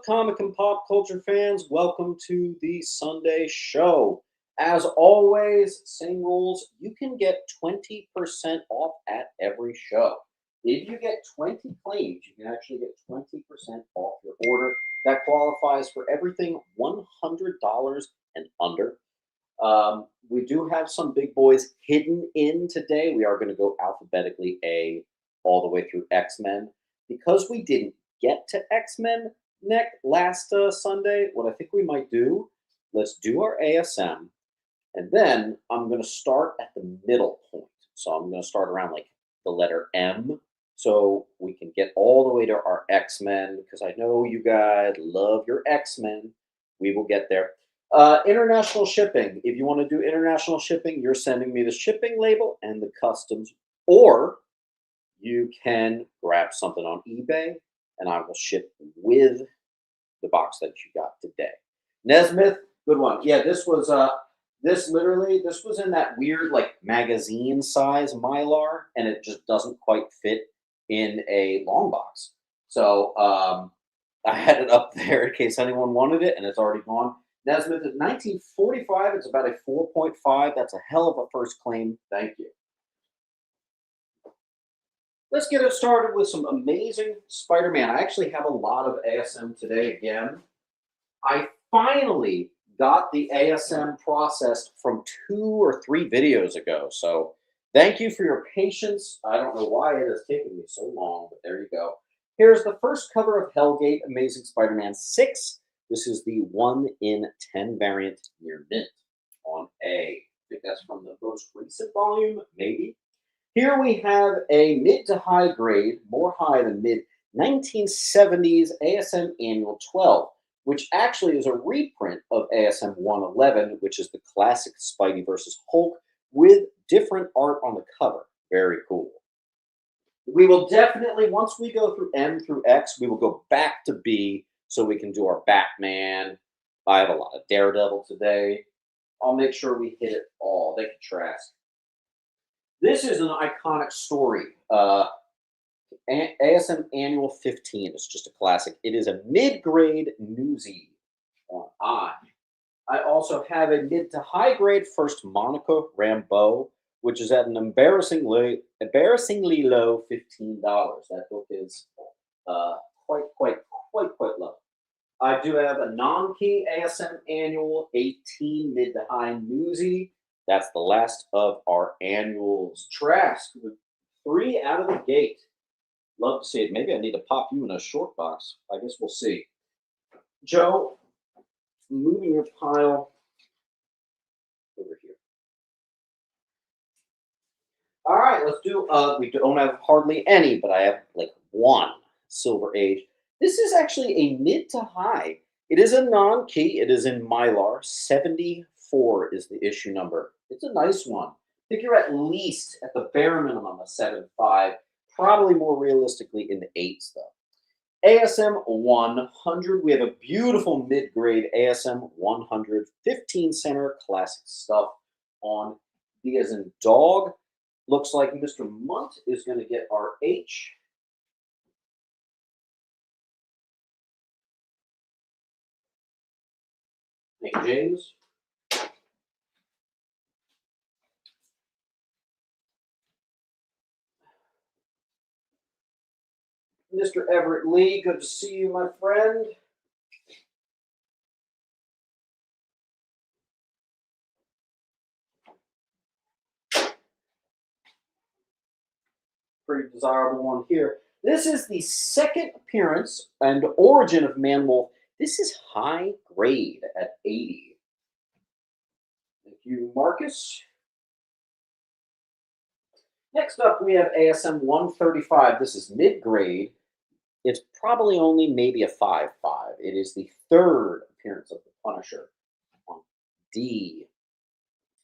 comic and pop culture fans? Welcome to the Sunday show. As always, same rules. You can get 20% off at every show. If you get 20 claims, you can actually get 20% off your order. That qualifies for everything $100 and under. We do have some big boys hidden in today. We are going to go alphabetically A all the way through X-Men. Because we didn't get to X-Men last Sunday, what I think we might do, let's do our ASM, and then I'm going to start at the middle point. So I'm going to start around like the letter M, so we can get all the way to our X-Men, because I know you guys love your X-Men. We will get there. International shipping. If you want to do international shipping, you're sending me the shipping label and the customs, or you can grab something on eBay and I will ship with the box that you got today. Nesmith, good one. Yeah, this was this was in that weird like magazine size Mylar, and it just doesn't quite fit in a long box. So I had it up there in case anyone wanted it, and it's already gone. Nesmith is 1945. It's about a 4.5. That's a hell of a first claim. Thank you. Let's get it started with some amazing Spider-Man. I actually have a lot of ASM today again. I finally got the ASM processed from 2 or 3 videos ago. So thank you for your patience. I don't know why it has taken me so long, but there you go. Here's the first cover of Hellgate Amazing Spider-Man 6. This is the 1 in 10 variant near mint on A. I think that's from the most recent volume, maybe. Here we have a mid to high grade, more high than mid, 1970s ASM Annual 12, which actually is a reprint of ASM 111, which is the classic Spidey versus Hulk with different art on the cover. Very cool. We will definitely, once we go through M through X, we will go back to B so we can do our Batman. I have a lot of Daredevil today. I'll make sure we hit it all. Thank you, Trask. This is an iconic story. ASM Annual 15. It's just a classic. It is a mid-grade newsie on I. I also have a mid to high grade First Monica Rambeau, which is at an embarrassingly low $15. That book is quite low. I do have a non-key ASM Annual 18 mid to high newsie. That's the last of our annuals. Trask with 3 out of the gate. Love to see it. Maybe I need to pop you in a short box. I guess we'll see. Joe, moving your pile over here. All right, let's do, we don't have hardly any, but I have like 1 Silver Age. This is actually a mid to high. It is a non-key. It is in Mylar. 74 is the issue number. It's a nice one. I think you're at least, at the bare minimum, a 7.5. Probably more realistically in the 8s, though. ASM 100. We have a beautiful mid-grade ASM 100. 15 center classic stuff on D as in dog. Looks like Mr. Munt is going to get our H. Thank you, James. Mr. Everett Lee, good to see you, my friend. Pretty desirable one here. This is the second appearance and origin of Man-Wolf. This is high grade at 80. Thank you, Marcus. Next up, we have ASM 135. This is mid-grade. It's probably only maybe a 5.5. It is the 3rd appearance of the Punisher on D.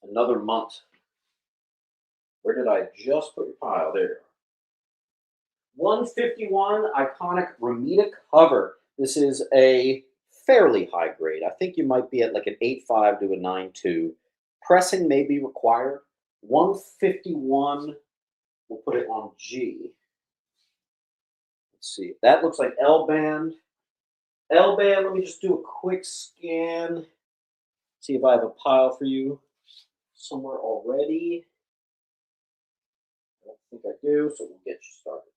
Another month. Where did I just put your pile? There you are. 151, iconic Ramita cover. This is a fairly high grade. I think you might be at like an 8.5 to a 9.2. Pressing may be required. 151, we'll put it on G. Let's see. That looks like L band. L-band, let me just do a quick scan. See if I have a pile for you somewhere already. I don't think I do, so we'll get you started.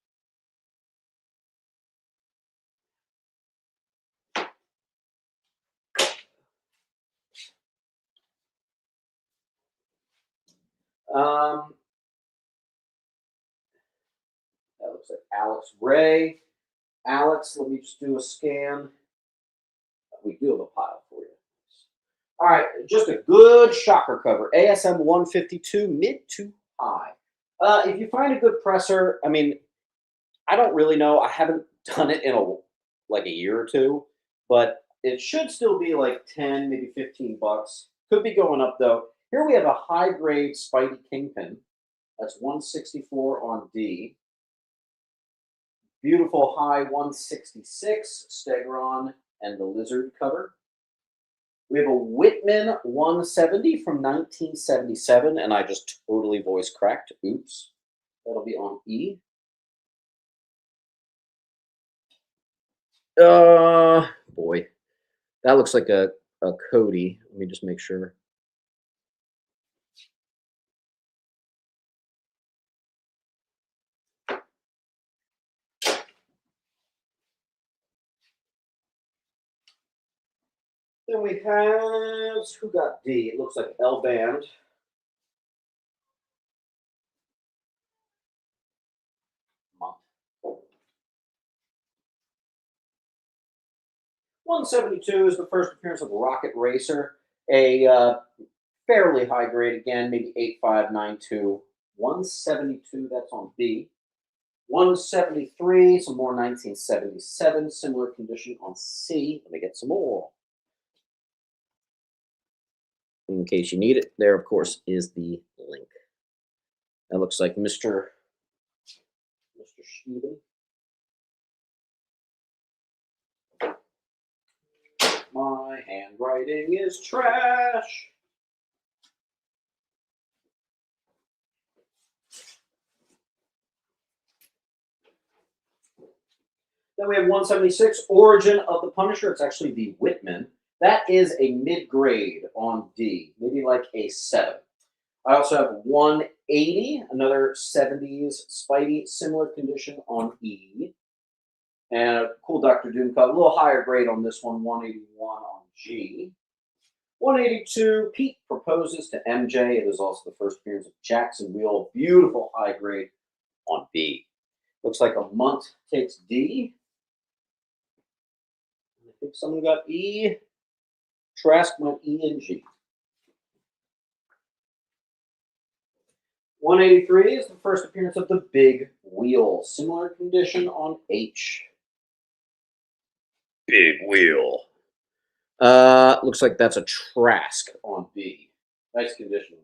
That looks like Alex Ray. Alex, let me just do a scan. We do have a pile for you. All right, just a good shocker cover. ASM 152, mid to high. If you find a good presser, I mean, I don't really know. I haven't done it in a year or two, but it should still be like 10, maybe 15 bucks. Could be going up though. Here we have a high grade Spidey Kingpin. That's 164 on D. Beautiful high 166 Stegron and the Lizard cover. We have a Whitman 170 from 1977, and I just totally voice cracked. Oops. That'll be on E. Boy, that looks like a Cody. Let me just make sure. Then we have, who got D? It looks like L band. Month. 172 is the first appearance of Rocket Racer, a fairly high grade again, maybe 8592. 172, that's on B. 173, some more 1977, similar condition on C. Let me get some more. In case you need it, there, of course, is the link. That looks like Mr. Schneeben. My handwriting is trash. Then we have 176, Origin of the Punisher. It's actually the Whitman. That is a mid-grade on D, maybe like a 7. I also have 180, another 70s Spidey, similar condition on E. And a cool Dr. Doom cut, a little higher grade on this one, 181 on G. 182, Pete proposes to MJ. It is also the first appearance of Jackson Wheel. Beautiful high grade on B. Looks like a month takes D. I think someone got E. Trask went E and G. 183 is the first appearance of the Big Wheel. Similar condition on H. Big Wheel. Looks like that's a Trask on B. Nice condition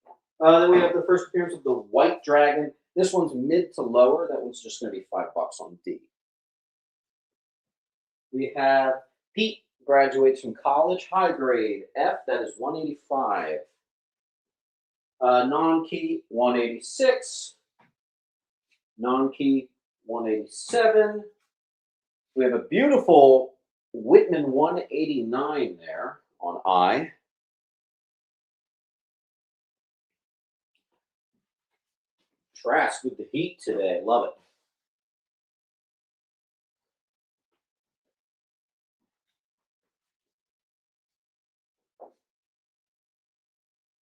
on that. Then we have the first appearance of the White Dragon. This one's mid to lower. That one's just going to be $5 on D. We have Pete graduates from college, high grade F. That is 185. Non-key 186. Non-key 187. We have a beautiful Whitman 189 there on I. Trask with the heat today. Love it.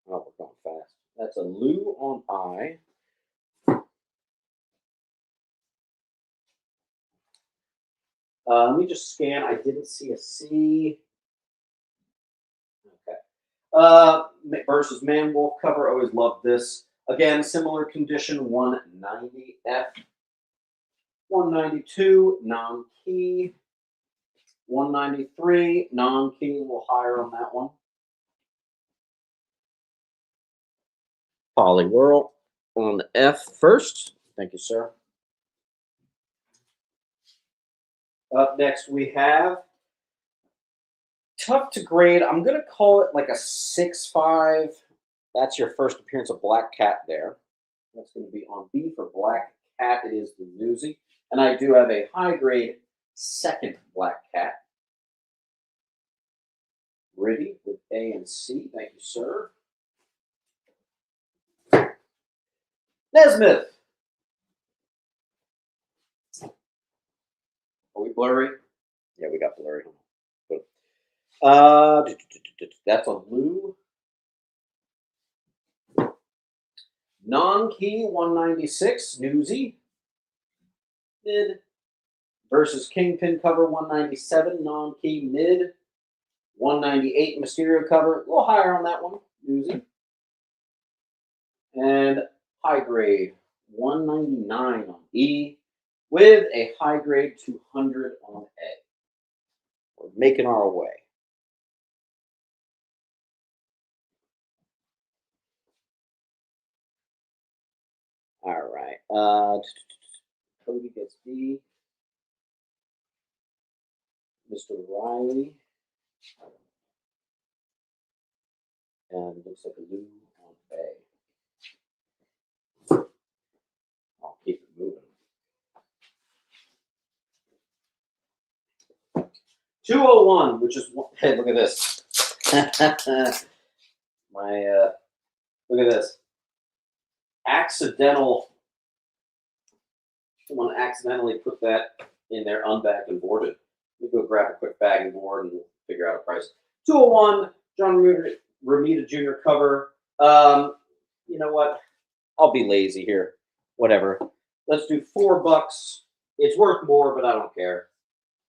Oh, we're going fast. That's a Lou on I. Let me just scan. I didn't see a C. Okay. Versus Man Wolf cover. Always loved this. Again, similar condition. 190 F. 192 non-key. 193 non-key. A little higher on that one. Polly Whirl on the F first. Thank you, sir. Up next, we have tough to grade. I'm going to call it like a 6.5. That's your first appearance of Black Cat there. That's going to be on B for Black Cat. It is the Newsy. And I do have a high grade second Black Cat. Gritty with A and C. Thank you, sir. Nesmith. Are we blurry? Yeah, we got blurry. That's a Lou. Non-key 196, Newsy. Mid. Versus Kingpin cover 197, non-key mid. 198 Mysterio cover. A little higher on that one, Newsy. And high grade 199 on E with a high grade 200 on A. We're making our way. All right. Cody gets B. Mr. Riley. And looks like a Lou on A. I'll keep it moving. 201, which is, hey, look at this. Look at this. Someone accidentally put that in there unbagged and boarded. Let me go grab a quick bag and board and we'll figure out a price. 201, John Romita Jr. cover. You know what? I'll be lazy here. Whatever. Let's do $4. It's worth more, but I don't care.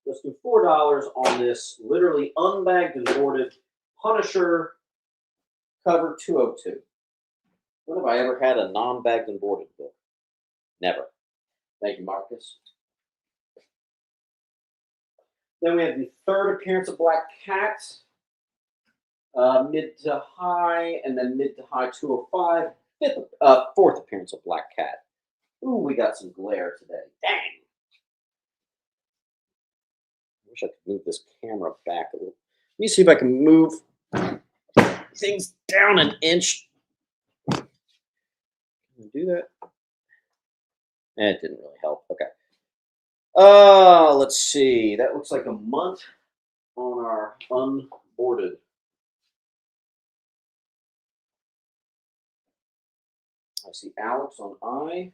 Let's do $4 on this literally unbagged and boarded Punisher cover 202. When have I ever had a non-bagged and boarded book? Never. Thank you, Marcus. Then we have the third appearance of Black Cat, mid to high, and then mid to high 205. Fourth appearance of Black Cat. Ooh, we got some glare today. Dang. I wish I could move this camera back a little. Let me see if I can move things down an inch. Can I do that? It didn't really help. Okay. Let's see. That looks like a month on our unboarded. I see Alex on I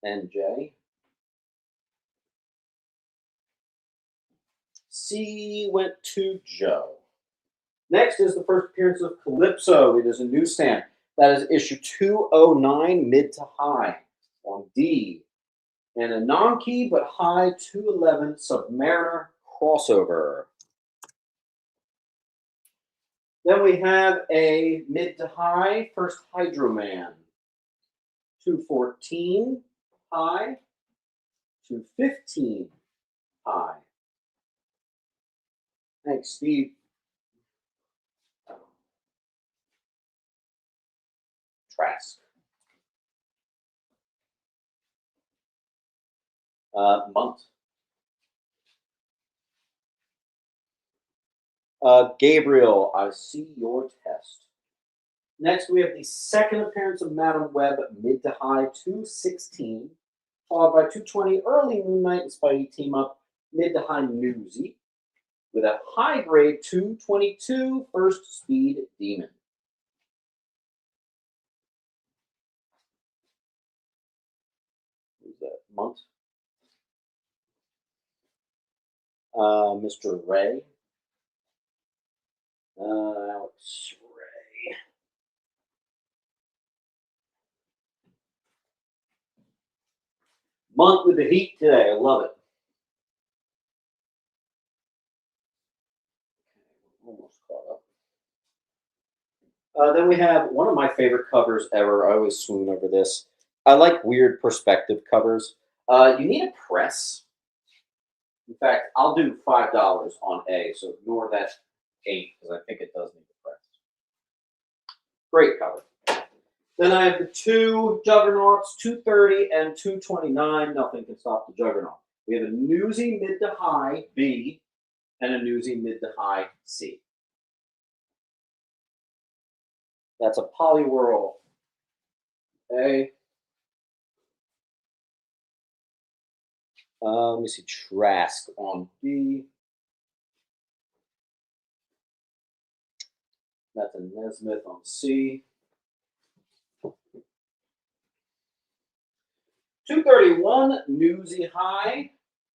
and J. C went to Joe. Next is the first appearance of Calypso. It is a newsstand. That is issue 209, mid to high on D. And a non-key but high 211 Submariner crossover. Then we have a mid to high first Hydro-Man. 214 high, 215 high. Thanks, Steve. Trask. Month. Gabriel, I see your test. Next, we have the second appearance of Madam Web, mid to high 216, followed by 220 early Moon Knight and Spidey team up, mid to high Newsy, with a high grade 222 first speed Demon. Who's that? Month. Mr. Ray. Alex Ray. Month with the heat today. I love it. Almost caught up. Then we have one of my favorite covers ever. I always swoon over this. I like weird perspective covers. You need a press. In fact, I'll do $5 on A, so ignore that 8 because I think it does need a press. Great cover. Then I have the two Juggernauts, 230 and 229. Nothing can stop the Juggernaut. We have a Newsy mid to high B and a Newsy mid to high C. That's a Polywhirl A. Let me see, Trask on B. That's a Nesmith on C. 231, Newsy High.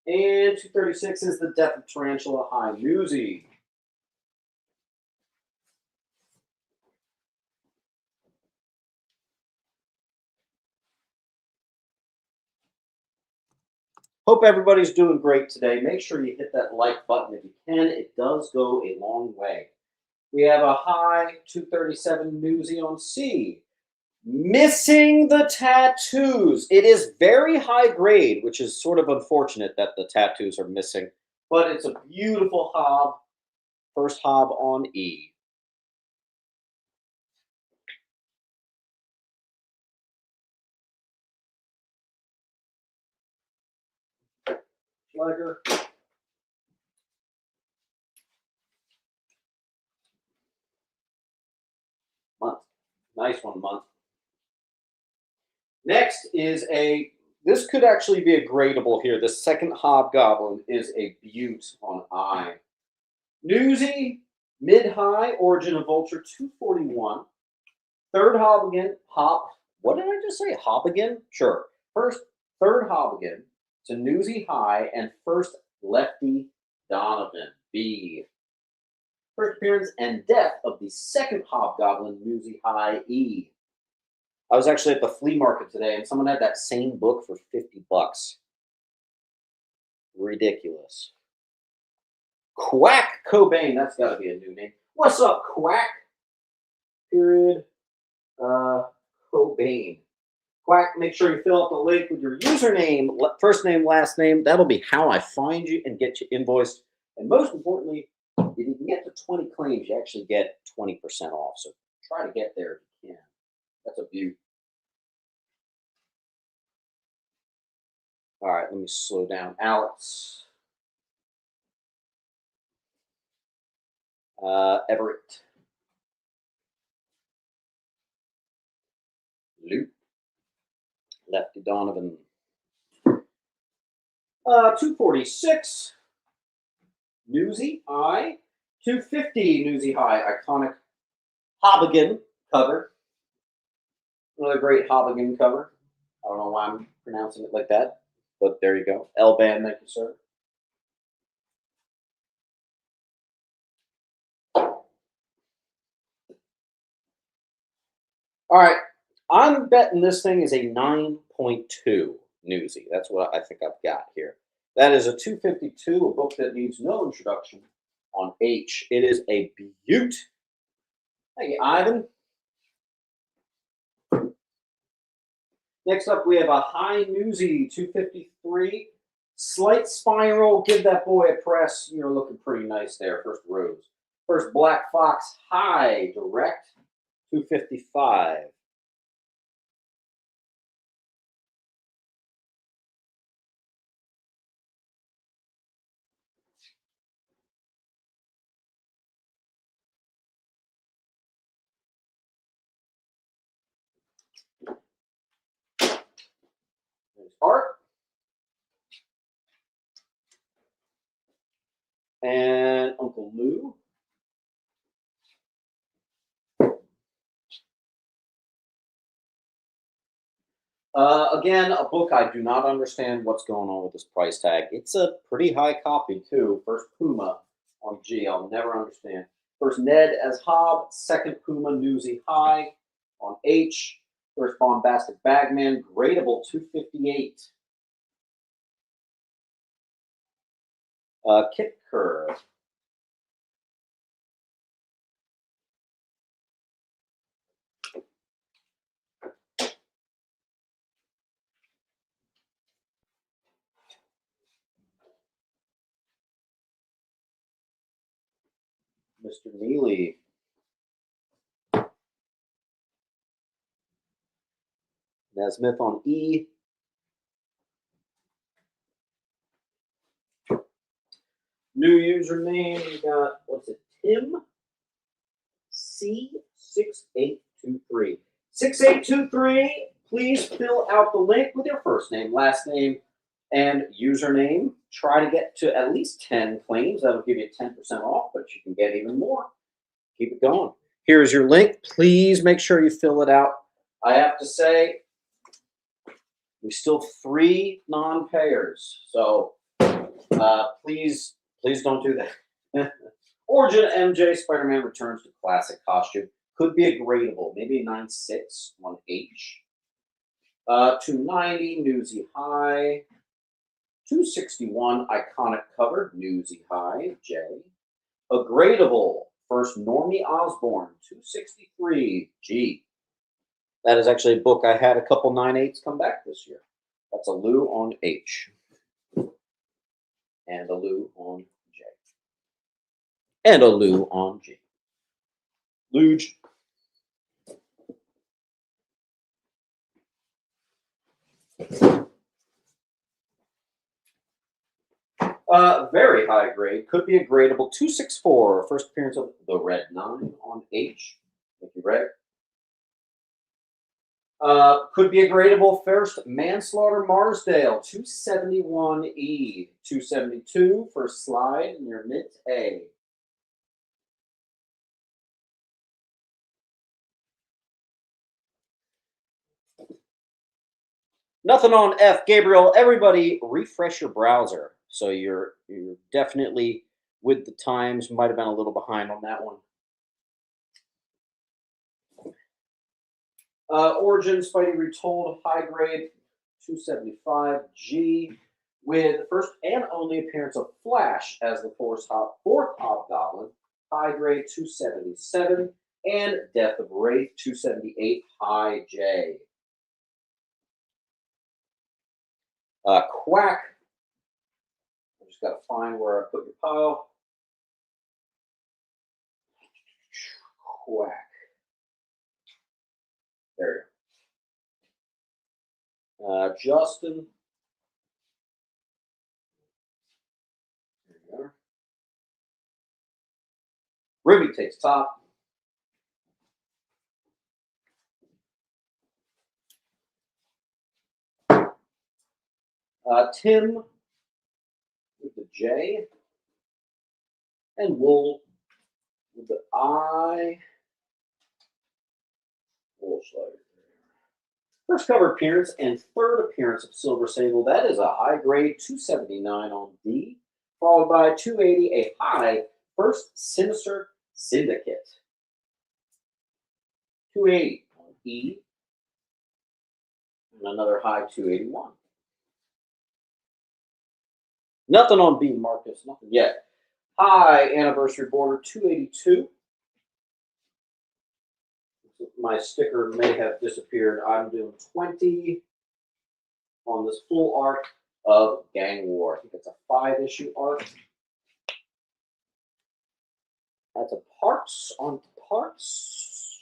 And 236 is the Death of Tarantula High Newsy. Hope everybody's doing great today. Make sure you hit that like button if you can. It does go a long way. We have a high 237 Newsy on C. Missing the tattoos. It is very high grade, which is sort of unfortunate that the tattoos are missing. But it's a beautiful hob. First hob on E. Schlegel. Month. Nice one, Month. Next is this could actually be a gradable here. The second Hobgoblin is a beaut on I. Newsy, mid-high, Origin of Vulture, 241. Third hob again, what did I just say? Hob again? Sure. Third hob again. It's a Newsy High, and first Lefty Donovan, B. First appearance and death of the second Hobgoblin, Newsy High, E. I was actually at the flea market today, and someone had that same book for $50. Ridiculous. Quack Cobain, that's got to be a new name. What's up, Quack? Period. Cobain. Quack, make sure you fill out the link with your username, first name, last name. That'll be how I find you and get you invoiced. And most importantly, if you can get to 20 claims, you actually get 20% off. So try to get there if you can. That's a beaut. All right, let me slow down. Alex. Everett. Luke. Lefty Donovan. 246. Newsy High. 250 Newsy High. Iconic Hobigan cover. Another great Hobigan cover. I don't know why I'm pronouncing it like that, but there you go. L-Band, thank you, sir. All right, I'm betting this thing is a 9.2 Newsy. That's what I think I've got here. That is a 252, a book that needs no introduction on H. It is a beaut. Thank you, Ivan. Next up, we have a high Newsy 253. Slight spiral. Give that boy a press. You're looking pretty nice there. First rose. First Black Fox High Direct 255. There's Art. And Uncle Lou. Again, a book I do not understand what's going on with this price tag. It's a pretty high copy, too. First Puma on G. I'll never understand. First Ned as Hob. Second Puma Newsy High on H. First Bombastic Bagman. Gradable 258. Kit Kerr. Mr. Neely. Nesmith on E. New username, we got, what's it, Tim C6823. 6823, please fill out the link with your first name, last name, and username. Try to get to at least 10 claims. That'll give you 10% off, but you can get even more. Keep it going. Here's your link. Please make sure you fill it out. I have to say, we still have 3 non-payers, so please don't do that. Origin MJ Spider-Man returns to classic costume. Could be a gradable, maybe a 9.6 on H. 290 Newsy High. 261 iconic cover Newsy High J. A gradable first Normie Osborn 263 G. That is actually a book I had a couple 9.8s come back this year. That's a Lou on H. And a Lou on J. And a Lou on G. Luge. Very high grade. Could be a gradable 264. First appearance of the Red 9 on H. Thank you, Red. Could be a gradable first Manslaughter Marsdale 271E. 272 for slide in your mint A. Nothing on F. Gabriel, everybody refresh your browser. So you're definitely with the times. Might have been a little behind on that one. Origin Spidey Retold high grade 275 G with the first and only appearance of Flash as the fourth Hobgoblin, high grade 277, and Death of Wraith 278 high J. Quack. I just got to find where I put your pile. Quack. There you go. Justin. There you are. Ruby takes top. Tim with the J. And Wool with the I. Wool Schlager. First cover appearance and third appearance of Silver Sable. That is a high grade 279 on D, followed by 280, a high first Sinister Syndicate. 280 on E, and another high 281. Nothing on B, Marcus, nothing yet. High anniversary border 282. My sticker may have disappeared. I'm doing 20 on this full arc of Gang War. I think it's a 5-issue arc. That's a parts on parts.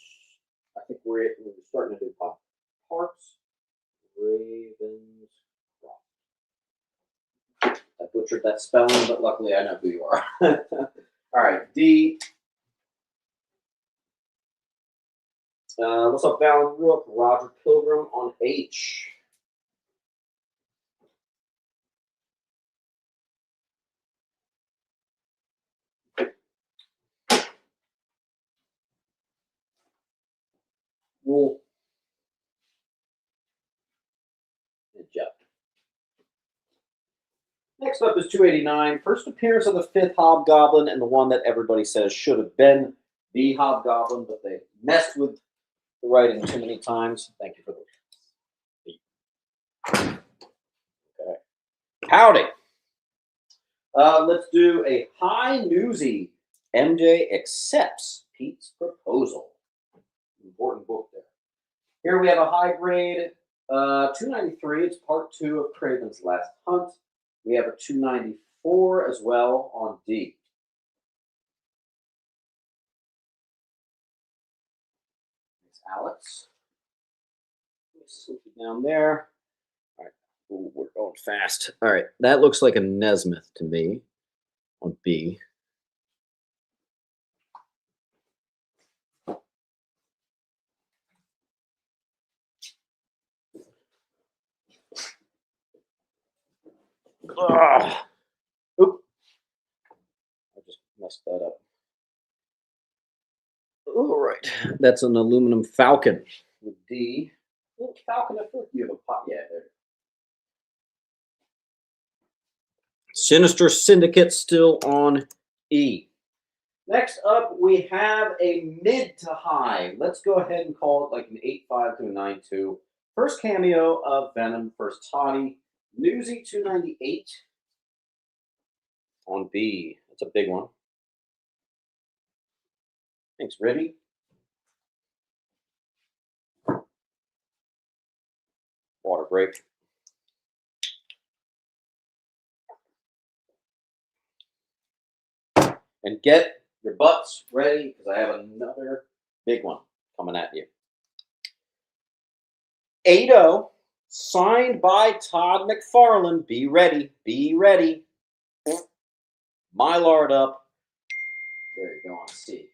I think we're starting to do parts. Ravens. I butchered that spelling, but luckily I know who you are. All right, D. What's up, Valen Rook? Roger Pilgrim on H. Wool. And Jeff. Next up is 289. First appearance of the 5th Hobgoblin and the one that everybody says should have been the Hobgoblin, but they messed with the writing too many times. Thank you for the. Okay. Howdy. Let's do a high newsy. MJ accepts Pete's proposal. Important book there. Here we have a high grade 293. It's part 2 of Craven's Last Hunt. We have a 294 as well on D. Thanks, Alex. Slip it down there. All right. Ooh, we're going fast. All right. That looks like a Nesmith to me on B. Ugh. Oop. I just messed that up. All right. That's an aluminum Falcon with D. Little Falcon at first. You have a pot. Yeah, there. Sinister Syndicate still on E. Next up, we have a mid to high. Let's go ahead and call it like an 8.5 to a 9.2. First cameo of Venom, first Toddy. Newsy 298 on B. That's a big one. Thanks, Ribby. Water break. And get your butts ready because I have another big one coming at you. 8-0, signed by Todd McFarlane. Be ready. Be ready. Mylard up. There you go on C.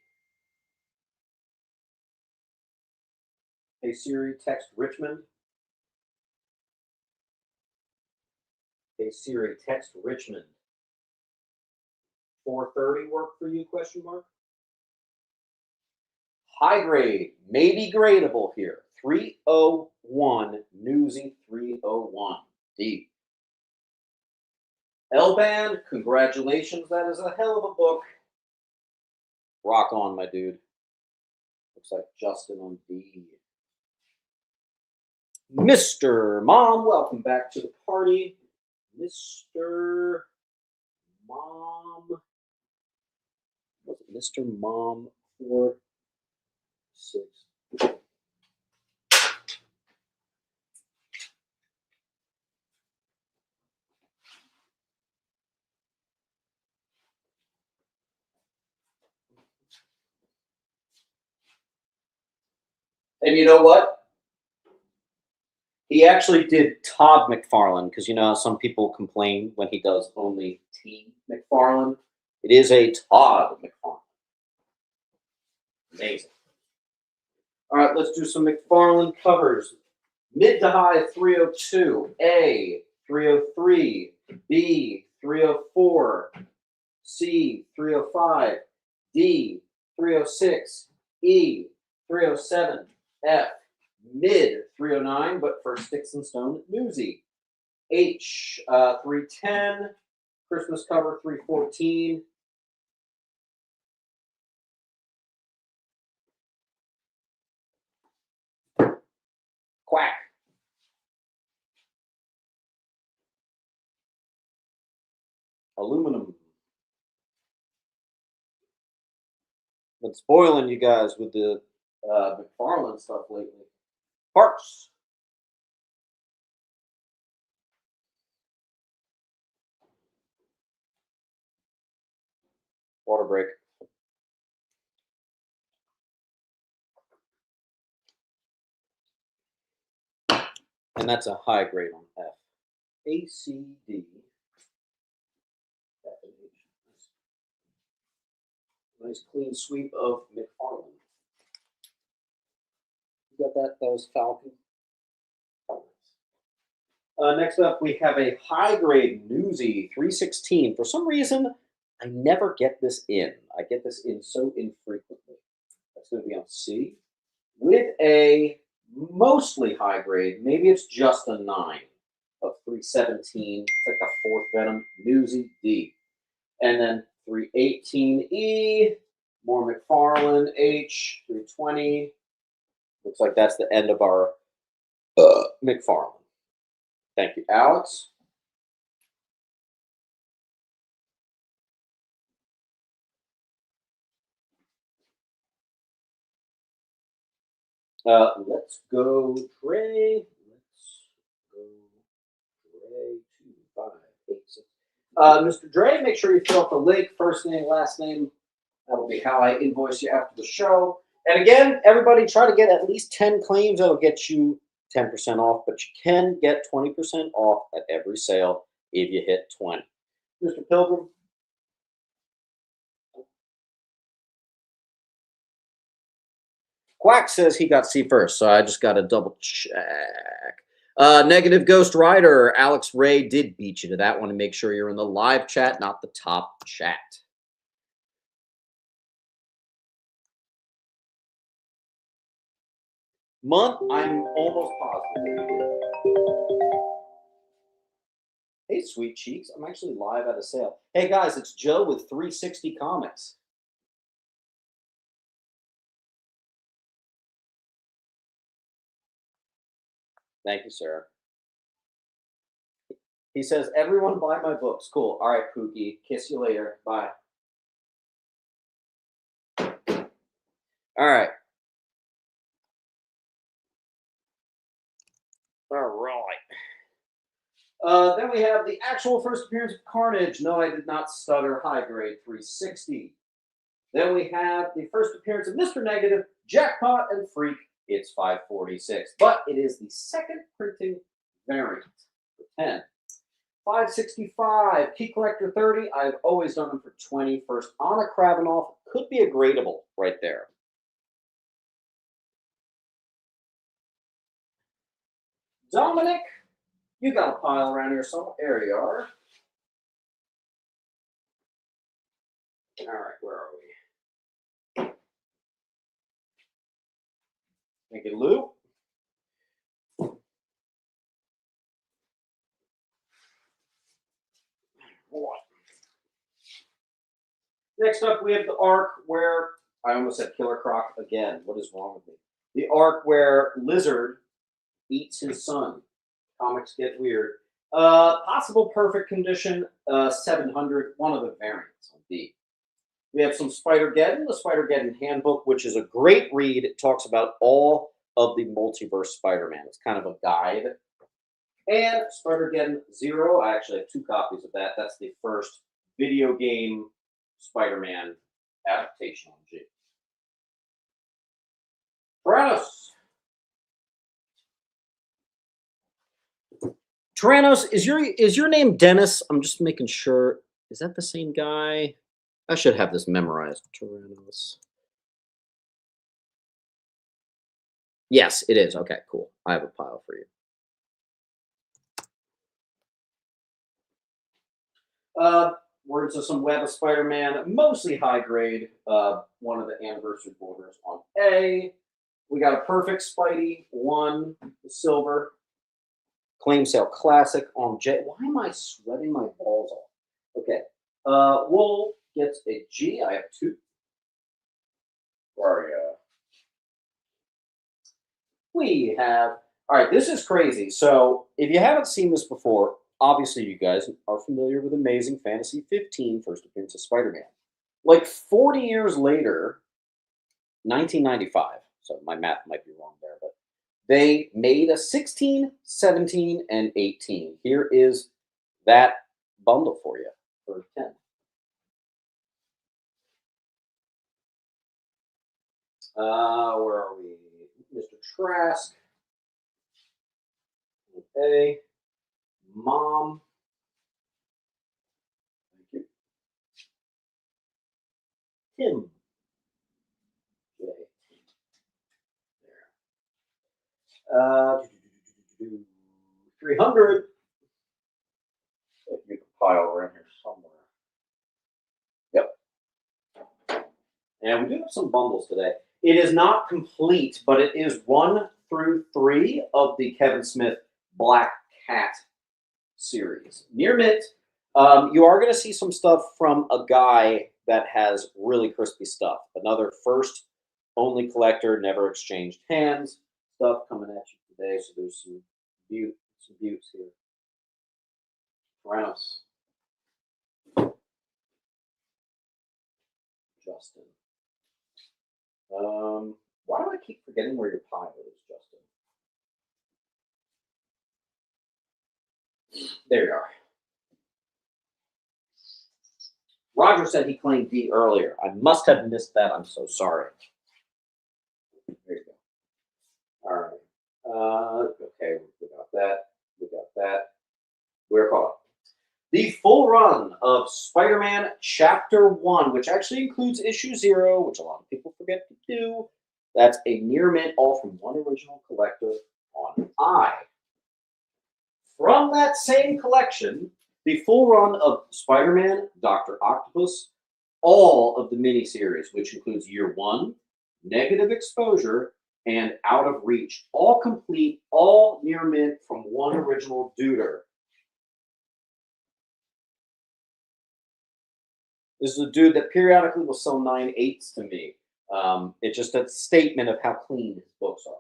Hey Siri, text Richmond. Hey Siri, text Richmond. 4:30 work for you? Question mark. High grade, maybe gradable here. 301, Newsy 301. D. L-Band, congratulations. That is a hell of a book. Rock on, my dude. Looks like Justin on D. Mr. Mom, welcome back to the party. Mr. Mom. Was it Mr. Mom 46? And you know what? He actually did Todd McFarlane because you know how some people complain when he does only T McFarlane. It is a Todd McFarlane. Amazing. All right, let's do some McFarlane covers. Mid to high 302, A 303, B 304, C 305, D 306, E 307, F mid 309, but for Sticks and Stone Newsy. H 310, Christmas cover 314. Quack. Aluminum. Been spoiling you guys with the McFarlane stuff lately. Parts. Water break. And that's a high grade on F. ACD. Nice clean sweep of McFarlane. You got that? That was Falcon. Next up, we have a high grade Newsy 316. For some reason, I never get this in. I get this in so infrequently. That's going to be on C. With a mostly high grade, maybe it's just a 9 of 317. It's like a fourth Venom, Newsy D. And then 318E, more McFarlane H, 320. Looks like that's the end of our McFarlane. Thank you, Alex. Let's go Dre. Let's go Dre 2586. Mr. Dre, make sure you fill out the link, first name, last name. That'll be how I invoice you after the show. And again, everybody try to get at least 10 claims. That'll get you 10% off, but you can get 20% off at every sale if you hit 20. Mr. Pilgrim. Quack says he got C first, so I just got to double check. Negative Ghost Rider, Alex Ray did beat you to that one, and make sure you're in the live chat, not the top chat. month, I'm almost positive that we did. Hey, sweet cheeks. I'm actually live at a sale. Hey, guys, it's Joe with 360 Comics. Thank you, Sarah. He says, everyone buy my books. Cool. All right, Pookie. Kiss you later. Bye. All right. All right. Then we have the actual first appearance of Carnage. No, I did not stutter. High grade 360. Then we have the first appearance of Mr. Negative, Jackpot, and Freak. It's 546, but it is the second printing variant for 10. 565, Key Collector 30. I've always done them for 20. First, Anna Kravinoff. Could be a gradable right there. Dominic, you got a pile around here somewhere. There you are. All right, where are we? Thank you, Lou. What? Next up, we have the arc where I almost said Killer Croc again. What is wrong with me? The arc where Lizard eats his son. Comics get weird. Possible perfect condition, 700, one of the variants on D. We have some Spider-Geddon, the Spider-Geddon Handbook, which is a great read. It talks about all of the multiverse Spider-Man. It's kind of a guide. And Spider-Geddon Zero, I actually have 2 copies of that. That's the first video game Spider-Man adaptation on G. Tyrannos, is your name Dennis? I'm just making sure. Is that the same guy? I should have this memorized. Tyrannos. Yes, it is. Okay, cool. I have a pile for you. Words of some Web of Spider-Man, mostly high grade. One of the anniversary borders on A. We got a perfect Spidey, 1 silver. Claim sale classic on J. Why am I sweating my balls off? Okay. Wool gets a G. I have 2. Where are you? We have, all right, this is crazy. So if you haven't seen this before, obviously you guys are familiar with Amazing Fantasy 15, first appearance of Spider-Man. Like 40 years later, 1995, so my math might be wrong there, but they made a 16, 17, and 18. Here is that bundle for you for 10. Where are we? Mr. Trask. Okay. Mom. Thank you. Tim. Okay. There. 300. You can pile around here somewhere. Yep. And we do have some bundles today. It is not complete, but it is 1 through 3 of the Kevin Smith Black Cat series. Near mint, you are going to see some stuff from a guy that has really crispy stuff. Another first only collector, never exchanged hands stuff coming at you today. So there's some beauts here. Rouse. Justin. Why do I keep forgetting where your pile is, Justin? There you are. Roger said he claimed D earlier. I must have missed that. I'm so sorry. There you go. All right. Okay, we got that. We got that. We're caught up. The full run of Spider-Man Chapter 1, which actually includes issue 0, which a lot of people forget to do. That's a near mint, all from one original collector on I. From that same collection, the full run of Spider-Man, Dr. Octopus, all of the miniseries, which includes Year 1, Negative Exposure, and Out of Reach. All complete, all near mint from one original duder. This is a dude that periodically will sell 9/8s to me. It's just a statement of how clean his books are.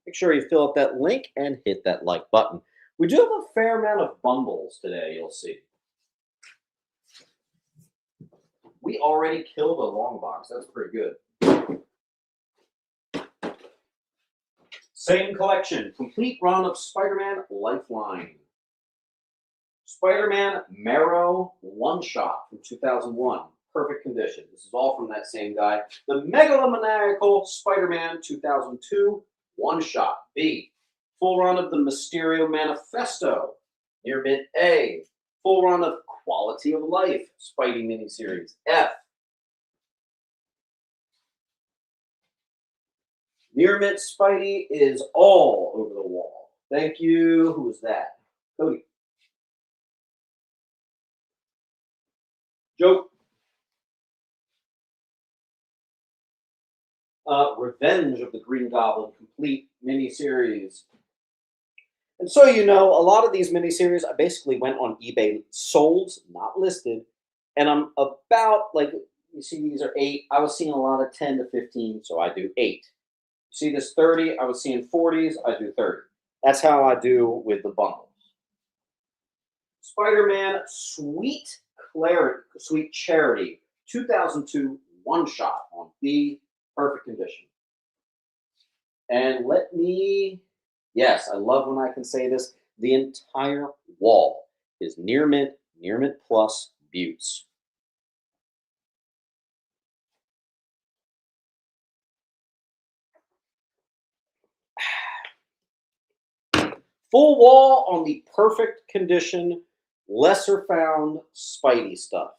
Make sure you fill out that link and hit that like button. We do have a fair amount of bundles today, you'll see. We already killed a long box. That's pretty good. Same collection. Complete run of Spider-Man Lifeline. Spider-Man Marrow one-shot from 2001. Perfect condition. This is all from that same guy. The Megalomaniacal Spider-Man 2002 one-shot. B. Full run of the Mysterio Manifesto. Near mint A. Full run of Quality of Life Spidey miniseries. F. Near mint Spidey is all over the wall. Thank you. Who was that? Cody. Joe. Revenge of the Green Goblin complete miniseries. And so, you know, a lot of these miniseries, I basically went on eBay, sold, not listed, and I'm about, like, you see these are 8. I was seeing a lot of 10 to 15, so I do 8. You see this 30, I was seeing 40s, I do 30. That's how I do with the bundles. Spider-Man Sweet Charity 2002 one-shot on B, perfect condition. And let me, yes, I love when I can say this, the entire wall is near mint plus buttes. Full wall on the perfect condition, lesser found Spidey stuff.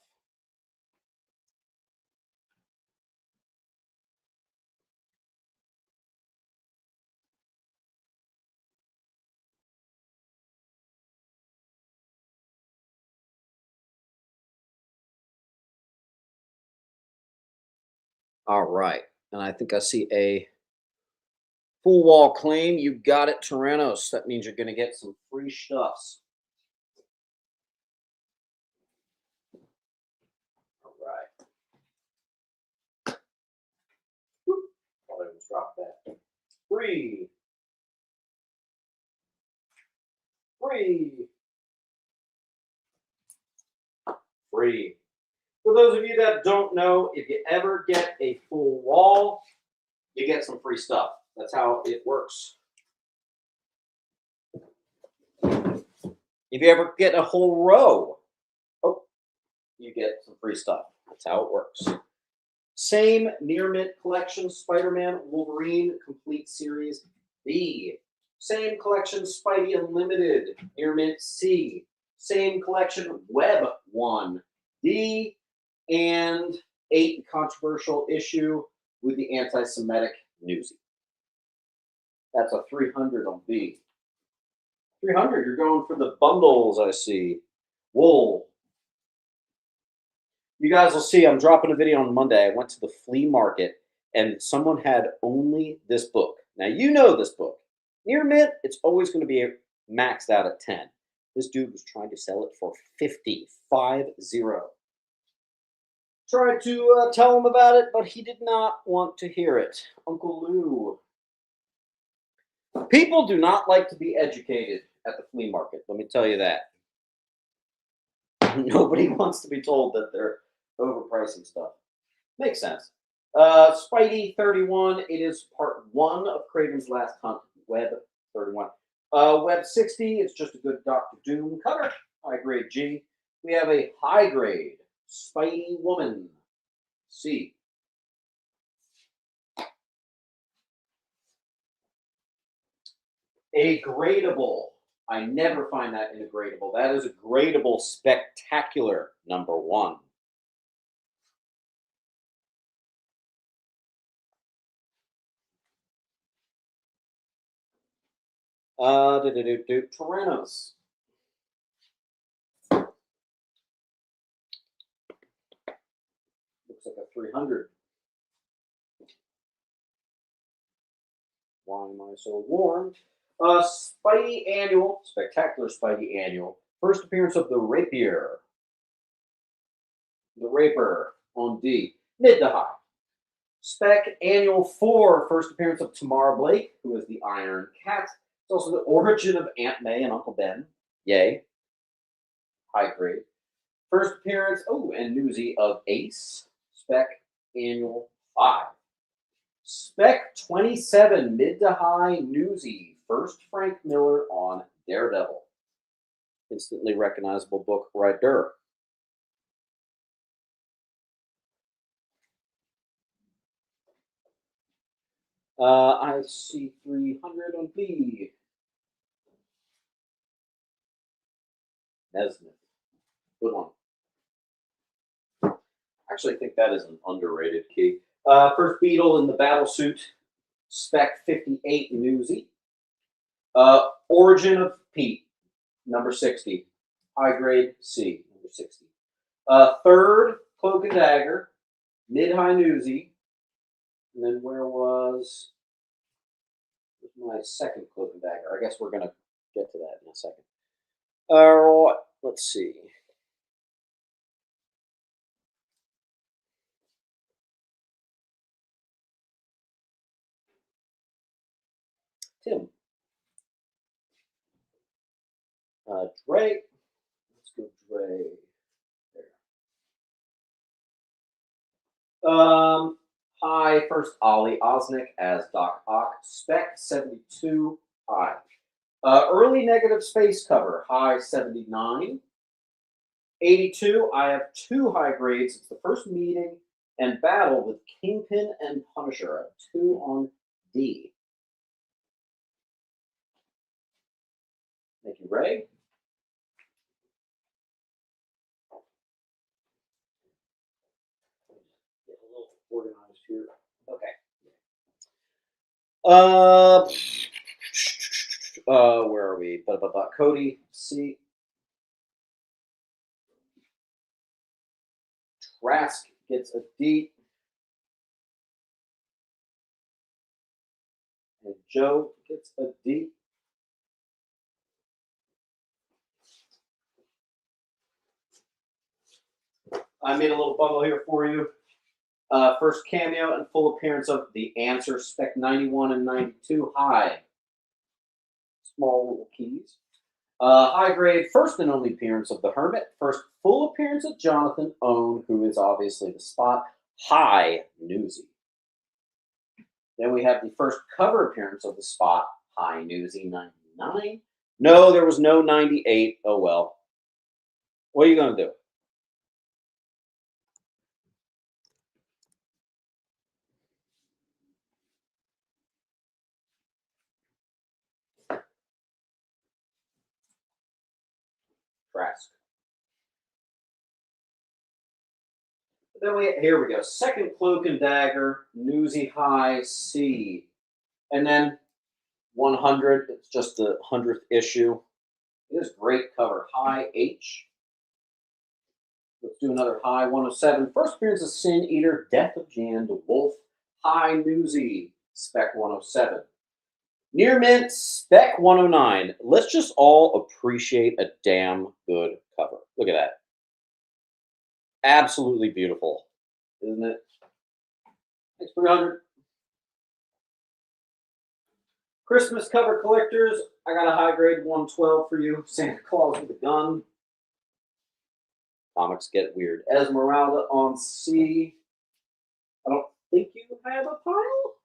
All right. And I think I see a full wall claim. You got it, Tyrannos. That means you're going to get some free stuffs. All right. Whoop. Thought I almost dropped that. Free. Free. For those of you that don't know, if you ever get a full wall, you get some free stuff. That's how it works. If you ever get a whole row, oh, you get some free stuff. That's how it works. Same near mint collection, Spider-Man Wolverine complete series B. Same collection, Spidey Unlimited near mint C. Same collection, Web 1 D. And 8 controversial issue with the anti-Semitic newsie. That's a 300 on B. 300, you're going for the bundles, I see. Wool. You guys will see I'm dropping a video on Monday. I went to the flea market and someone had only this book. Now, you know this book. Near mint, it's always going to be maxed out at 10. This dude was trying to sell it for 50. 50. Tried to tell him about it, but he did not want to hear it. Uncle Lou. People do not like to be educated at the flea market. Let me tell you that. Nobody wants to be told that they're overpricing stuff. Makes sense. Spidey 31. It is part 1 of Craven's Last Hunt. Web 31. Web 60. It's just a good Dr. Doom cover. High grade G. We have a high grade Spidey Woman C. A gradable. I never find that in a gradable. That is a gradable spectacular number 1. Tyrannos. Looks like a 300. Why am I so warm? Spidey Annual, Spectacular Spidey Annual. First appearance of the Rapier. The Raper on D. Mid to high. Spec Annual 4, first appearance of Tamara Blake, who is the Iron Cat. It's also the origin of Aunt May and Uncle Ben. Yay. High grade. First appearance, and Newsy of Ace. Spec Annual 5. Spec 27, mid to high Newsy. First Frank Miller on Daredevil. Instantly recognizable book right there. I see 300 on B. Nesmith. Good one. I actually think that is an underrated key. First Beetle in the battle suit. Spec 58 Newsy. Origin of Pete. Number 60. High grade C. Number 60. Third Cloak and Dagger. Mid-high Newsy. And then where's my second Cloak and Dagger? I guess we're going to get to that in a second. All right, let's see. Tim. Dre. Let's go Dre. There. High, first Ollie Osnick as Doc Ock. Spec 72, high. Early negative space cover, high 79. 82, I have 2 high grades. It's the first meeting and battle with Kingpin and Punisher. I have 2 on D. Thank you, Ray. Get a little organized here. Okay. Where are we? Cody, C. Trask gets a D. And Joe gets a D. I made a little bundle here for you. First cameo and full appearance of The Answer, Spec 91 and 92, high. Small little keys. High grade, first and only appearance of the Hermit. First full appearance of Jonathan Owen, who is obviously the Spot. High Newsy. Then we have the first cover appearance of the Spot. High Newsy 99. No, there was no 98. Oh well. What are you going to do? Trask. Then here we go. Second Cloak and Dagger, Newsy high C. And then 100, it's just the 100th issue. It is great cover. High H. Let's do another high 107. First appearance of Sin Eater, Death of Jan the Wolf. High Newsy, Spec 107. Near Mint, Spec 109. Let's just all appreciate a damn good cover. Look at that. Absolutely beautiful, isn't it? Thanks, 300. Christmas cover collectors. I got a high grade 112 for you. Santa Claus with a gun. Comics get weird. Esmeralda on C. I don't think you have a pile.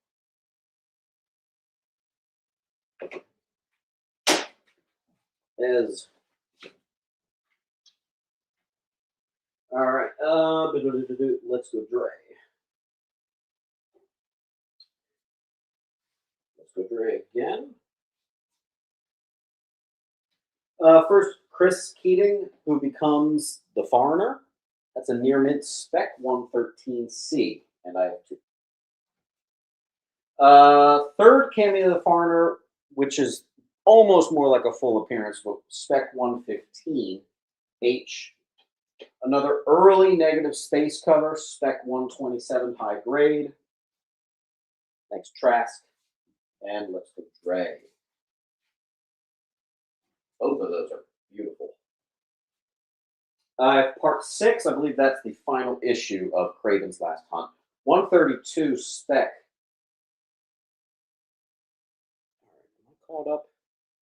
All right. Let's go Dre. Let's go Dre again. First, Chris Keating, who becomes the Foreigner. That's a near mint Spec 113C, and I have 2. Third cameo of the Foreigner, which is almost more like a full appearance, but Spec 115 H. Another early negative space cover, Spec 127 high grade. Thanks, Trask. And let's go Dre. Both of those are beautiful. Part 6, I believe that's the final issue of Craven's Last Hunt. 132 spec. All right, am I caught up?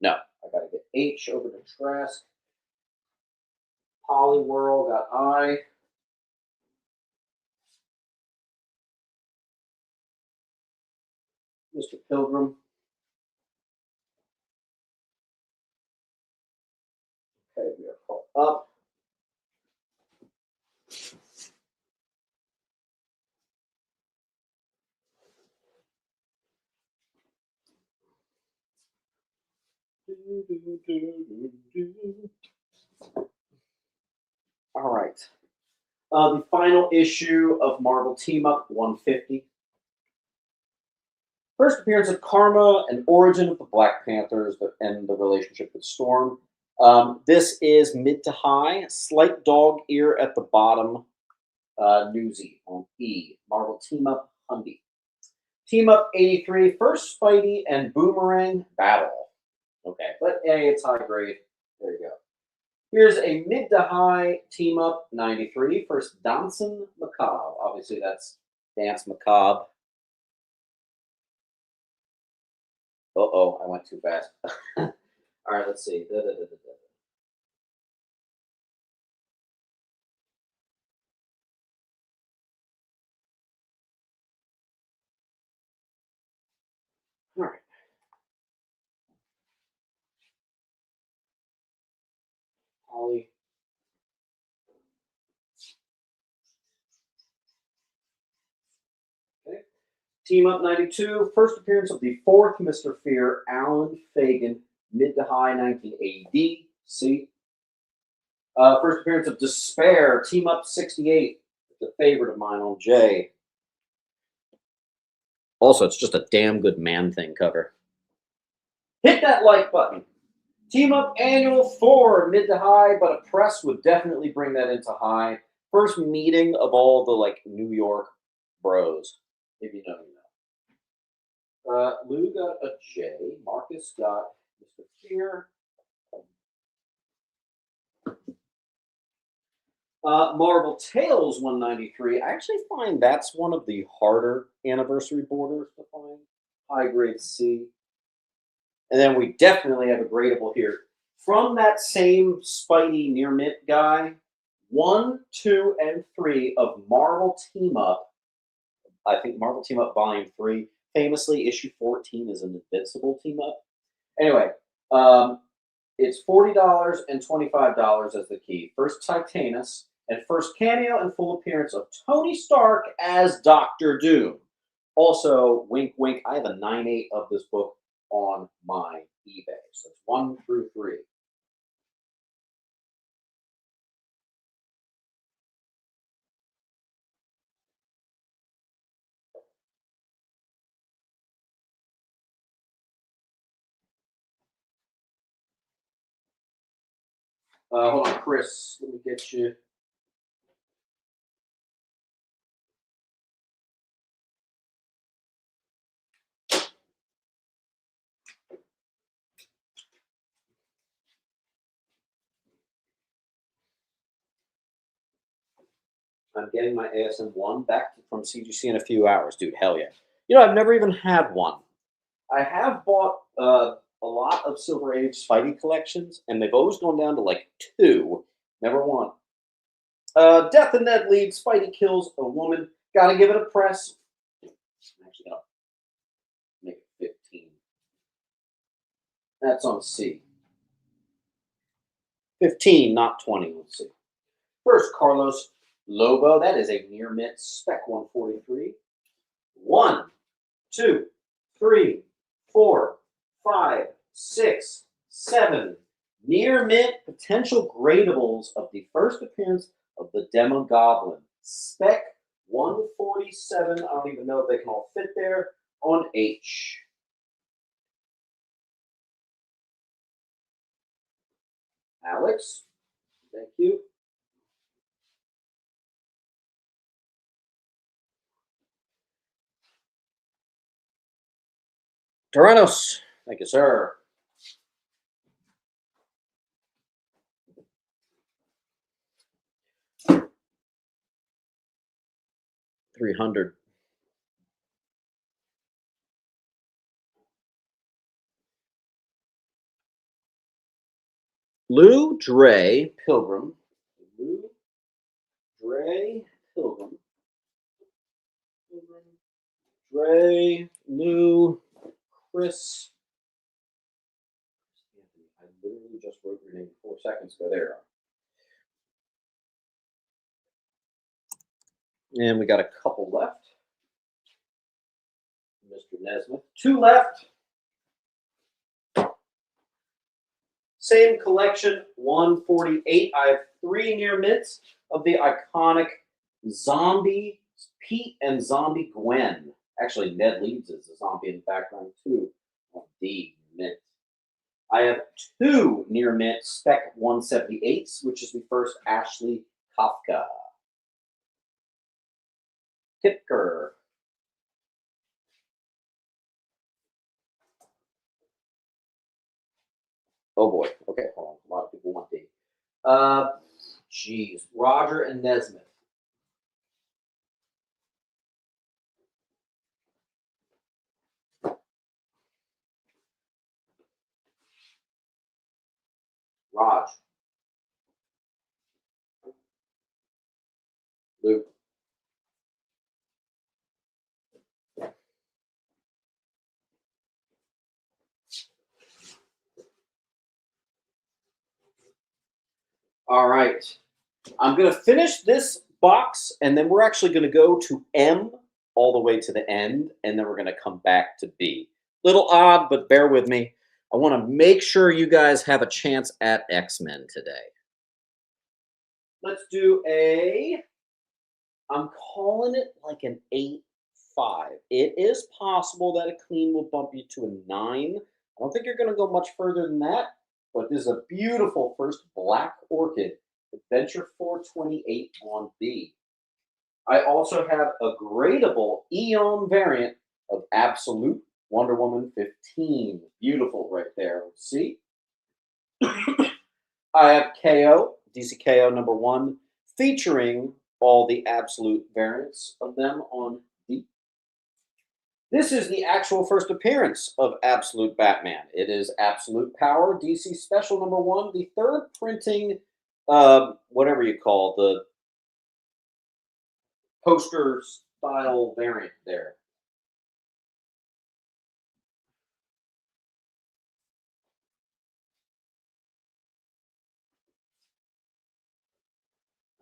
No, I gotta get H over to Trask. Polyworld got I. Mr. Pilgrim. Okay, we are caught up. All right. The final issue of Marvel Team Up 150. First appearance of Karma and origin of the Black Panthers and the relationship with Storm. This is mid to high, slight dog ear at the bottom, newsy on E. Marvel Team Up Hundy. Team Up 83, first Spidey and Boomerang battle. Okay, but hey, it's high grade. There you go. Here's a mid to high Team Up 93, first Danson Macabre. Obviously, that's Dance Macabre. Uh-oh, I went too fast. All right, let's see. All right. Holly. Okay. Team Up 92, first appearance of the fourth Mr. Fear, Alan Fagan, mid to high 1980. See? First appearance of Despair, Team Up 68. It's a favorite of mine on J. Also, it's just a damn good Man-Thing cover. Hit that like button. Team Up Annual 4, mid to high, but a press would definitely bring that into high. First meeting of all the like New York bros. If you know, you know. Lou got a J. Marcus got Mr. Fear. Marvel Tales 193. I actually find that's one of the harder anniversary borders to find. High grade C. And then we definitely have a gradable here. From that same Spidey near mint guy, 1, 2, and 3 of Marvel Team Up. I think Marvel Team Up Volume 3. Famously, issue 14 is an Invincible Team Up. Anyway, it's $40 and $25 as the key. First Titanus, and first cameo and full appearance of Tony Stark as Doctor Doom. Also, wink, wink, I have a 9.8 of this book on my eBay. So it's 1 through 3. Hold on, Chris. Let me get you. I'm getting my ASM1 back from CGC in a few hours, dude. Hell yeah. You know, I've never even had one. I have bought a lot of Silver Age Spidey collections, and they've always gone down to like 2, never one. Death and Ned lead. Spidey kills a woman. Gotta give it a press. I'm actually gonna make it 15. That's on C. 15, not 20. Let's see. First, Carlos Lobo. That is a near mint spec 143. 1, 2, 3, 4, 5, 6, 7. Near mint potential gradables of the first appearance of the Demogoblin. Spec 147. I don't even know if they can all fit there on H. Alex, thank you. Torontos. Thank you, sir. $300. Lou Dre Pilgrim. Lou Dre Pilgrim. Dre, Lou, Chris. I literally just wrote your name 4 seconds ago. There. And we got a couple left. Mr. Nesmith. 2 left. Same collection, 148. I have 3 near mints of the iconic Zombie Pete and Zombie Gwen. Actually, Ned Leeds is a zombie in the background too. On the mint. I have 2 near mint Spec 178s, which is the first Ashley Kafka. Tipker. Oh boy. Okay, hold on. A lot of people want the. Geez. Roger and Nesmith. Raj. Luke. All right. I'm going to finish this box, and then we're actually going to go to M all the way to the end, and then we're going to come back to B. Little odd, but bear with me. I want to make sure you guys have a chance at X-Men today. Let's do I'm calling it like an 8-5. It is possible that a clean will bump you to a 9. I don't think you're going to go much further than that, but this is a beautiful first Black Orchid Adventure 428 on B. I also have a gradable Eon variant of Absolute Wonder Woman 15. Beautiful right there. See? I have KO, DC KO number 1, featuring all the Absolute variants of them on D. This is the actual first appearance of Absolute Batman. It is Absolute Power, DC Special number 1, the 3rd printing, whatever you call the poster style variant there.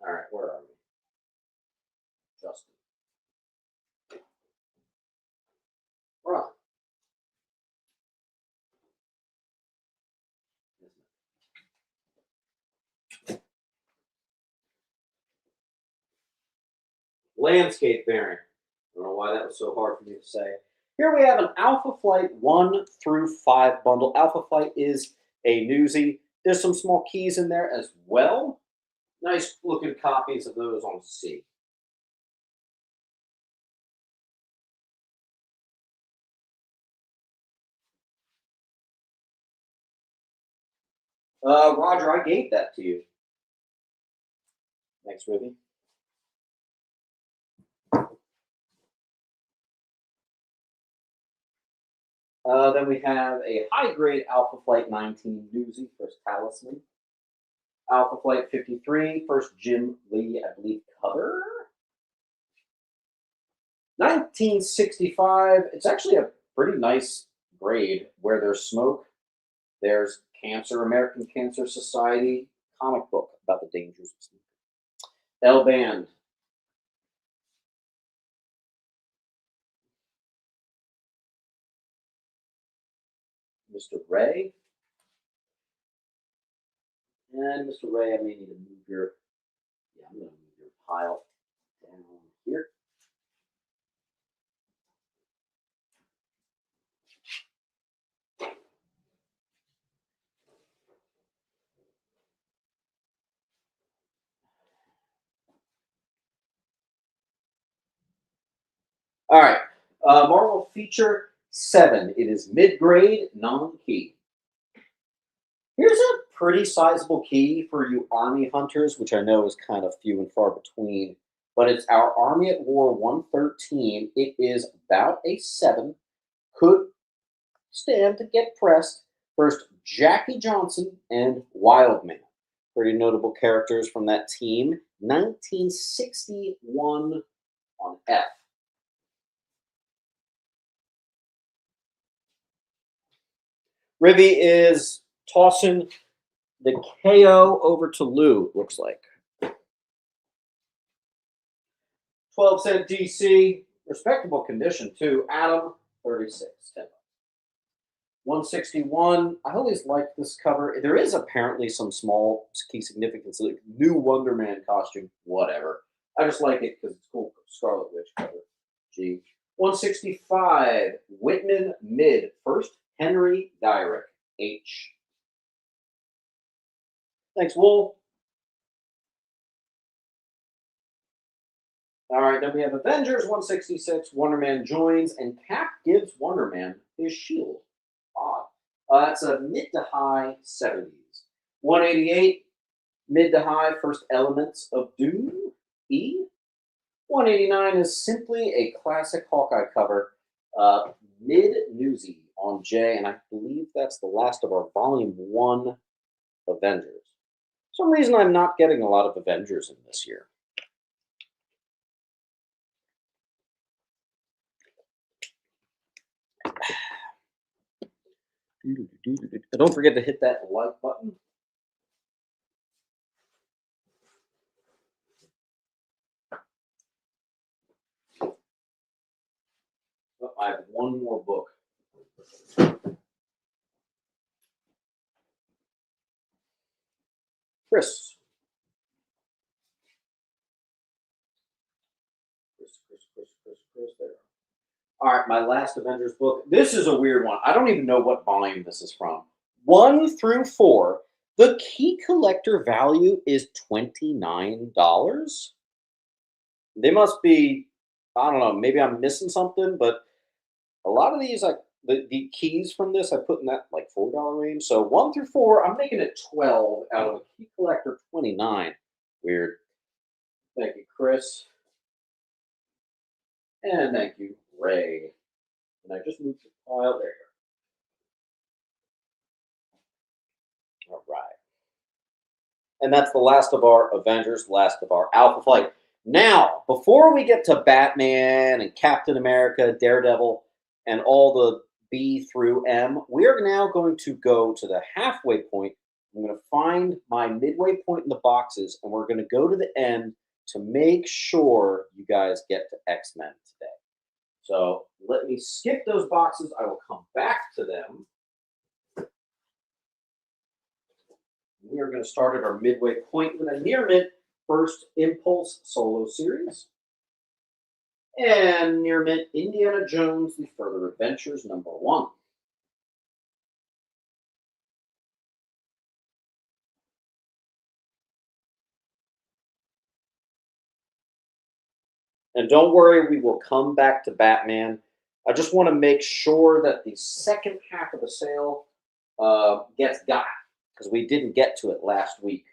All right, where are we? Justin. Right. Landscape variant. I don't know why that was so hard for me to say. Here we have an Alpha Flight 1 through 5 bundle. Alpha Flight is a newsie. There's some small keys in there as well. Nice looking copies of those on C. Roger, I gave that to you. Thanks, Ruby. Then we have a high-grade Alpha Flight 19 newsie, first Talisman. Alpha Flight 53, first Jim Lee, I believe, cover. 1965, it's actually a pretty nice grade. Where there's smoke, there's cancer, American Cancer Society comic book about the dangers of smoke. L-Band. Mr. Ray. And Mr. Ray, I may need to move your, I'm going to move your pile down here. All right. Marvel feature 7. It is mid-grade, non-key. Here's a pretty sizable key for you Army hunters, which I know is kind of few and far between, but it's our Army at War 113. It is about a 7. Could stand to get pressed. First, Jackie Johnson and Wildman. Pretty notable characters from that team. 1961 on F. Ribby is tossing the KO over to Lou, it looks like. 12-cent DC. Respectable condition, too. Adam, 36. 161. I always like this cover. There is apparently some small key significance. Like new Wonder Man costume. Whatever. I just like it because it's cool. Scarlet Witch cover. G. 165. Whitman mid. First, Henry Dyrick. H. Thanks, Wool. All right, then we have Avengers 166. Wonder Man joins, and Cap gives Wonder Man his shield. Odd. That's a mid to high 70s. 188, mid to high first elements of Doom. E. 189 is simply a classic Hawkeye cover. Mid newsy on J, and I believe that's the last of our Volume 1 Avengers. For some reason, I'm not getting a lot of Avengers in this year. Don't forget to hit that like button. Oh, I have one more book. Chris. Chris, there. All right, my last Avengers book. This is a weird one. I don't even know what volume this is from. 1 through 4. The key collector value is $29. They must be, I don't know, maybe I'm missing something, but a lot of these, like the keys from this, I put in that like $4 range. So 1 through 4, I'm making it 12 out of a key collector 29. Weird. Thank you, Chris. And thank you, Ray. And I just moved the file there. All right. And that's the last of our Avengers, last of our Alpha Flight. Now, before we get to Batman and Captain America, Daredevil, and all the B through M, we are now going to go to the halfway point. I'm going to find my midway point in the boxes, and we're going to go to the end to make sure you guys get to X-Men today. So let me skip those boxes. I will come back to them. We are going to start at our midway point with a near mint First Impulse solo series. And near mint Indiana Jones, The Further Adventures, #1. And don't worry, we will come back to Batman. I just want to make sure that the second half of the sale gets got, because we didn't get to it last week.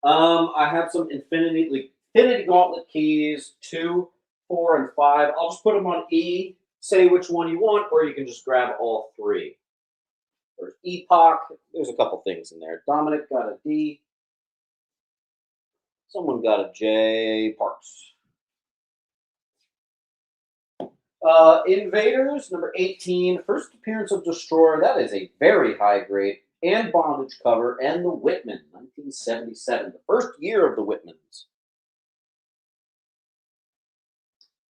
I have some Infinity Gauntlet keys, 2, 4, and 5. I'll just put them on E, say which one you want, or you can just grab all 3. There's Epoch. There's a couple things in there. Dominic got a D. Someone got a J. Parks. Invaders, #18. First appearance of Destroyer. That is a very high grade and bondage cover. And the Whitman, 1977. The first year of the Whitmans.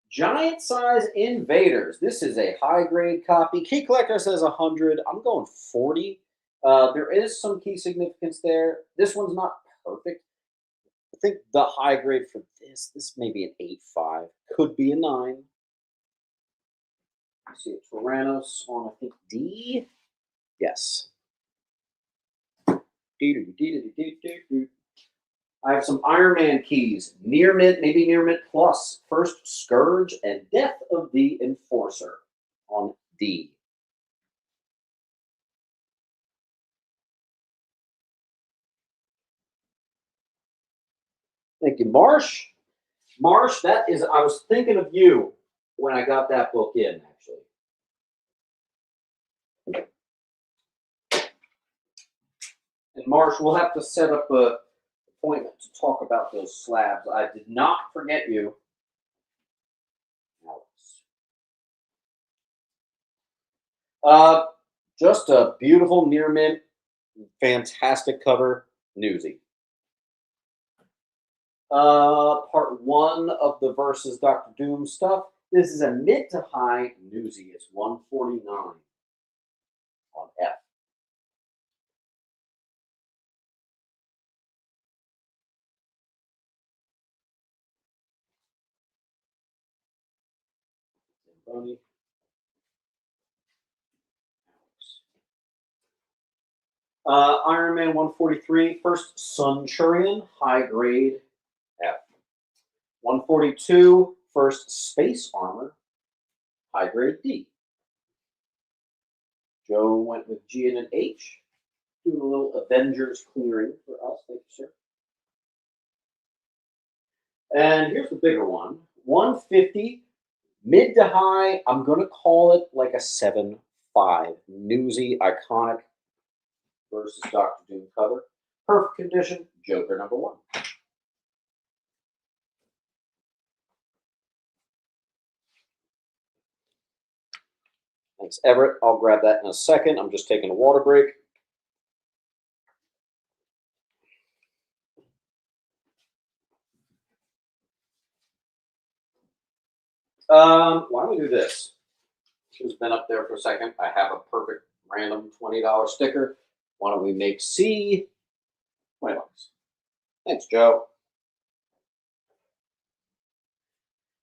Giant size Invaders. This is a high grade copy. Key collector says 100. I'm going 40. There is some key significance there. This one's not perfect. I think the high grade for this may be an 8.5. Could be a 9. I see a Tyrannos on, I think, D. Yes. I have some Iron Man keys. Near mint, maybe near mint plus. First Scourge and Death of the Enforcer on D. Thank you, Marsh. Marsh, that is, I was thinking of you when I got that book in, actually. And Marsh, we'll have to set up a appointment to talk about those slabs. I did not forget you. Just a beautiful near mint, fantastic cover, newsy. Part one of the versus Dr. Doom stuff. This is a mid to high newsy. It's 149 on F. Iron Man 143, first Sunchurian, high grade F. 142, first Space Armor, high grade D. Joe went with G and an H, doing a little Avengers clearing for us. Thank you, sir. And here's the bigger one, 150, mid to high. I'm going to call it like a 7.5. Newsy, iconic versus Dr. Doom cover. Perfect condition, Joker number 1. Thanks, Everett. I'll grab that in a second. I'm just taking a water break. Why don't we do this? It's been up there for a second. I have a perfect random $20 sticker. Why don't we make C $20? Thanks, Joe.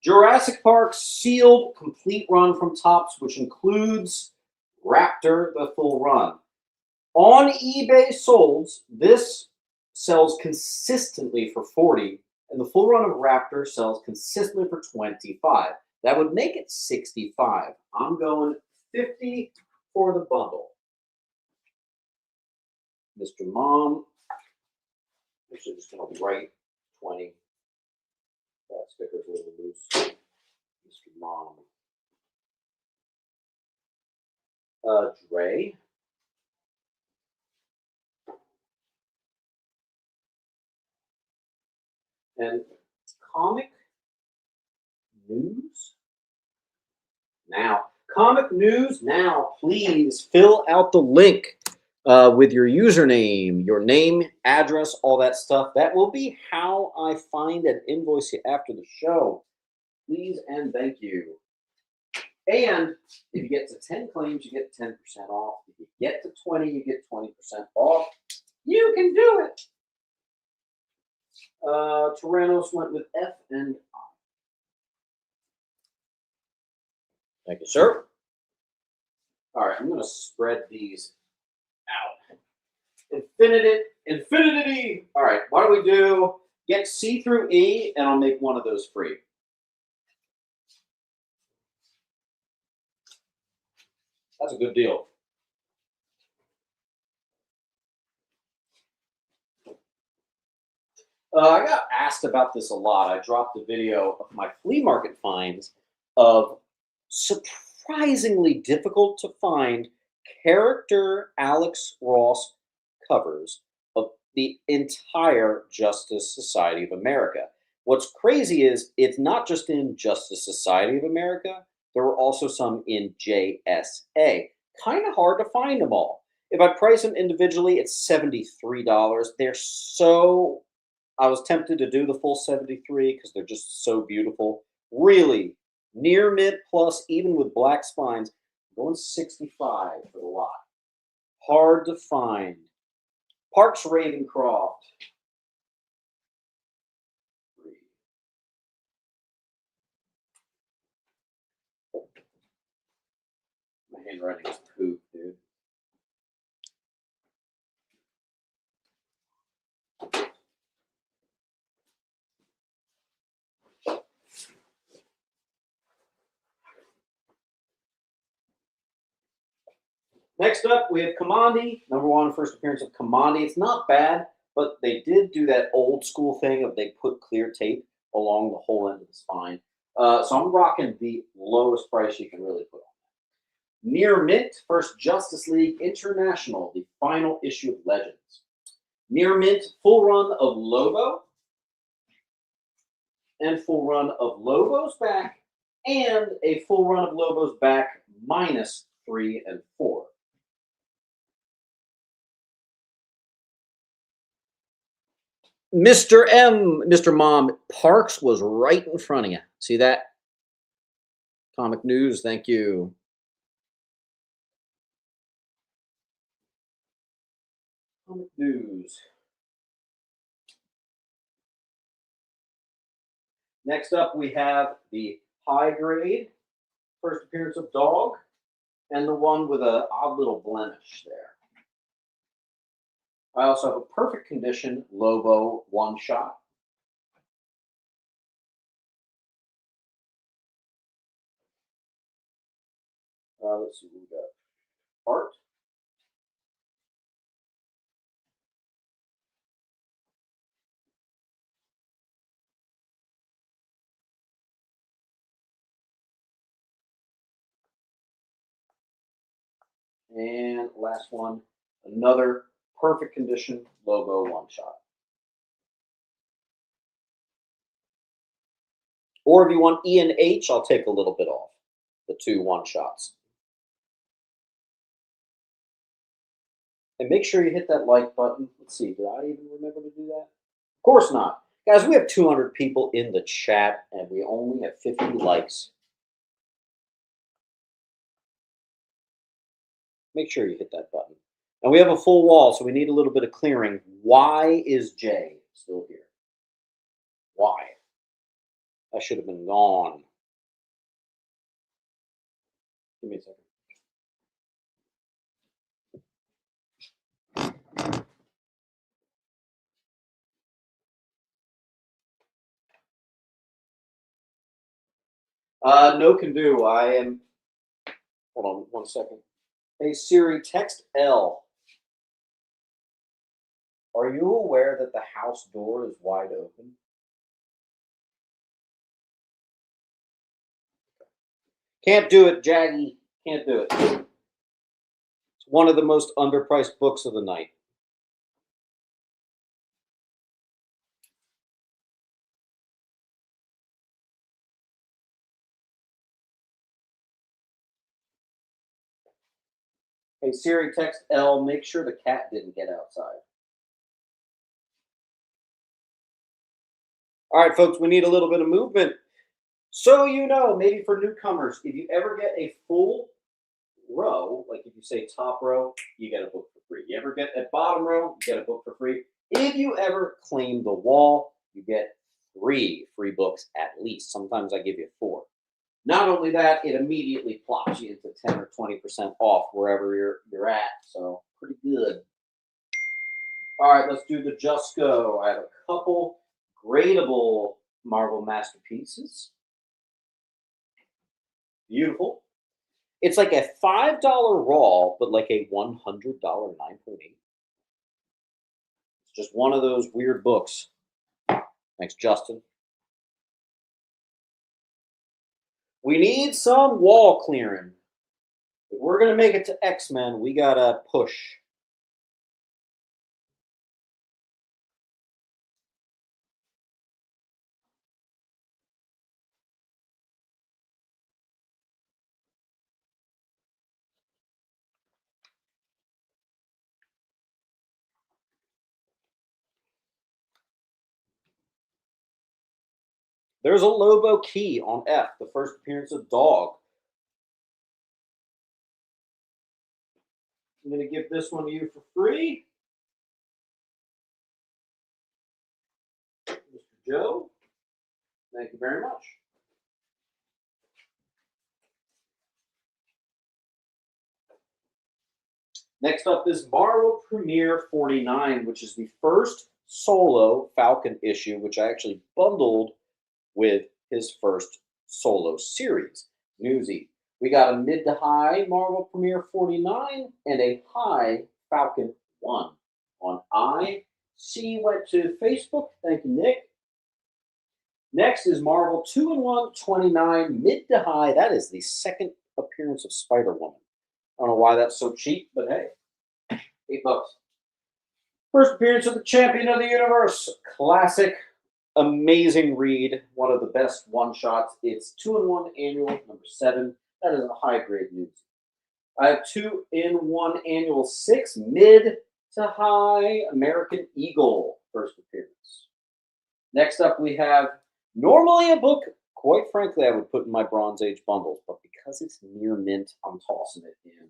Jurassic Park sealed complete run from Topps, which includes Raptor, the full run. On eBay solds, this sells consistently for 40, and the full run of Raptor sells consistently for 25. That would make it 65. I'm going 50 for the bundle. Mr. Mom, actually just going to write 20. That sticker's a little loose. Mr. Mom. Dre. And comic news. Now, comic news. Now, please fill out the link with your username, your name, address, all that stuff. That will be how I find and invoice you after the show. Please and thank you. And if you get to 10 claims, you get 10% off. If you get to 20, you get 20% off. You can do it. Tyrannos went with F and I. Thank you, sir. All right, I'm going to spread these out. Infinity. All right, why don't we do get C through E, and I'll make one of those free. That's a good deal. I got asked about this a lot. I dropped a video of my flea market finds of surprisingly difficult to find character Alex Ross covers of the entire Justice Society of America. What's crazy is it's not just in Justice Society of America. There were also some in JSA. Kind of hard to find them all. If I price them individually, it's $73. They're so... I was tempted to do the full 73 because they're just so beautiful. Really, near mint plus, even with black spines, going 65 for the lot. Hard to find. Parks Ravencroft. My handwriting is poop, dude. Next up, we have Commandi. #1 first appearance of Commandi. It's not bad, but they did do that old school thing of they put clear tape along the whole end of the spine. So I'm rocking the lowest price you can really put on. Near Mint, first Justice League International, the final issue of Legends. Near Mint, full run of Lobo, and full run of Lobo's back, and a full run of Lobo's back -3 and 4. Mr. M, Mr. Mom, Parks was right in front of you. See that? Comic News, thank you. Comic News. Next up, we have the high grade first appearance of Dog, and the one with an odd little blemish there. I also have a perfect condition Lobo one shot. Let's see what we got. Art. And last one, another perfect condition Lobo one shot. Or if you want E and H, I'll take a little bit off the 2 one shots. And make sure you hit that like button. Let's see, did I even remember to do that? Of course not. Guys, we have 200 people in the chat, and we only have 50 likes. Make sure you hit that button. And we have a full wall, so we need a little bit of clearing. Why is Jay still here? Why? I should have been gone. Give me a second. No can do. I am. Hold on 1 second. Hey Siri, text L. Are you aware that the house door is wide open? Can't do it, Jaggy. Can't do it. It's one of the most underpriced books of the night. Hey Siri, text L. Make sure the cat didn't get outside. All right, folks, we need a little bit of movement. So you know, maybe for newcomers, if you ever get a full row, like if you say top row, you get a book for free. You ever get a bottom row, you get a book for free. If you ever claim the wall, you get 3 free books at least. Sometimes I give you 4. Not only that, it immediately plops you into 10 or 20% off wherever you're at. So pretty good. All right, let's do the Just Go. I have a couple gradable Marvel masterpieces. Beautiful. It's like a $5 raw, but like a $100 9.8. It's just one of those weird books. Thanks, Justin. We need some wall clearing. If we're going to make it to X-Men, we got to push. There's a Lobo key on F, the first appearance of Dog. I'm going to give this one to you for free. Mr. Joe, thank you very much. Next up is Marvel Premiere 49, which is the first solo Falcon issue, which I actually bundled with his first solo series, Newsy. We got a mid to high Marvel Premiere 49 and a high Falcon 1 on C went to Facebook. Thank you, Nick. Next is Marvel 2-in-1 29 mid to high. That is the second appearance of Spider-Woman. I don't know why that's so cheap, but hey, $8. First appearance of the Champion of the Universe. Classic, amazing read. One of the best one-shots. It's 2-in-1 annual, number 7. That is a high-grade news. I have 2-in-1 annual 6, mid to high American Eagle. First appearance. Next up, we have normally a book, quite frankly, I would put in my Bronze Age bundles, but because it's near mint, I'm tossing it in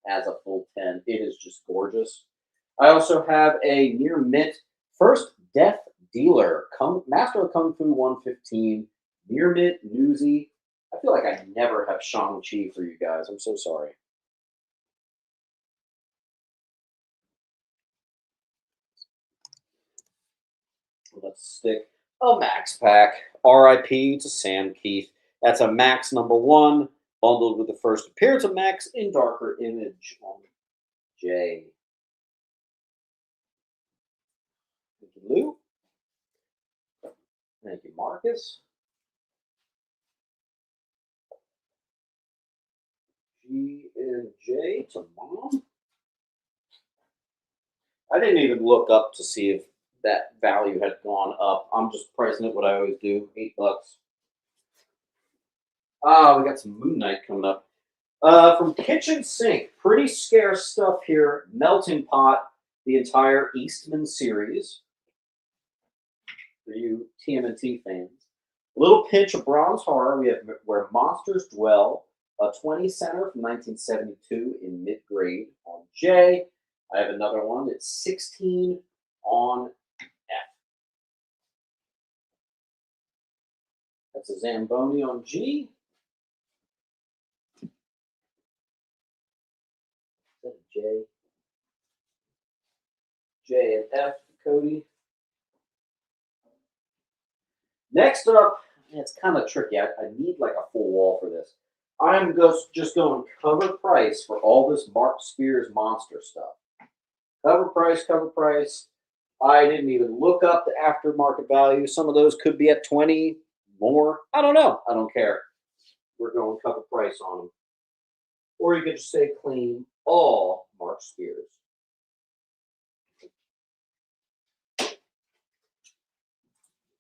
as a full 10. It is just gorgeous. I also have a near mint First Death Dealer, Master of Kung Fu 115, near mint newsy. I feel like I never have Shang-Chi for you guys. I'm so sorry. Let's stick a Max pack. RIP to Sam Keith. That's a Max number 1, bundled with the first appearance of Max in darker image on J. Thank you, Lou. Thank you, Marcus. G and J to Mom. I didn't even look up to see if that value had gone up. I'm just pricing it what I always do, $8. Ah, we got some Moon Knight coming up. From Kitchen Sink, pretty scarce stuff here. Melting Pot, the entire Eastman series. For you TMNT fans. A little pinch of bronze horror. We have Where Monsters Dwell, a 20 center from 1972 in mid-grade on J. I have another one. It's 16 on F. That's a Zamboni on G. Is that a J? J and F, Cody. Next up, it's kind of tricky. I need like a full wall for this. I'm just going cover price for all this Mark Spears monster stuff. Cover price. I didn't even look up the aftermarket value. Some of those could be at 20 more. I don't know. I don't care. We're going cover price on them. Or you could just say clean all Mark Spears.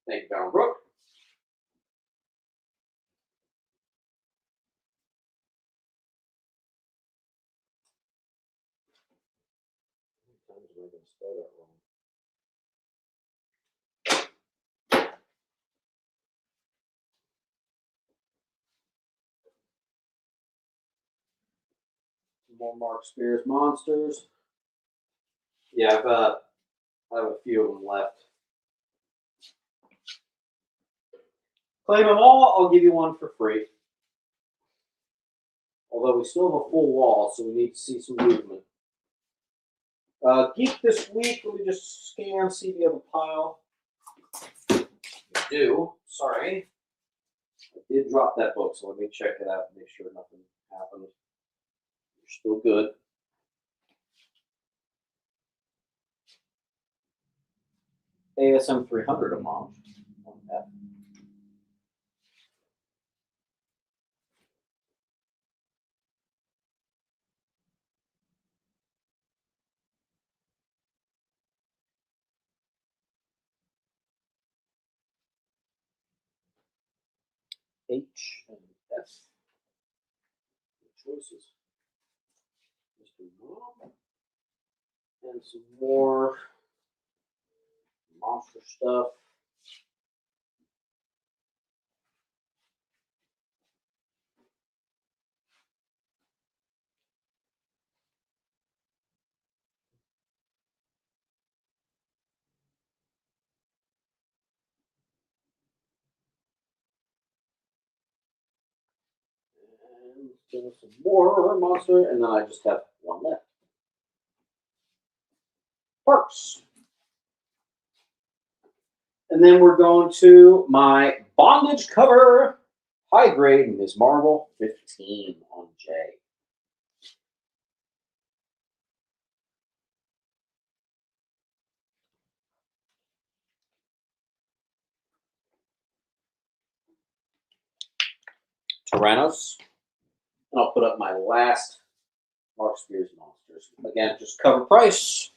Thank you, Donald Brooke. How many times am I going to spell that wrong? More Mark Spears monsters. Yeah, I have a few of them left. Claim them all, I'll give you one for free. Although we still have a full wall, so we need to see some movement. Geek this week, let me just scan, see if you have a pile. We do. Sorry. I did drop that book, so let me check it out and make sure nothing happened. You're still good. ASM 300 a month on that. H and F. Good choices. Mr. Mom. And some more monster stuff. And still some more monster, and then I just have one left. Parks. And then we're going to my bondage cover. High grade Ms. Marvel, 15 on J. Tyrannos. And I'll put up my last Mark Spears monsters. Again, just cover price.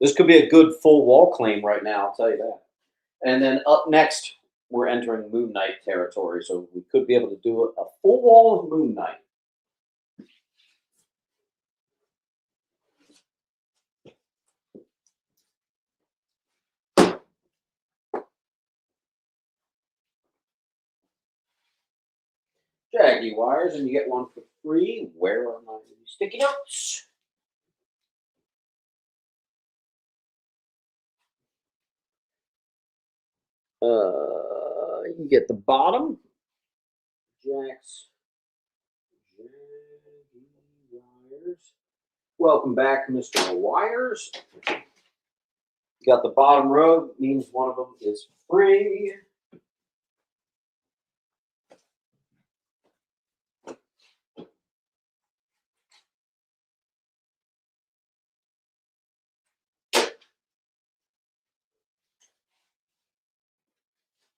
This could be a good full wall claim right now, I'll tell you that. And then up next, we're entering Moon Knight territory, so we could be able to do a full wall of Moon Knight. Jaggy wires, and you get one for free. Where are my sticky notes? You get the bottom. Jacks. Jaggy wires. Welcome back, Mr. Wires. You got the bottom row, means one of them is free.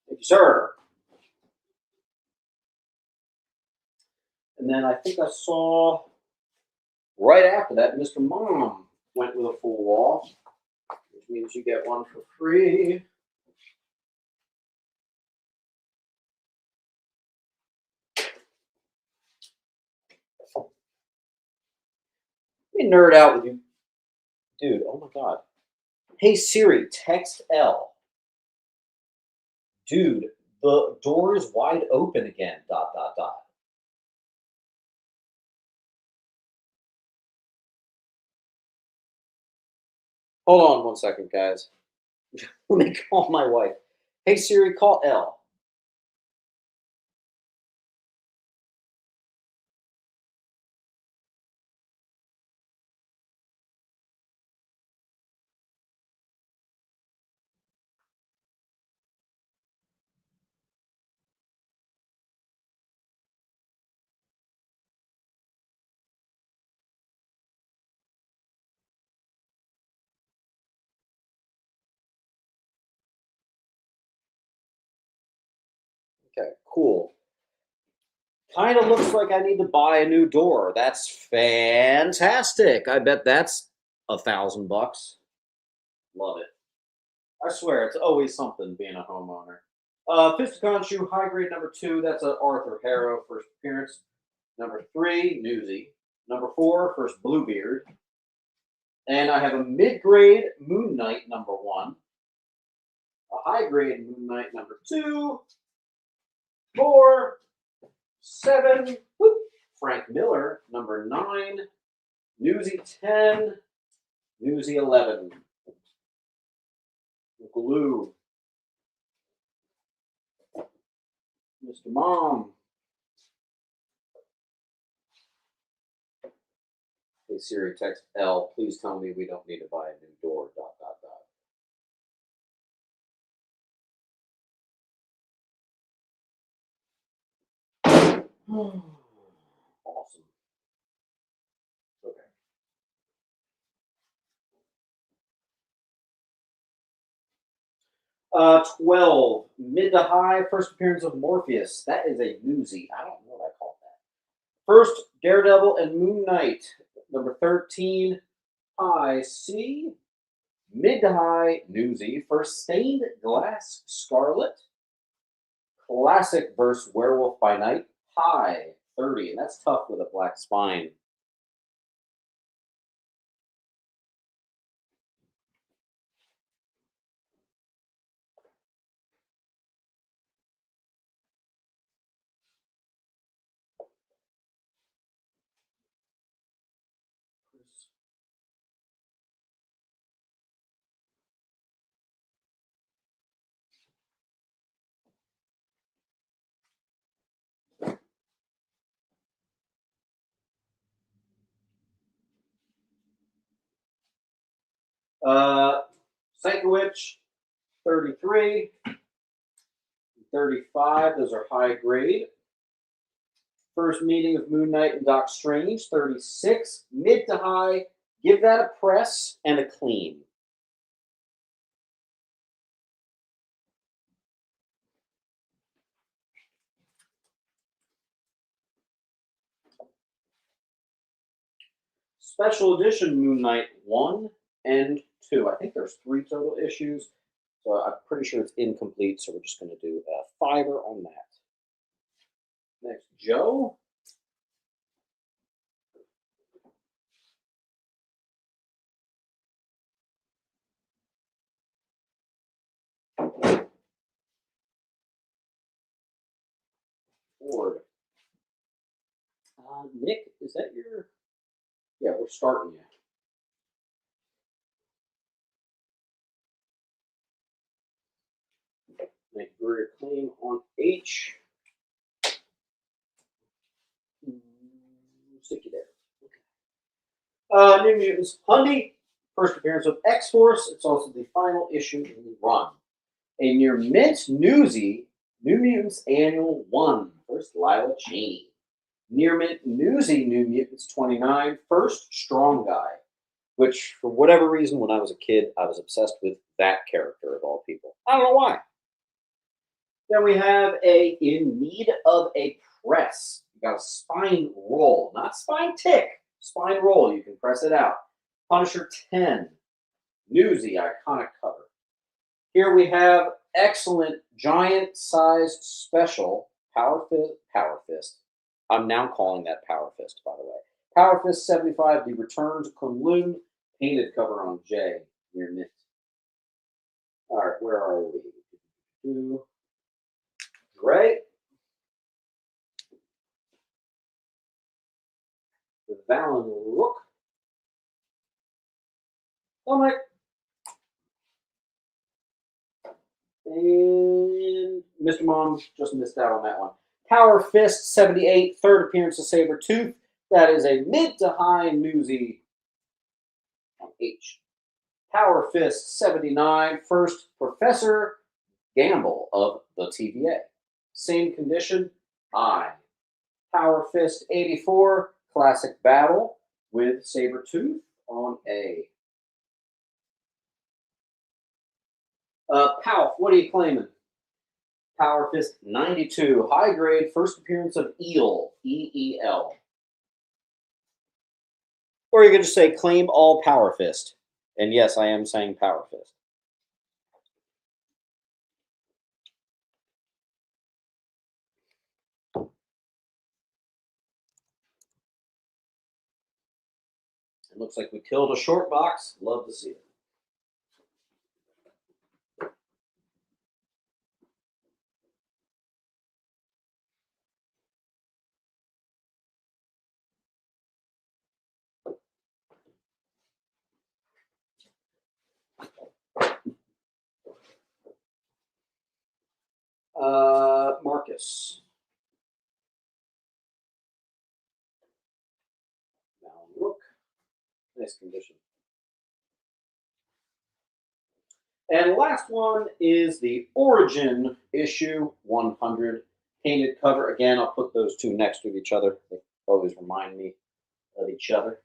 Thank you, sir. And then I think I saw right after that, Mr. Mom went with a full wall, which means you get one for free. Let me nerd out with you. Dude, oh my God. Hey Siri, text L. Dude, the door is wide open again, dot, dot, dot. Hold on 1 second, guys. Let me call my wife. Hey Siri, call L. Okay, cool. Kind of looks like I need to buy a new door. That's fantastic. I bet that's $1,000. Love it. I swear, it's always something being a homeowner. Fisticon shoe, high grade number 2. That's an Arthur Harrow first appearance. Number 3, Newsy. Number 4, first Bluebeard. And I have a mid grade Moon Knight number 1. A high grade Moon Knight number 2. 4, 7. Whoop, Frank Miller number 9. Newsy 10. Newsy 11. Glue. Mr. Mom. Hey Siri, text L. Please tell me we don't need to buy a new door. Dot dot dot. Awesome. Okay. 12, mid to high, first appearance of Morpheus. That is a newsie. I don't know what I call that. First, Daredevil and Moon Knight. Number 13, high C. Mid to high, newsie. First, Stained Glass Scarlet. Classic versus Werewolf by Night. High, 30. And that's tough with a black spine. Sankiewicz, 33. 35, those are high grade. First meeting of Moon Knight and Doc Strange, 36. Mid to high, give that a press and a clean. Special edition Moon Knight 1 and 2. I think there's 3 total issues, so I'm pretty sure it's incomplete, so we're just going to do a $5 on that. Next, Joe. Ford. Nick, is that your... Yeah, we're starting you. Make your claim on H. Stick you there. New Mutants. Hundy. First appearance of X-Force. It's also the final issue in the run. A near mint newsy, New Mutants Annual 1. First, Lila Cheney. Near mint newsy, New Mutants 29. First, Strong Guy. Which, for whatever reason, when I was a kid, I was obsessed with that character of all people. I don't know why. Then we have a In Need of a Press. You got a spine roll, not spine tick, spine roll. You can press it out. Punisher 10, newsy, iconic cover. Here we have excellent giant-sized special Power Fist. I'm now calling that Power Fist, by the way. Power Fist 75, The Return to Kunlun, painted cover on J, near mint. All right, where are we? Gray. The Valen Rook. Comic. And Mr. Mom just missed out on that one. Power Fist 78, third appearance of Sabretooth. That is a mid to high newsy on H. Power Fist 79, first Professor Gamble of the TVA. Same condition, I. Power Fist 84, classic battle with Sabretooth on A. Palf, what are you claiming? Power Fist 92, high grade, first appearance of Eel, E-E-L. Or you could just say claim all Power Fist. And yes, I am saying Power Fist. It looks like we killed a short box. Love to see it. Marcus. Now look. Nice condition. And last one is the Origin issue 100 painted cover. Again, I'll put those two next to each other. They always remind me of each other.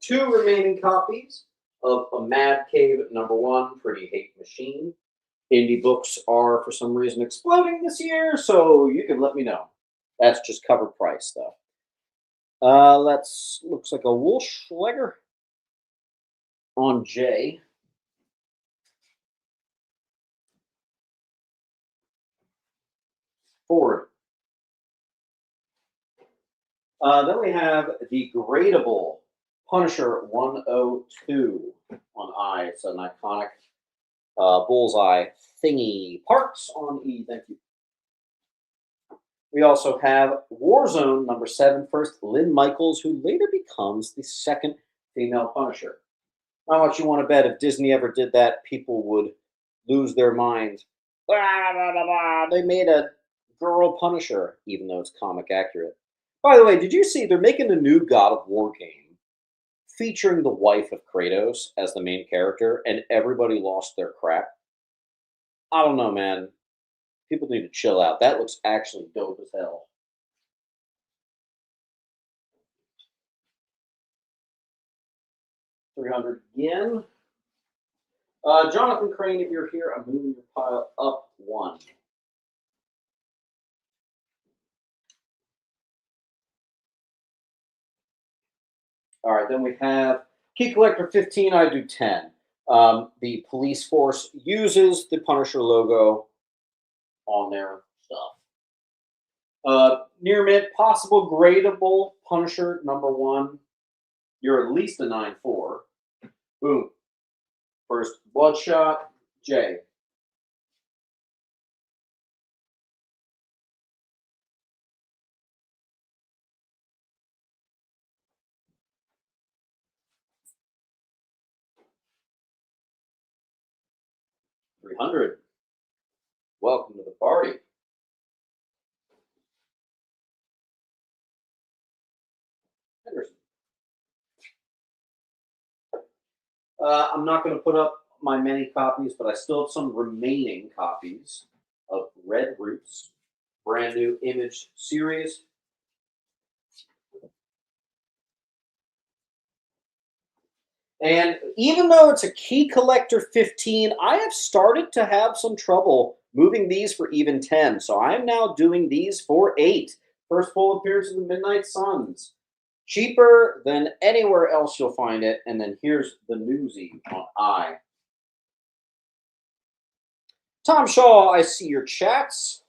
Two remaining copies of A Mad Cave #1, Pretty Hate Machine. Indie books are, for some reason, exploding this year, so you can let me know. That's just cover price, though. Looks like a Wolfschläger on J. Ford. Then we have the gradable Punisher 102 on I. It's an iconic bullseye thingy. Parks on E. Thank you. We also have Warzone #7, first Lynn Michaels, who later becomes the second female Punisher. How much you want to bet if Disney ever did that, people would lose their minds. Blah, blah, blah, blah. They made a girl Punisher, even though it's comic accurate. By the way, did you see they're making a new God of War game featuring the wife of Kratos as the main character, and everybody lost their crap. I don't know, man. People need to chill out. That looks actually dope as hell. $300 again. Jonathan Crane, if you're here, I'm moving your pile up one. All right, then we have Key Collector 15. I do 10. The police force uses the Punisher logo on their stuff. Near mint, possible gradable Punisher #1. You're at least a 9.4. Boom. First Bloodshot, J. $300. Welcome to the party. Henderson. I'm not going to put up my many copies, but I still have some remaining copies of Red Roots, brand new Image series. And even though it's a Key Collector 15, I have started to have some trouble moving these for even 10. So I am now doing these for 8. First full appearance of the Midnight Suns. Cheaper than anywhere else you'll find it. And then here's the newsie on I. Tom Shaw, I see your chats.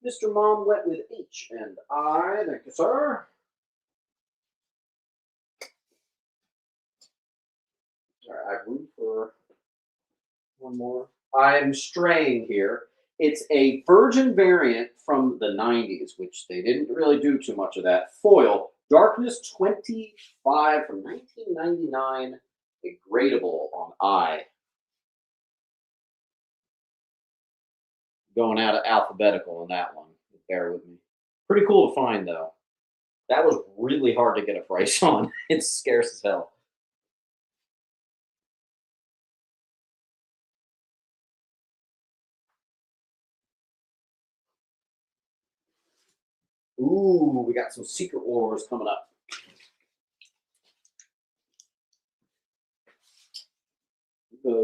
Mr. Mom went with H and I. Thank you, sir. All right, I have room for one more. I'm straying here. It's a Virgin variant from the 90s, which they didn't really do too much of that. Foil, Darkness 25 from 1999, a gradable on I. Going out of alphabetical on that one. Bear with me. Pretty cool to find, though. That was really hard to get a price on. It's scarce as hell. Ooh, we got some Secret Wars coming up.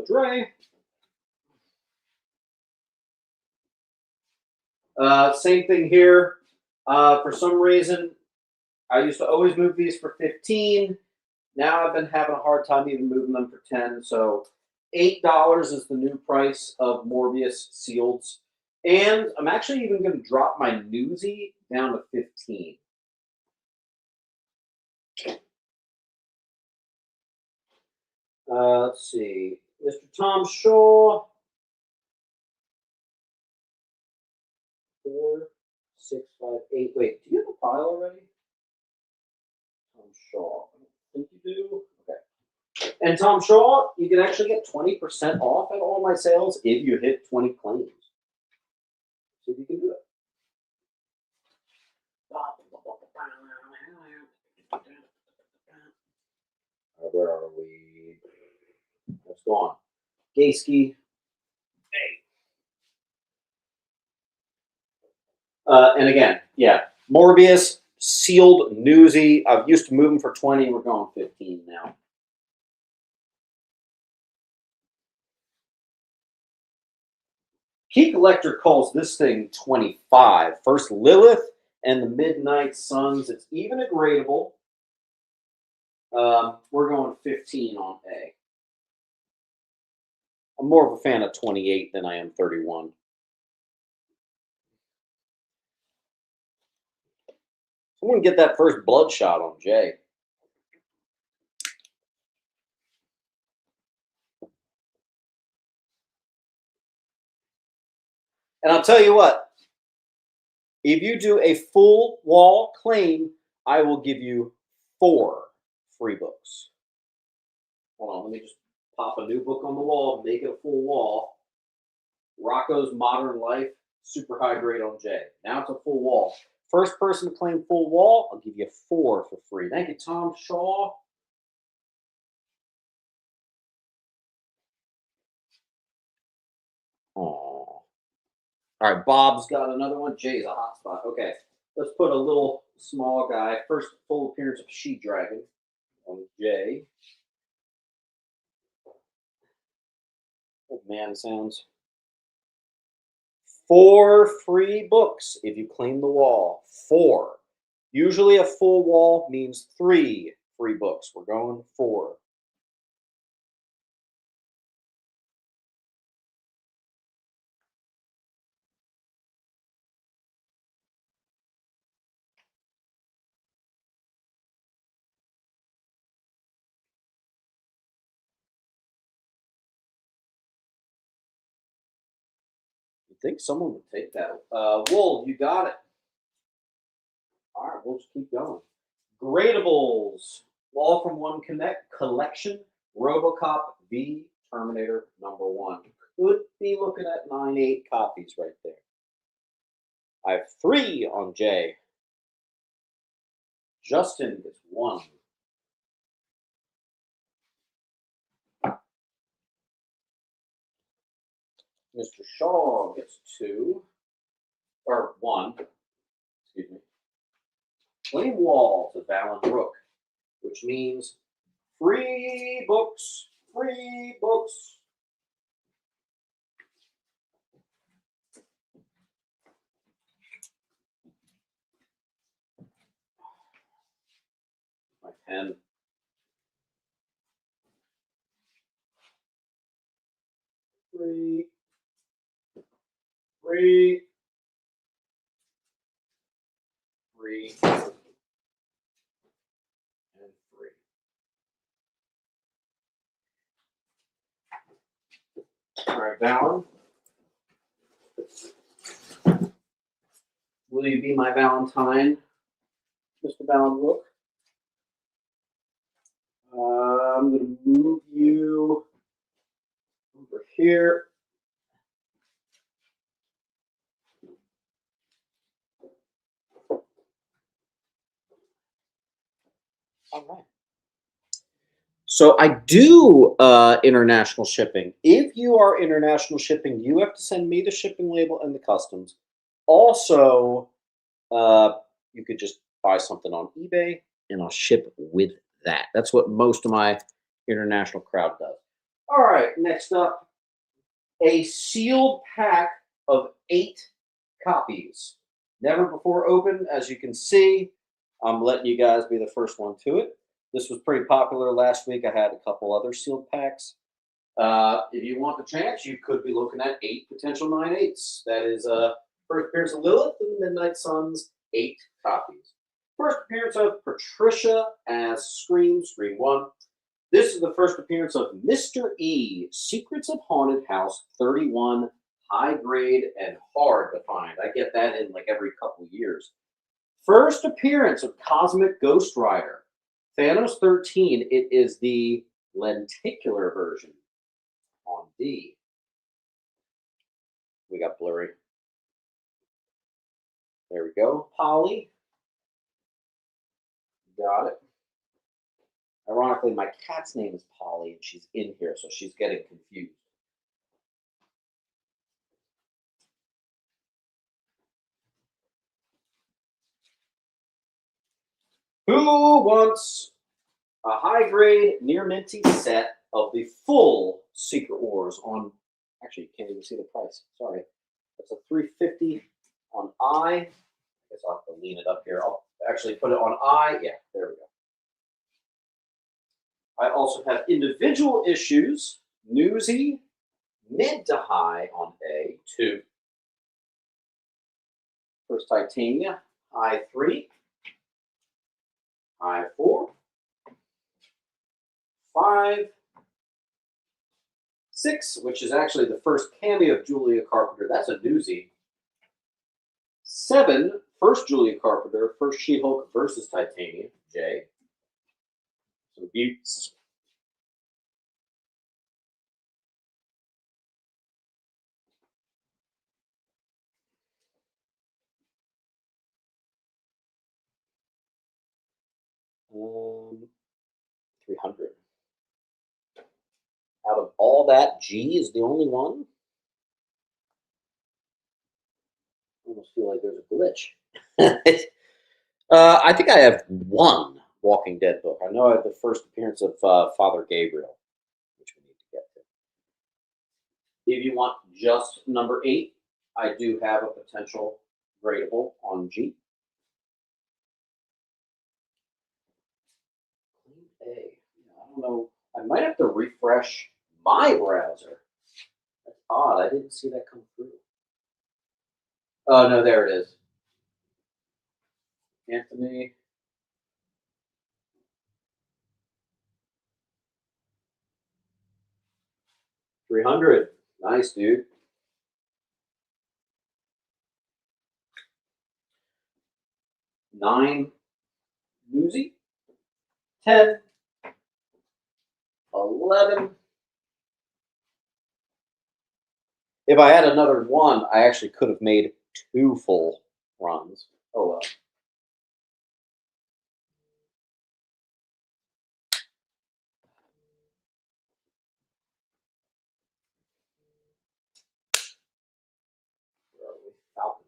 Dre. Same thing here. For some reason, I used to always move these for 15. Now I've been having a hard time even moving them for 10. So $8 is the new price of Morbius sealeds. And I'm actually even going to drop my newsie down to 15. Let's see. Mr. Tom Shaw. 4, 6, 5, 8. Wait, do you have a pile already? Tom Shaw. I don't think you do. Okay. And Tom Shaw, you can actually get 20% off at all my sales if you hit 20 claims. See if you can do it. Where are we? Let's go on. Gayski. Hey. And again, yeah, Morbius, sealed newsie. I've used to move them for 20. We're going 15 now. Key Collector calls this thing 25. First Lilith and the Midnight Suns. It's even a gradable. We're going 15 on A. I'm more of a fan of 28 than I am 31. Someone get that first Bloodshot on J. And I'll tell you what, if you do a full wall claim, I will give you 4 free books. Hold on, let me just pop a new book on the wall, make it a full wall. Rocco's Modern Life, super high grade on J. Now it's a full wall. First person to claim full wall, I'll give you 4 for free. Thank you, Tom Shaw. Aww. All right, Bob's got another one. Jay's a hot spot. Okay, let's put a little small guy. First full appearance of She-Dragon on Jay. Oh, man sounds. 4 free books if you claim the wall. 4. Usually a full wall means 3 free books. We're going 4. You think someone would take that? Wool, you got it. All right, we'll just keep going. Gradables. All from One Connect collection. RoboCop v Terminator #1. Could be looking at 9-8 copies right there. I have 3 on J. Justin gets 1. Mr. Shaw gets 2. Or 1. Excuse me. Claim wall to Valen Rook, which means free books. Free books. My pen. Free. Free. Free. And free. All right, Valen. Will you be my Valentine, Mr. Valen Rook? I'm going to move you over here. All right. So I do international shipping. If you are international shipping, you have to send me the shipping label and the customs. Also, you could just buy something on eBay and I'll ship with that. That's what most of my international crowd does. All right, next up, a sealed pack of 8 copies. Never before opened, as you can see. I'm letting you guys be the first one to it. This was pretty popular last week. I had a couple other sealed packs. If you want the chance, you could be looking at 8 potential 9/8s. That is first appearance of Lilith and Midnight Suns, 8 copies. First appearance of Patricia as Scream 1. This is the first appearance of Mr. E, Secrets of Haunted House 31, high grade and hard to find. I get that in like every couple years. First appearance of Cosmic Ghost Rider, Thanos 13. It is the lenticular version on D. We got blurry. There we go. Polly. Got it. Ironically, my cat's name is Polly, and she's in here, so she's getting confused. Who wants a high-grade, near-minty set of the full Secret Wars on... Actually, you can't even see the price. Sorry. That's a $350 on I. I guess I'll have to lean it up here. I'll actually put it on I. Yeah, there we go. I also have individual issues, Newsy, mid to high on A, 2. First Titania, high 3, high 4, 5, 6, which is actually the first cameo of Julia Carpenter. That's a Newsy. 7, first Julia Carpenter, first She-Hulk versus Titania, J. Some buttes. 300. Out of all that, G is the only one? I almost feel like there's a glitch. I think I have one Walking Dead book. I know I have the first appearance of Father Gabriel, which we need to get to. If you want just number 8, I do have a potential gradable on G. A. I don't know. I might have to refresh my browser. That's odd. I didn't see that come through. Oh, no, there it is. Anthony. $300. Nice, dude. 9. Newsy. 10. 11. If I had another 1, I actually could have made 2 full runs. Oh well. Where are we? Falcon.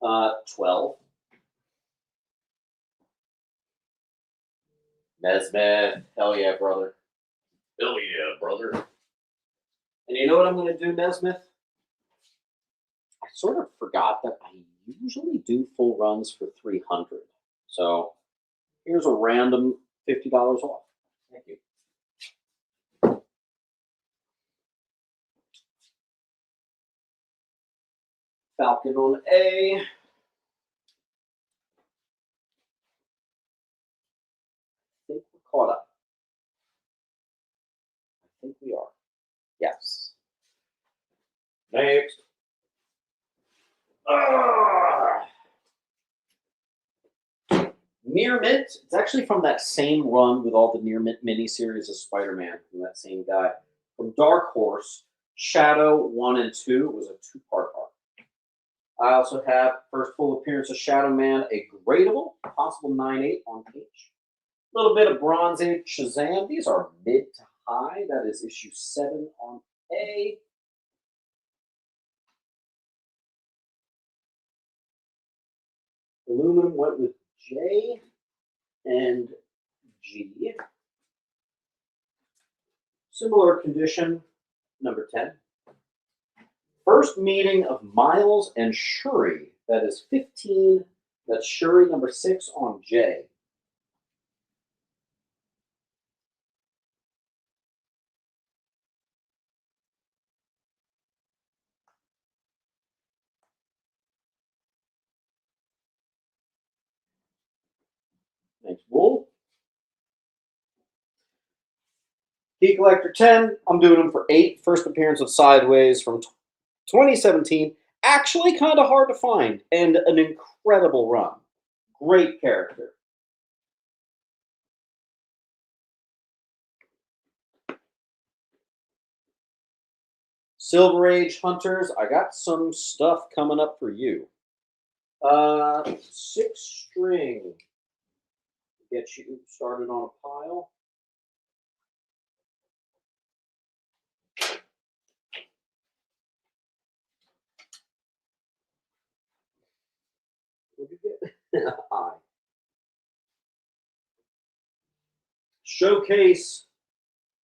Uh, 12. Nesmith. Hell yeah, brother. Hell yeah, brother. And you know what I'm going to do, Nesmith? I sort of forgot that I usually do full runs for 300. So here's a random $50 off. Thank you. Falcon on A. I think we're caught up. I think we are. Yes. Next. Near Mint. It's actually from that same run with all the Near Mint miniseries of Spider-Man from that same guy. From Dark Horse, Shadow 1 and 2. It was a 2-part arc. I also have first full appearance of Shadow Man, a gradable, possible 9/8 on H. A little bit of Bronze Age Shazam. These are mid to high. That is issue 7 on A. Aluminum went with J and G. Similar condition, number 10. First meeting of Miles and Shuri. That is 15. That's Shuri number 6 on J. Thanks, Wool. Key Collector 10. I'm doing them for 8. First appearance of Sideways from 2017. Actually kind of hard to find. And an incredible run. Great character. Silver Age Hunters. I got some stuff coming up for you. 6 string. Get you started on a pile. What did you get? I. Showcase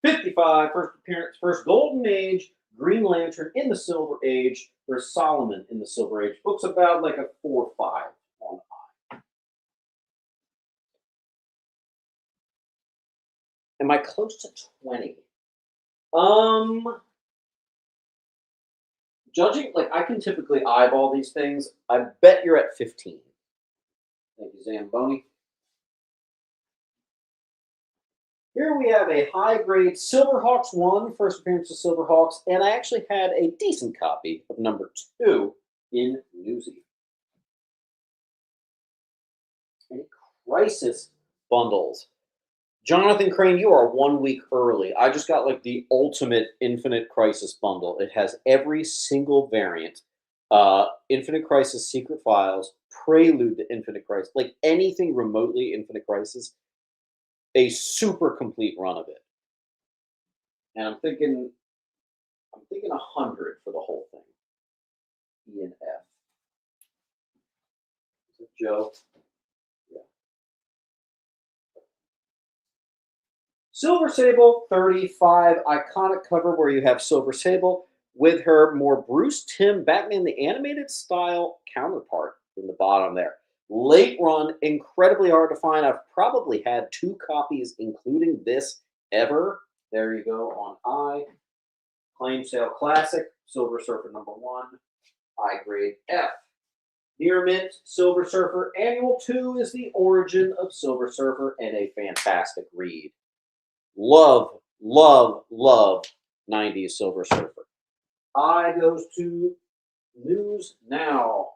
55, first appearance, first Golden Age, Green Lantern in the Silver Age, versus Solomon in the Silver Age. Book's about like a 4 or 5 on I. Am I close to 20? Judging, like I can typically eyeball these things. I bet you're at 15. Thank you, Zamboni. Here we have a high-grade Silverhawks 1, first appearance of Silverhawks, and I actually had a decent copy of number 2 in Newsy. And Crisis bundles. Jonathan Crane, you are 1 week early. I just got like the ultimate Infinite Crisis bundle. It has every single variant Infinite Crisis Secret Files, Prelude to Infinite Crisis, like anything remotely Infinite Crisis, a super complete run of it. And I'm thinking 100 for the whole thing. E and F. Is it Joe? Yeah. Silver Sable 35, iconic cover where you have Silver Sable with her more Bruce Timm Batman the Animated style counterpart in the bottom there. Late run, incredibly hard to find. I've probably had 2 copies, including this, ever. There you go on I. Claim Sale Classic, Silver Surfer #1, I grade F. Near Mint, Silver Surfer Annual 2 is the origin of Silver Surfer and a fantastic read. Love, love, love 90s Silver Surfer. I goes to News Now.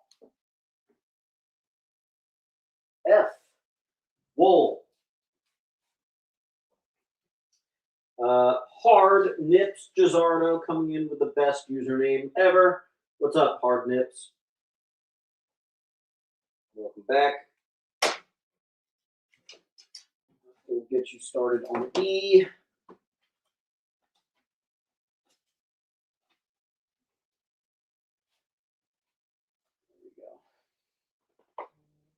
F. Wool. Hard Nips Gizzardo coming in with the best username ever. What's up, Hard Nips? Welcome back. We'll get you started on E.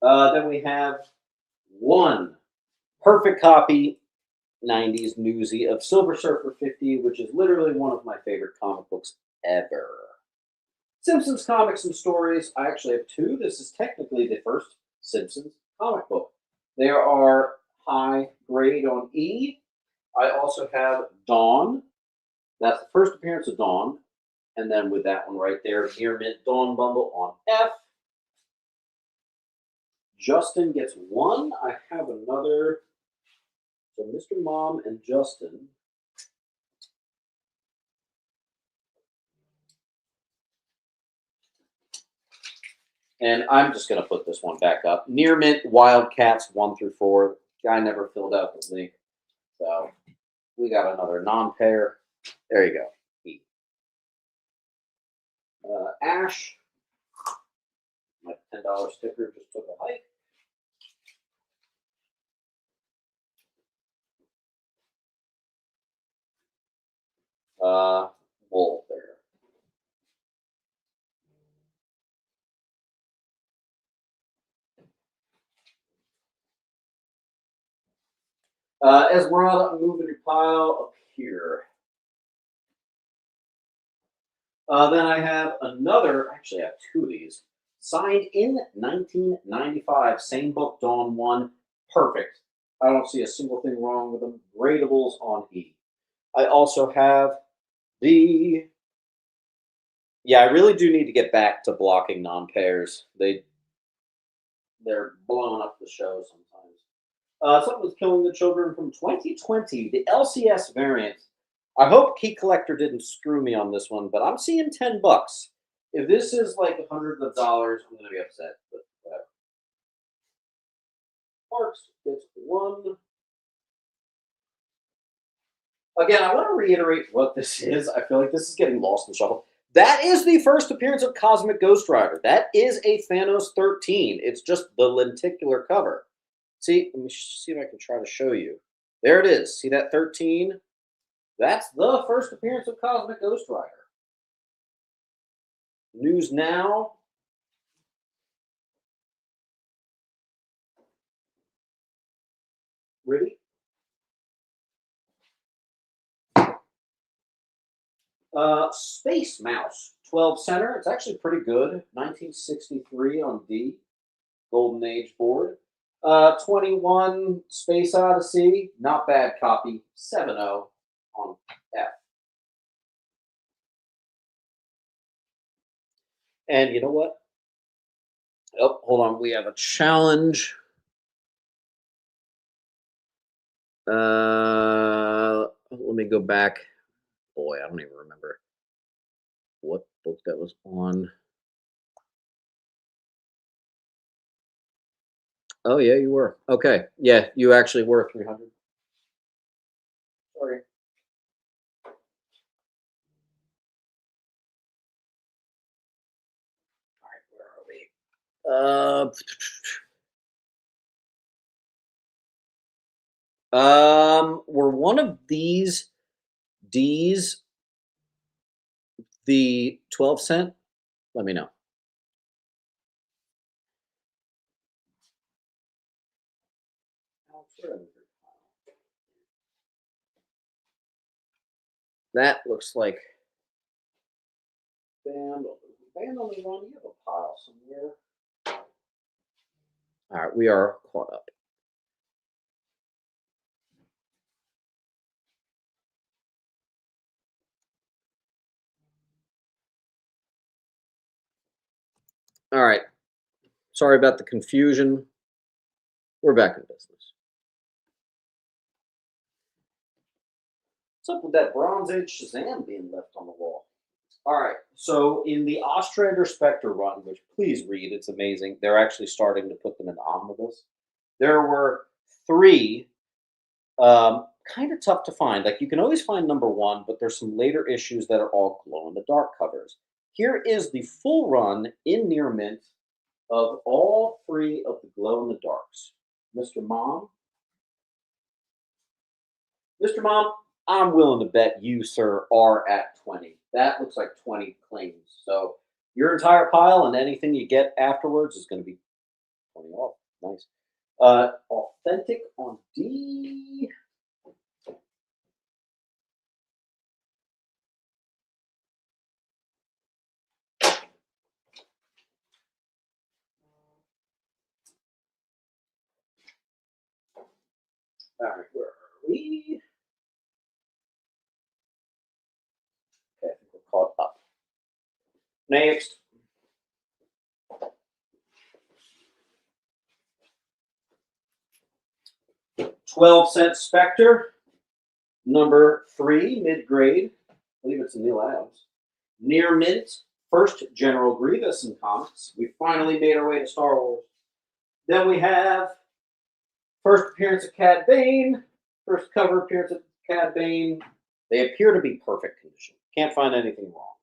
Then we have one perfect copy 90s newsie of Silver Surfer 50, which is literally one of my favorite comic books ever. Simpsons Comics and Stories. I actually have 2. This is technically the first Simpsons comic book. There are high grade on E. I also have Dawn. That's the first appearance of Dawn. And then with that one right there, Near Mint Dawn Bundle on F. Justin gets 1. I have another. So Mr. Mom and Justin. And I'm just going to put this one back up. Near Mint Wildcats 1 through 4. Guy never filled out the link. So we got another non-pair. There you go. E. Ash. My $10 sticker just took a hike. Wool there. Esmeralda, moving your pile up here. Then I have another, actually I have 2 of these, signed in 1995, same book, Dawn 1, perfect. I don't see a single thing wrong with them. Gradables on E. I also have the, yeah, I really do need to get back to blocking non-pairs. They're blowing up the show sometimes. Something was Killing the Children from 2020, the LCS variant. I hope Key Collector didn't screw me on this one, but I'm seeing $10. If this is like hundreds of dollars, I'm going to be upset. But whatever. Parks gets 1. Again, I want to reiterate what this is. I feel like this is getting lost in the shuffle. That is the first appearance of Cosmic Ghost Rider. That is a Thanos 13. It's just the lenticular cover. See, let me see if I can try to show you. There it is. See that 13? That's the first appearance of Cosmic Ghost Rider. News Now. Ready? Space Mouse, 12 center. It's actually pretty good. 1963 on D. Golden Age board. 21 Space Odyssey. Not bad copy. 7-0 on F. And you know what? Oh, hold on. We have a challenge. Let me go back. Boy, I don't even remember what book that was on. Oh, yeah, you were. Okay. Yeah, you actually were 300. Sorry. Were one of these D's the 12 cent? Let me know. That looks like band on the run. You have a pile somewhere. All right, we are caught up. All right. Sorry about the confusion. We're back in business. What's up with that Bronze Age Shazam being left on the wall? All right. So in the Ostrander Spectre run, which please read, it's amazing. They're actually starting to put them in the omnibus. There were three, kind of tough to find. Like you can always find number one, but there's some later issues that are all glow in the dark covers. Here is the full run in near mint of all three of the glow in the darks. Mr. Mom, Mr. Mom, I'm willing to bet you, sir, are at 20. That looks like 20 claims. So your entire pile and anything you get afterwards is going to be 20 off. Nice. Authentic on D. All right, where are we? Okay, I think we're caught up. Next. $0.12 Spectre, number 3, mid-grade. I believe it's a Neil Adams. Near mint, first General Grievous in comics. We finally made our way to Star Wars. Then we have first appearance of Cad Bane, first cover appearance of Cad Bane. They appear to be perfect condition. Can't find anything wrong.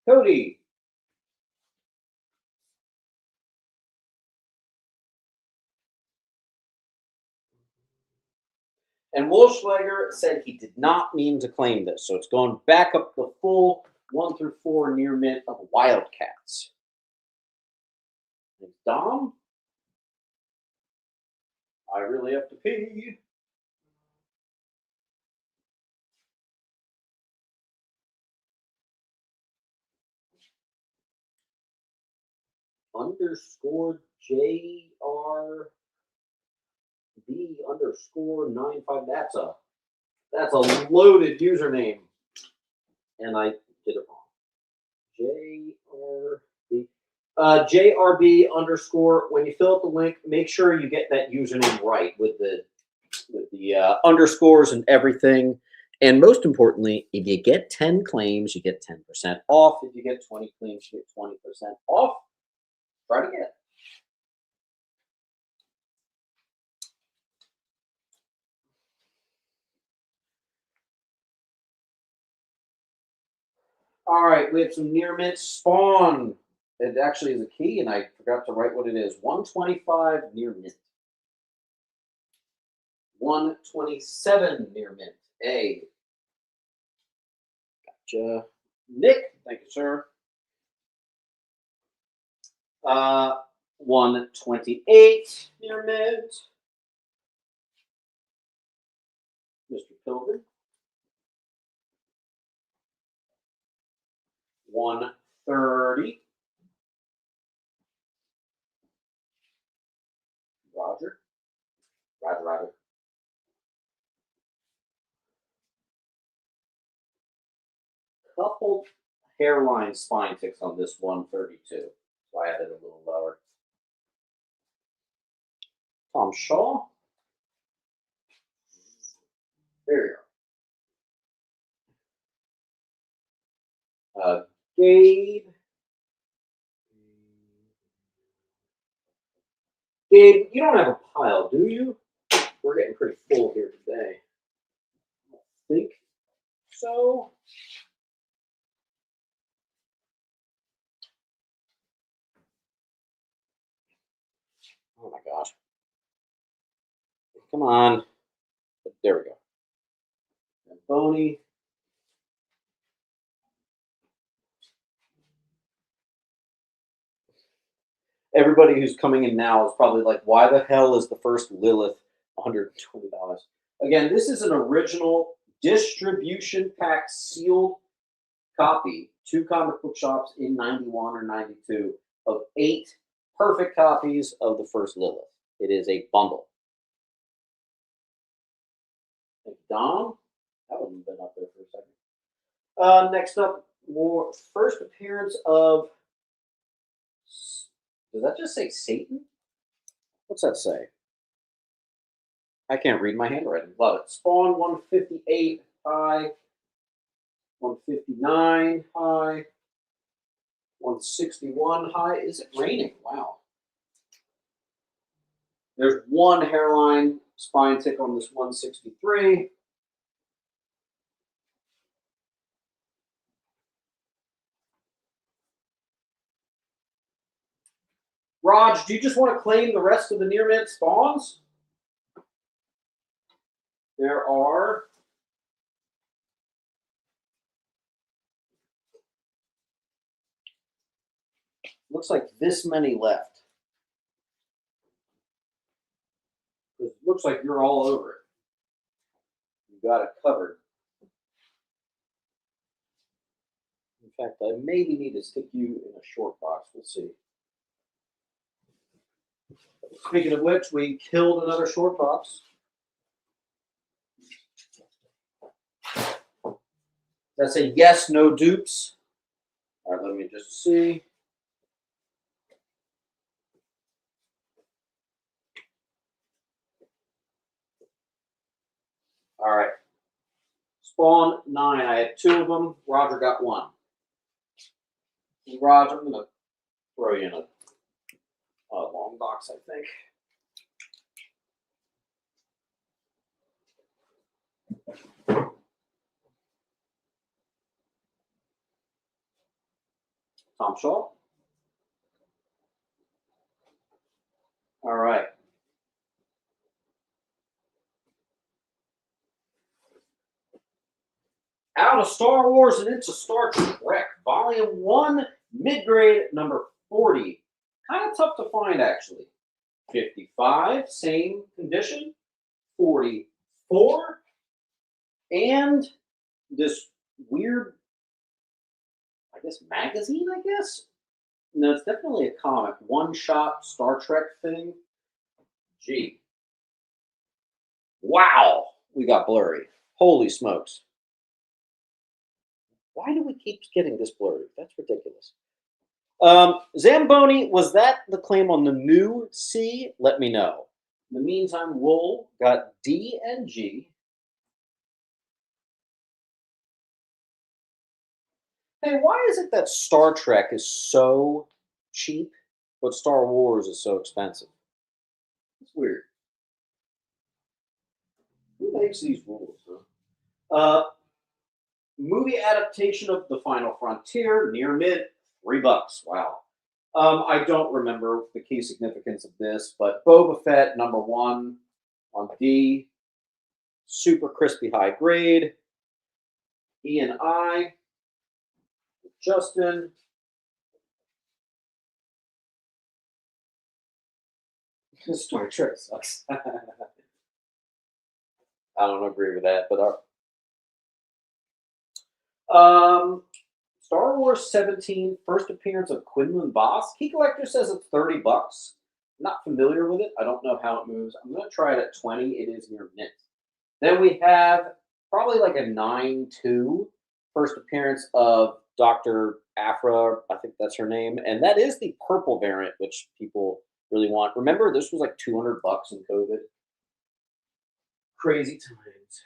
Cody. And Wolfschlager said he did not mean to claim this, so it's going back up the full 1 through 4 near mint of Wildcats. And Dom, I really have to pee. Underscore JRB underscore 95. That's a loaded username. And I did it wrong. JRB underscore. When you fill out the link, make sure you get that username right with the underscores and everything. And most importantly, if you get 10 claims, you get 10% off. If you get 20 claims, you get 20% off. Try to get. All right, we have some near mint Spawn. It actually is a key, and I forgot to write what it is. 125 near mint. 127 near mint. A. Gotcha. Nick, thank you, sir. 128 near mint. Mr. Pilgrim. 130. Roger. Roger. Couple hairline spine ticks on this 132. So I added a little lower. Tom Shaw. There you go. Gabe. Gabe, you don't have a pile, do you? We're getting pretty full here today. I think so. Oh my gosh. Come on. There we go. And Boney. Everybody who's coming in now is probably like, why the hell is the first Lilith $120? Again, this is an original distribution pack sealed copy to comic book shops in 91 or 92 of 8 perfect copies of the first Lilith. It is a bundle. Thank you, Dom. That wouldn't have been up there for a second. Next up, more first appearance of. Does that just say Satan? What's that say? I can't read my handwriting. Love it. Spawn 158 high, 159 high, 161 high. Is it raining? Wow. There's one hairline spine tick on this 163. Raj, do you just want to claim the rest of the near mint spawns? There are looks like this many left. It looks like you're all over it. You got it covered. In fact, I maybe need to stick you in a short box. We'll see. Speaking of which, we killed another short box. That's a yes, no dupes. All right, let me just see. All right. Spawn 9. I had 2 of them. Roger got 1. And Roger, I'm going to throw you in a long box, I think. Tom Shaw. All right. Out of Star Wars and into Star Trek, Volume 1, mid-grade, number 40. Kind of tough to find, actually. 55, same condition. 44, and this weird, I guess, magazine, I guess? No, it's definitely a comic. One-shot Star Trek thing. Gee. Wow! We got blurry. Holy smokes. Why do we keep getting this blurry? That's ridiculous. Zamboni, was that the claim on the new C? Let me know. In the meantime, Wool got D and G. Hey, why is it that Star Trek is so cheap, but Star Wars is so expensive? It's weird. Who makes these rules, huh? Movie adaptation of The Final Frontier, near mid, $3. Wow. I don't remember the key significance of this, but Boba Fett, number 1 on D. Super crispy high grade. E and I. Justin. Star Trek sucks. I don't agree with that, but Star Wars 17, first appearance of Quinlan Voss. Key Collector says it's $30. Not familiar with it. I don't know how it moves. I'm going to try it at 20. It is near mint. Then we have probably like a 9-2, first appearance of Dr. Afra. I think that's her name. And that is the purple variant, which people really want. Remember, this was like $200 in COVID. Crazy times.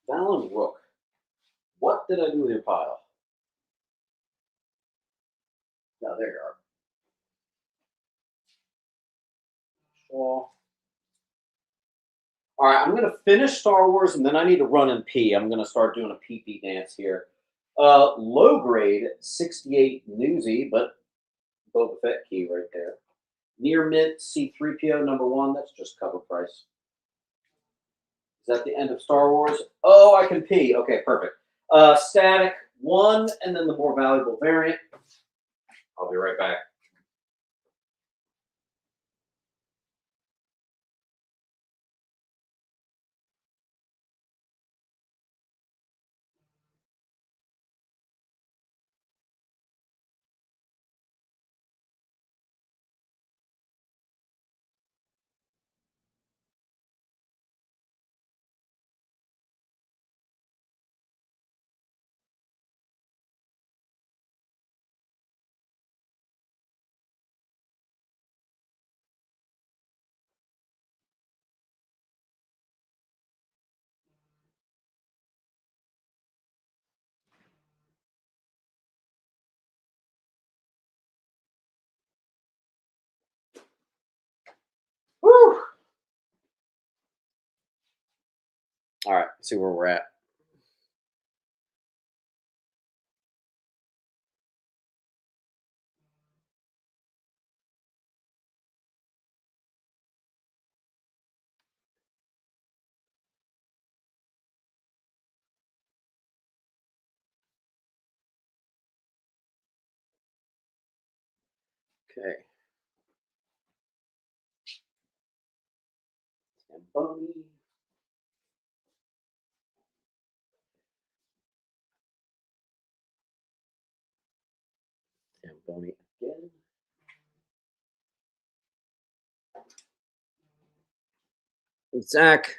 Valen Rook. What did I do with your pile? No, there you are. Shaw. All right, I'm going to finish Star Wars, and then I need to run and pee. I'm going to start doing a pee-pee dance here. Low grade 68 newsy, but Boba Fett key right there. Near mint C3PO #1. That's just cover price. Is that the end of Star Wars? Oh, I can pee. Okay, perfect. Static 1, and then the more valuable variant. I'll be right back. Whew. All right, let's see where we're at. Okay. Zamboni. Zamboni again. Zach.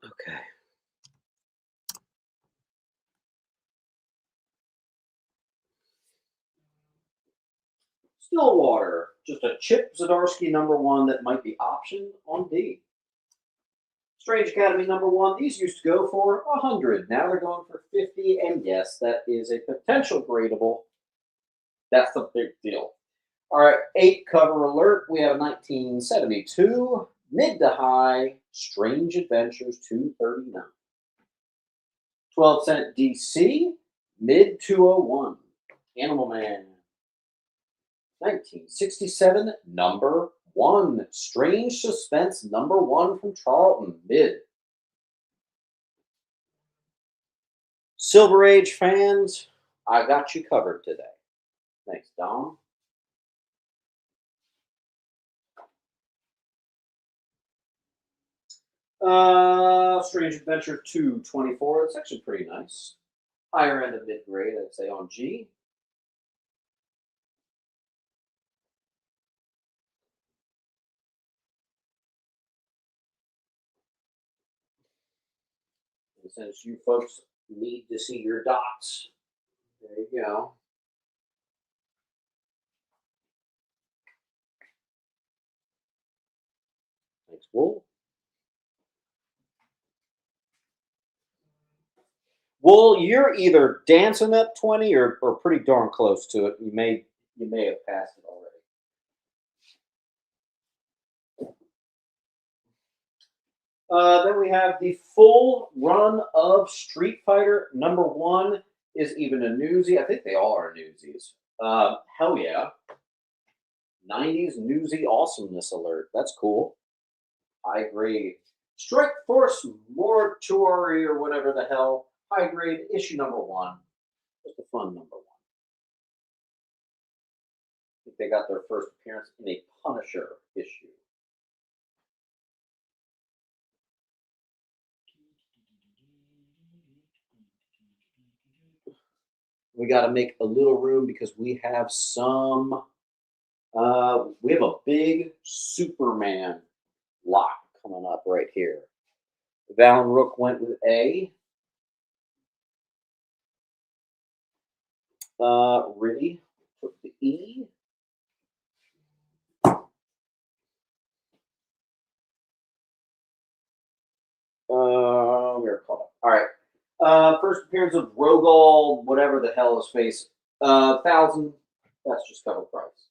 Okay. Stillwater. Just a Chip Zdarsky #1 that might be optioned on D. Strange Academy #1. These used to go for 100. Now they're going for 50. And yes, that is a potential gradable. That's the big deal. All right, 8 cover alert. We have 1972. Mid to high. Strange Adventures 239. 12-cent DC. Mid 201. Animal Man. 1967, #1. Strange Suspense #1 from Charlton, mid. Silver Age fans, I got you covered today. Thanks, Dom. Strange Adventure 224. It's actually pretty nice. Higher end of mid grade, I'd say on G. And since you folks need to see your dots, there you go. Thanks, Wool. Wool, you're either dancing at 20 or pretty darn close to it. You may have passed it already. Then we have the full run of Street Fighter #1 is even a newsie. I think they all are newsies. Hell yeah. 90s newsie awesomeness alert. That's cool. High grade. Strike Force Mortuary or whatever the hell. High grade issue #1. Just a fun #1. I think they got their first appearance in a Punisher issue. We got to make a little room because we have a big Superman lot coming up right here. Valen Rook went with A. Really? E. We're caught up. All right. First appearance of Rogol, whatever the hell his face. 1,000. That's just cover price.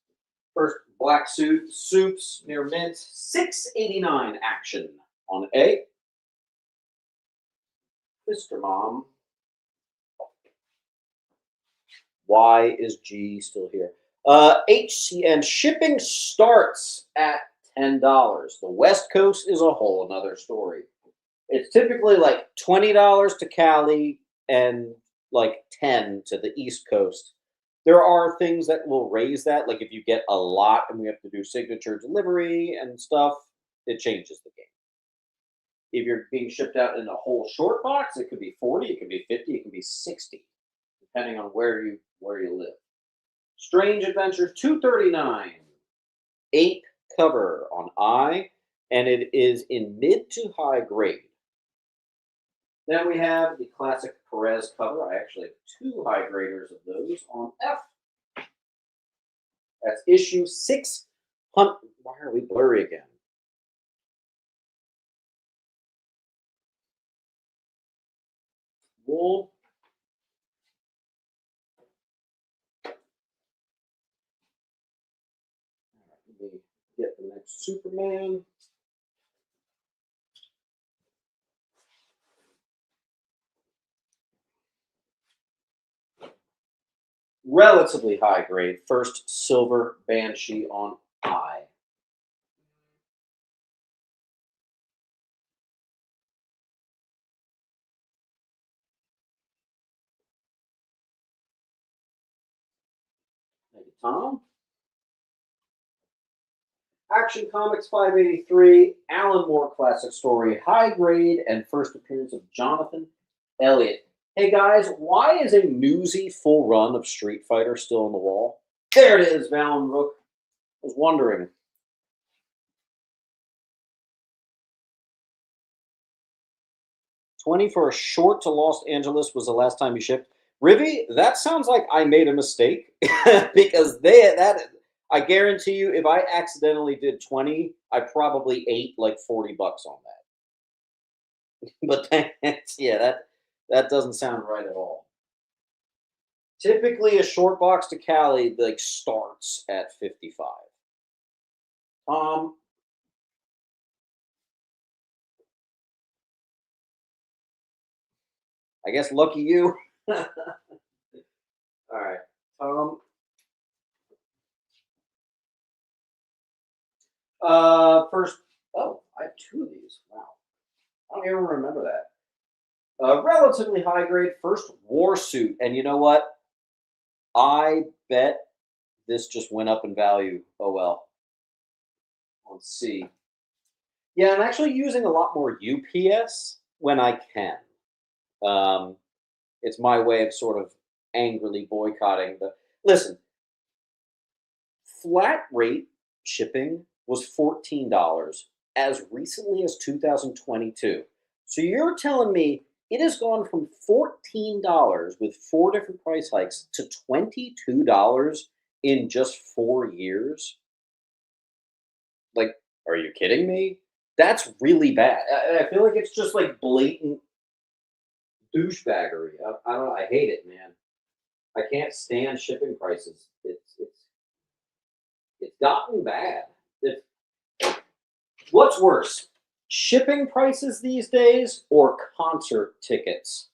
First black suit, soups near mint. 689 action on A. Mr. Mom. Why is G still here? HCN shipping starts at $10. The West Coast is a whole another story. It's typically like $20 to Cali and like 10 to the East Coast. There are things that will raise that, like if you get a lot and we have to do signature delivery and stuff, it changes the game. If you're being shipped out in a whole short box, it could be 40, it could be 50, it could be 60, depending on where you live. Strange Adventures 239, 8 cover on I, and it is in mid to high grade. Then we have the classic Perez cover. I actually have 2 high graders of those on F. That's issue 600. Why are we blurry again? Wool. Let me get the next Superman. Relatively high grade. First silver Banshee on I. Thank you, Tom. Action Comics 583, Alan Moore classic story, high grade, and first appearance of Jonathan Elliott. Hey guys, why is a newsy full run of Street Fighter still on the wall? There it is, Valen Rook. I was wondering. $20 for a short to Los Angeles was the last time you shipped. Rivi, that sounds like I made a mistake because I guarantee you, if I accidentally did 20, I probably ate like $40 on that. But yeah, that doesn't sound right at all. Typically, a short box to Cali like starts at 55. I guess lucky you. All right, first. Oh, I have 2 of these. Wow, I don't even remember that. Relatively high grade first war suit, and you know what? I bet this just went up in value. Oh well. Let's see. Yeah, I'm actually using a lot more UPS when I can. Um, it's my way of sort of angrily boycotting the. Listen, flat rate shipping was $14 as recently as 2022. So you're telling me it has gone from $14 with 4 different price hikes to $22 in just 4 years? Like, are you kidding me? That's really bad. I feel like it's just like blatant douchebaggery. I don't. I hate it, man. I can't stand shipping prices. It's gotten bad. What's worse, shipping prices these days or concert tickets?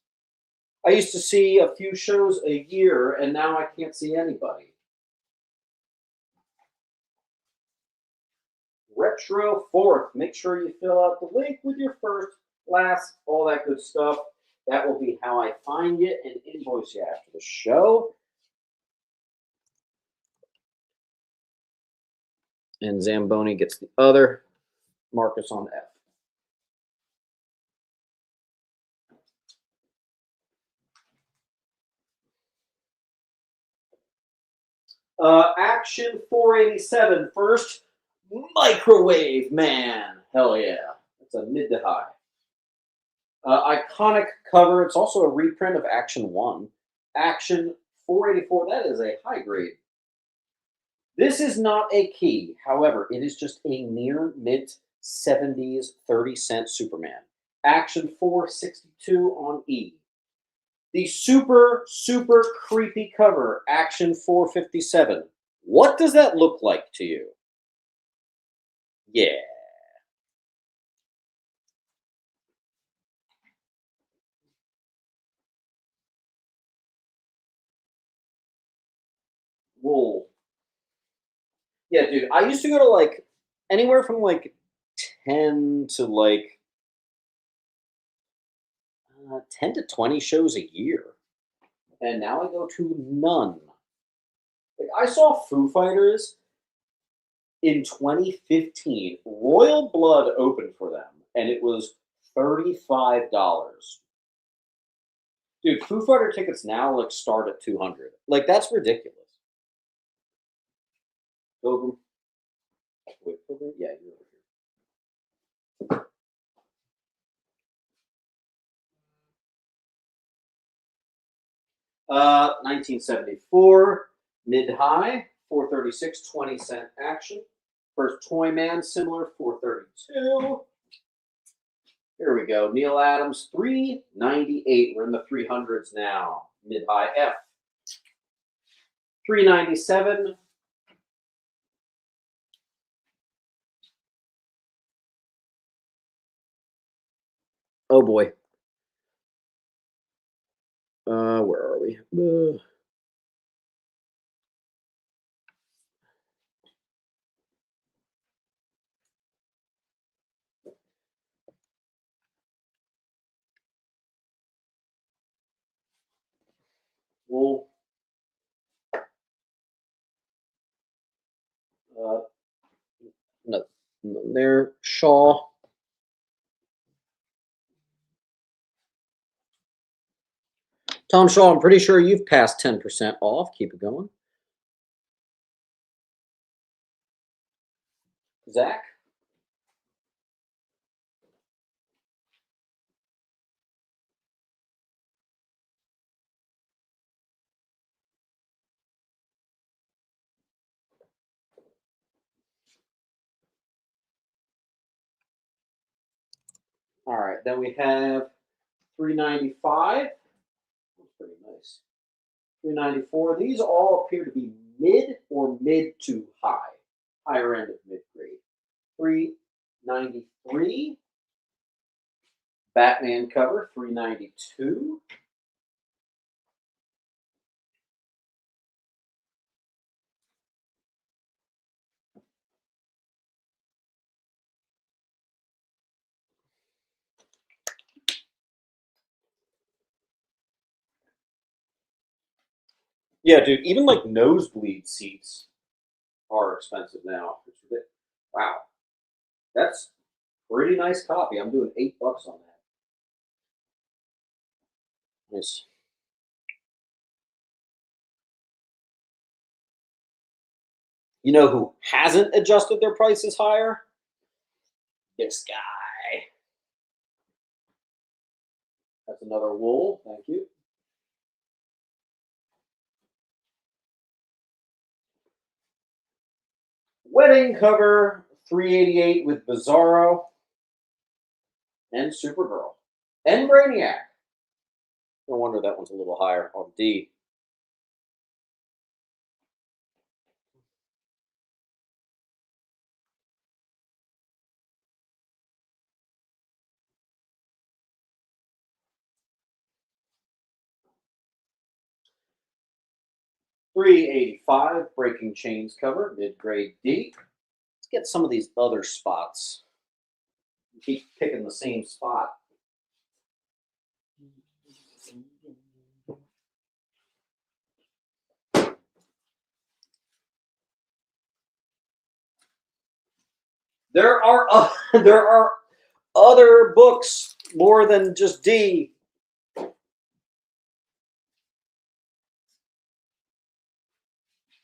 I used to see a few shows a year, and now I can't see anybody. Retro 4th. Make sure you fill out the link with your first, last, all that good stuff. That will be how I find you and invoice you after the show. And Zamboni gets the other. Marcus on F. Action 487. First, Microwave Man. Hell yeah. It's a mid to high. Iconic cover. It's also a reprint of Action 1. Action 484. That is a high grade This is not a key. However, it is just a near mint 70s 30-cent Superman. Action 462 on E. The super, super creepy cover, Action 457. What does that look like to you? Yeah. Wool. Yeah, dude. I used to go to like anywhere from like 10 to like 10 to 20 shows a year. And now I go to none. Like I saw Foo Fighters in 2015. Royal Blood opened for them, and it was $35. Dude, Foo Fighter tickets now like start at 200. Like that's ridiculous. Pilgrim. Wait, Pilgrim? Yeah, you're over here. 1974, mid-high, 436, 20-cent action. First Toy Man, similar, 432. Here we go. Neil Adams, 398. We're in the 300s now. Mid-high F. 397. Oh boy. Where are we? Wool. No, there. Shaw. Tom Shaw, I'm pretty sure you've passed 10% off. Keep it going. Zach? All right, then we have 395. That's pretty nice. 394. These all appear to be mid or mid to high. Higher end of mid grade. 393. Batman cover, 392. Yeah, dude, even like nosebleed seats are expensive now. Wow, that's pretty nice copy. I'm doing $8 on that. Nice. You know who hasn't adjusted their prices higher? This guy. That's another wool. Thank you. Wedding cover, 388 with Bizarro and Supergirl and Brainiac. No wonder that one's a little higher on D. $385 Breaking Chains cover, mid-grade D. Let's get some of these other spots. Keep picking the same spot. There are other books more than just D.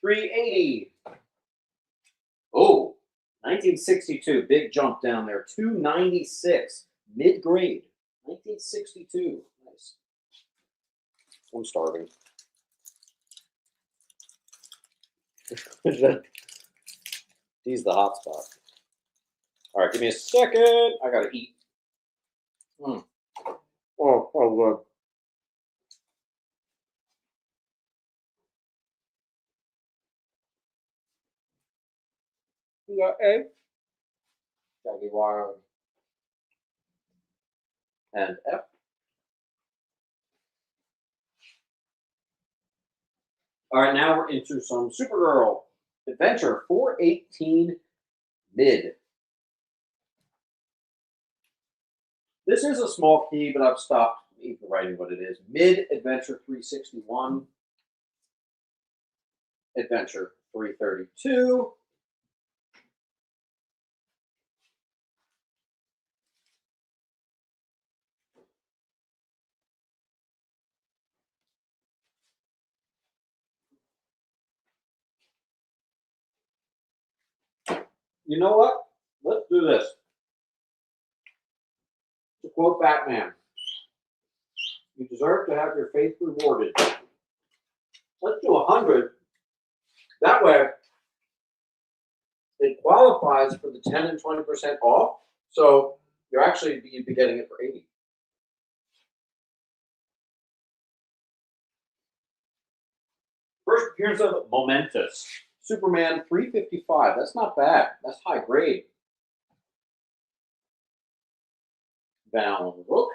$380. Oh, 1962, big jump down there. $296, mid-grade. 1962, nice. I'm starving. D's the hot spot. All right, give me a second. I gotta eat. Oh, good. You got A, Jaguar, and F. All right, now we're into some Supergirl Adventure 418 mid. This is a small key, but I've stopped even writing what it is. Mid Adventure 361, Adventure 332. You know what? Let's do this. To quote Batman, you deserve to have your faith rewarded. Let's do 100. That way, it qualifies for the 10 and 20% off. So you'd be getting it for 80. First appearance of Momentous. Superman 355. That's not bad. That's high grade. Val Rook.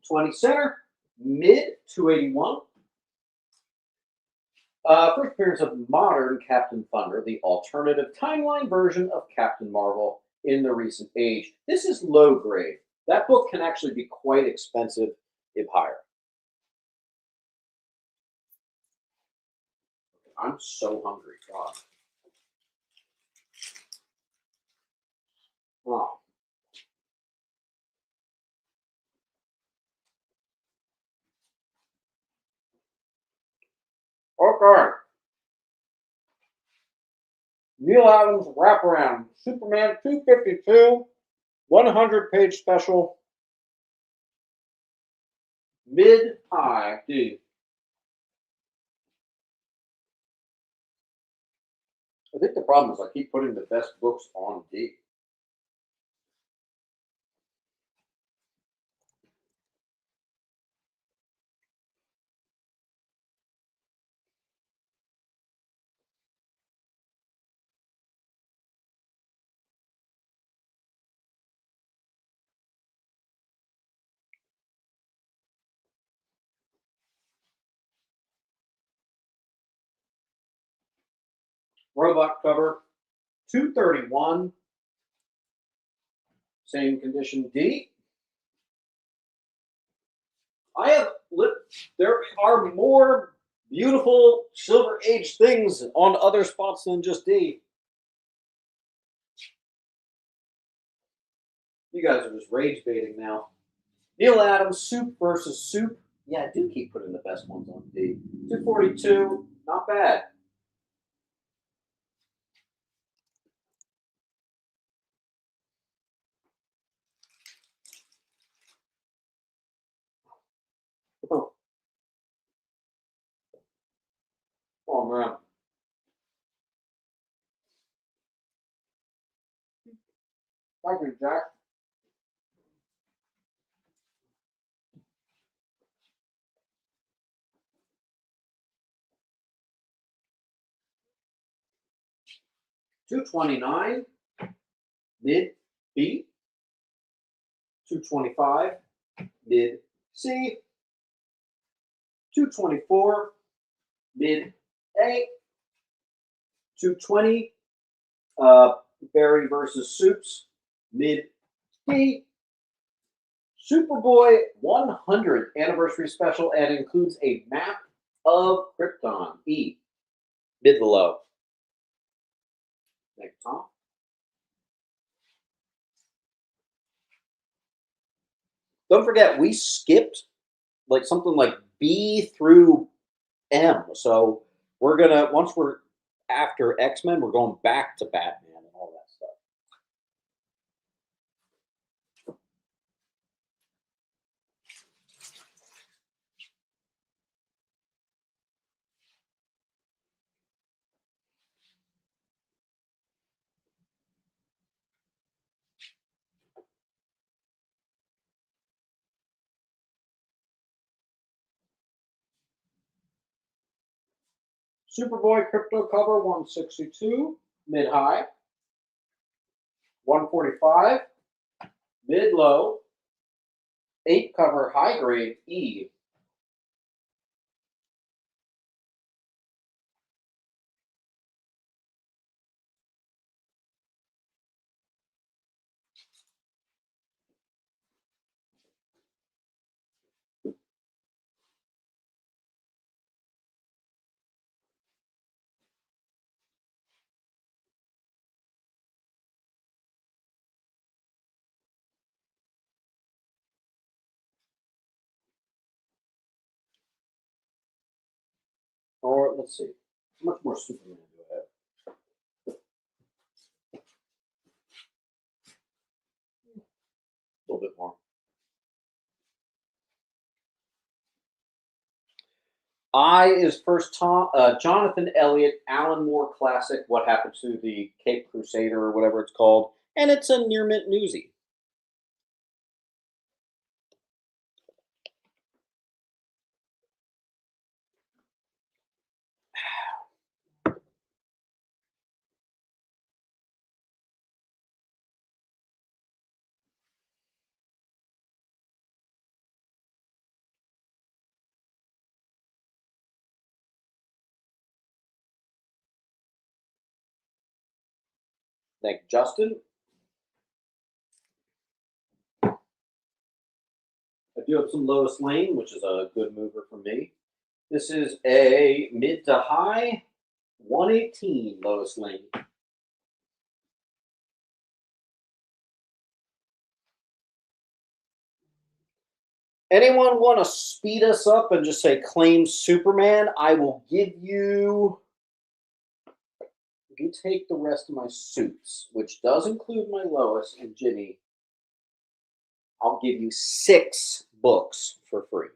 '20 center. Mid 281. First appearance of modern Captain Thunder, the alternative timeline version of Captain Marvel in the recent age. This is low grade. That book can actually be quite expensive if higher. I'm so hungry. God. Wow. Okay. Neil Adams wraparound. Superman 252. 100-page special. Mid-high D. I think the problem is I keep putting the best books on D. Robot cover 231. Same condition D. There are more beautiful Silver Age things on other spots than just D. You guys are just rage baiting now. Neil Adams, Soup versus Soup. Yeah, I do keep putting the best ones on D. 242, not bad. Oh man. Thank you, Jack. $229, mid B. 225, mid C. 224, mid A. 220, Barry versus Soups, mid D. Superboy 100 anniversary special and includes a map of Krypton, E. Mid to low. Thank you, Tom. Don't forget, we skipped like something like B through M. So we're gonna once we're after X-Men, we're going back to Batman and all that Superboy crypto cover 162, mid high. 145, mid low. 8 cover high grade E. Or let's see, how much more Superman do I have? A little bit more. I is first Tom, Jonathan Elliott, Alan Moore classic. What happened to the Cape Crusader or whatever it's called, and it's a near mint newsie. Thank you, Justin. I do have some Lois Lane, which is a good mover for me. This is a mid to high 118 Lois Lane. Anyone want to speed us up and just say claim Superman? I will give you. If you take the rest of my suits, which does include my Lois and Ginny, I'll give you 6 books for free.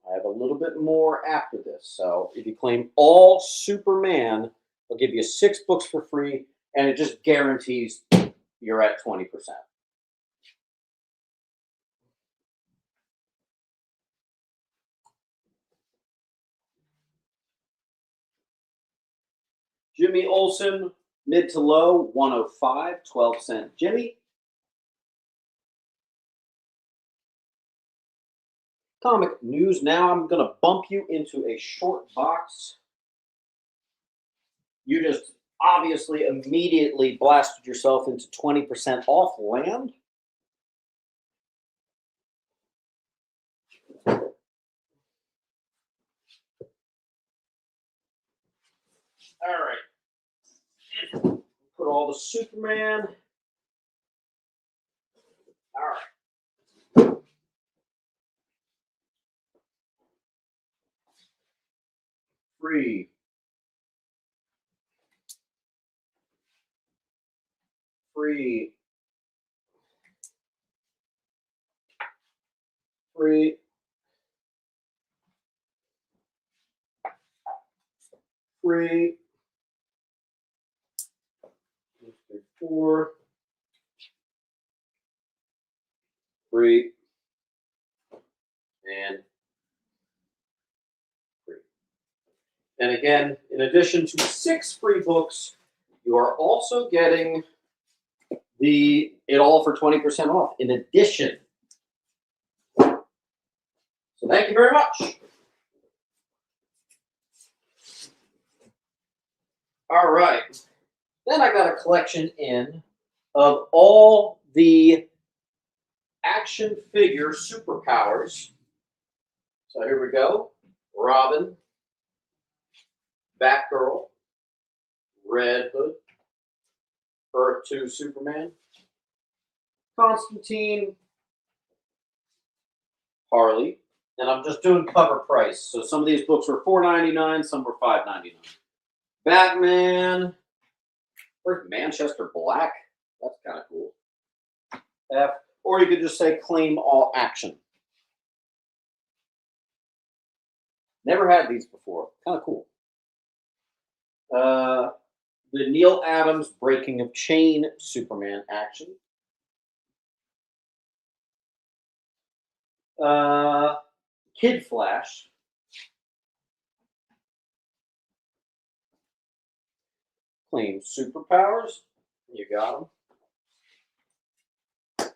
I have a little bit more after this. So if you claim all Superman, I'll give you 6 books for free, and it just guarantees you're at 20%. Jimmy Olsen, mid to low, 105, 12-cent Jimmy. Comic news now. I'm going to bump you into a short box. You just obviously immediately blasted yourself into 20% off land. All right. Put all the Superman. All right. Free. Free. Free. Free. 4. Free. And free. And again, in addition to 6 free books, you are also getting it all for 20% off in addition. So thank you very much. All right. Then I got a collection in of all the action figure superpowers. So here we go. Robin, Batgirl, Red Hood, Earth 2 Superman, Constantine, Harley, and I'm just doing cover price. So some of these books were $4.99, some were $5.99. Batman, where's Manchester Black? That's kind of cool. F, or you could just say claim all action. Never had these before. Kind of cool. The Neil Adams Breaking of Chain Superman action. Kid Flash. Claim superpowers. You got them.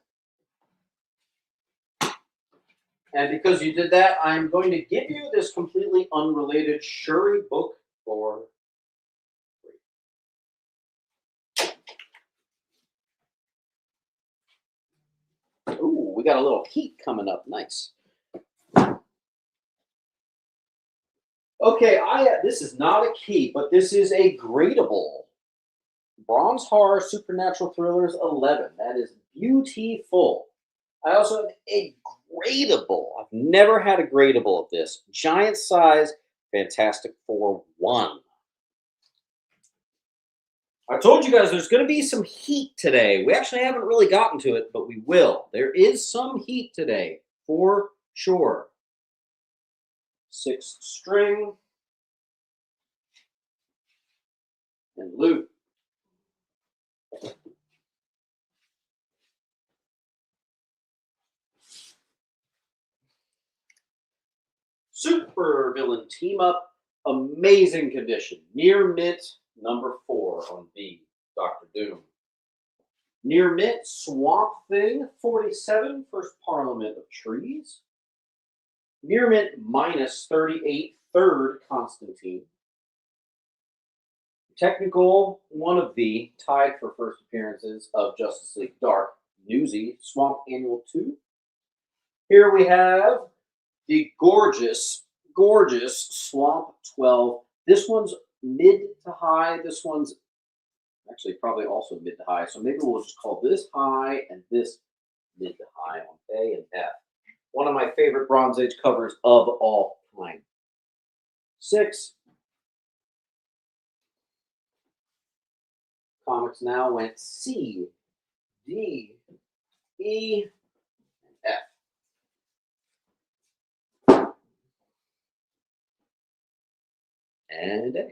And because you did that, I'm going to give you this completely unrelated Shuri book for free. Ooh, we got a little heat coming up. Nice. Okay, this is not a key, but this is a gradable. Bronze Horror Supernatural Thrillers 11. That is beautiful. I also have a gradable. I've never had a gradable of this. Giant size, Fantastic Four 1. I told you guys there's going to be some heat today. We actually haven't really gotten to it, but we will. There is some heat today, for sure. 6 string. And loot. Super villain team up. Amazing condition. Near mint, number 4 on B. Dr. Doom. Near mint, Swamp Thing, 47, First Parliament of Trees. Near mint, minus 38, Third Constantine. Technical, one of the, tied for first appearances of Justice League Dark, Newsy, Swamp Annual 2. Here we have the gorgeous, gorgeous Swamp 12. This one's mid to high. This one's actually probably also mid to high. So maybe we'll just call this high and this mid to high on A and F. One of my favorite Bronze Age covers of all time. 6. Comics Now went C, D, E, and F. And A.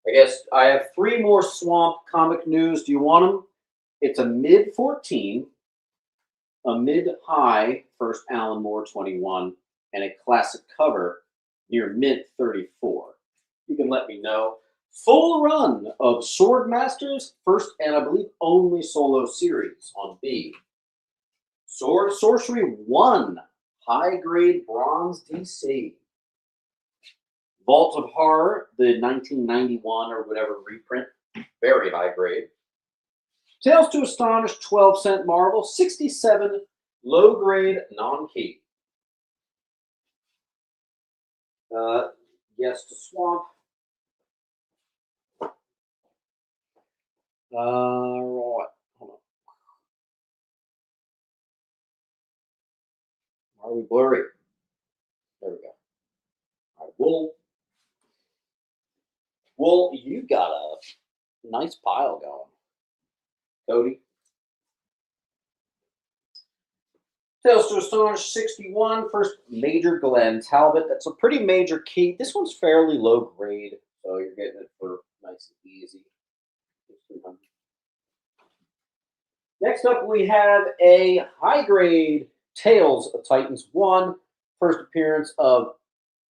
I guess I have 3 more Swamp comic news. Do you want them? It's a mid 14, a mid high first Alan Moore 21, and a classic cover near mint 34. You can let me know. Full run of Sword Masters, first and I believe only solo series on B. Sword Sorcery 1, high grade bronze DC. Vault of Horror, the 1991 or whatever reprint, very high grade. Tales to Astonish, 12-cent Marvel, 67, low grade, non-key. Yes to Swamp. Right, hold on. Are we blurry? There we go. All right, Wool, you got a nice pile going. Cody. Tales to Astonish 61, first major Glenn Talbot. That's a pretty major key. This one's fairly low grade, so you're getting it for nice and easy. Next up, we have a high grade Tales of Titans 1, first appearance of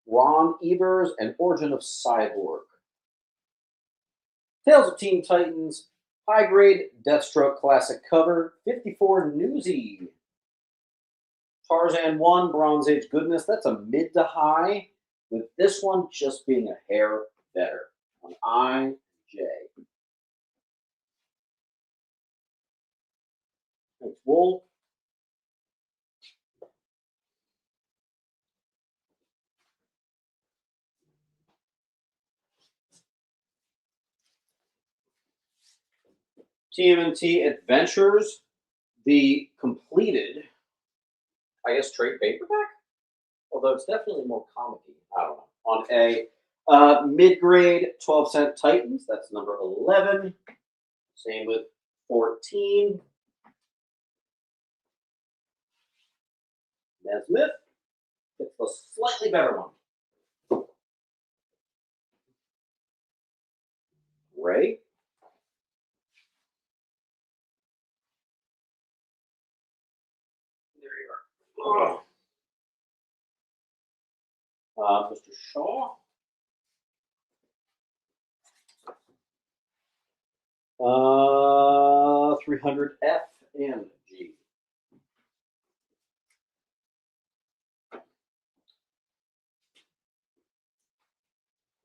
Ron Evers and Origin of Cyborg. Tales of Teen Titans, high grade Deathstroke classic cover, 54 Newsy. Tarzan 1, Bronze Age goodness. That's a mid to high, with this one just being a hair better on I, J. Thanks, Wool. TMNT Adventures, the completed, I guess, trade paperback? Although it's definitely more comic-y. I don't know. On A. Mid-grade 12-cent Titans. That's number 11. Same with 14. Nesmith. It's the slightly better one. Ray. There you are. Mr. Shaw. 300 F and G.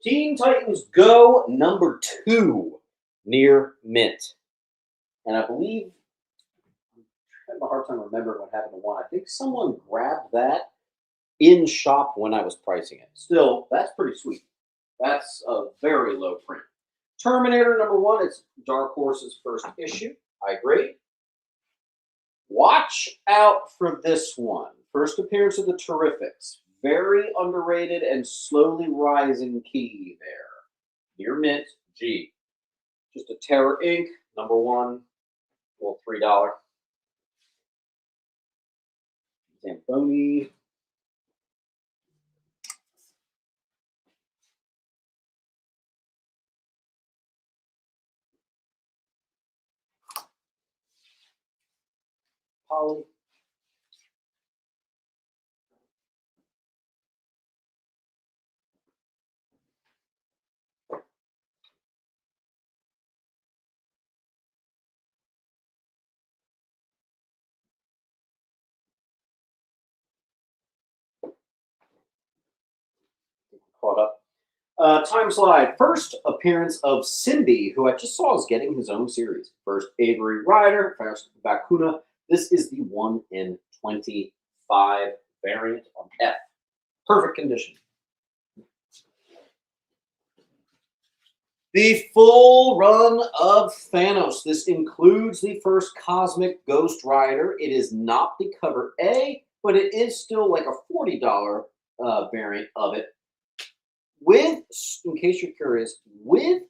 Teen Titans Go number 2 near mint. And I believe, I'm having a hard time remembering what happened to one. I think someone grabbed that in shop when I was pricing it. Still, that's pretty sweet. That's a very low print. Terminator number 1, it's Dark Horse's first issue. I agree. Watch out for this one. First appearance of the Terrifics. Very underrated and slowly rising key there. Near mint, G. Just a Terror Inc. number 1, well, $3. Zamboni. Polly. Caught up. Time slide. First appearance of Simbi, who I just saw is getting his own series. First Avery Rider, first Bakuna. This is the 1 in 25 variant on F. Perfect condition. The full run of Thanos. This includes the first Cosmic Ghost Rider. It is not the cover A, but it is still like a $40 variant of it. With, in case you're curious, with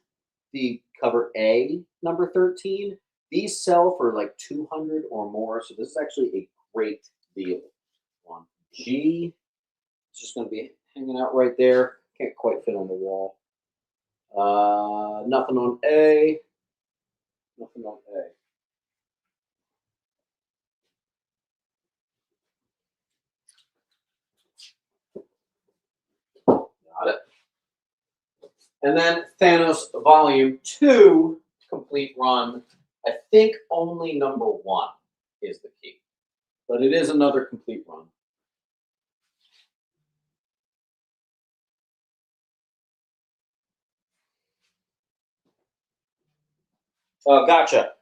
the cover A, number 13, these sell for like 200 or more. So this is actually a great deal. On G, it's just going to be hanging out right there. Can't quite fit on the wall. Nothing on A. Nothing on A. Got it. And then Thanos Volume 2, complete run. I think only number 1 is the key. But it is another complete run. Gotcha.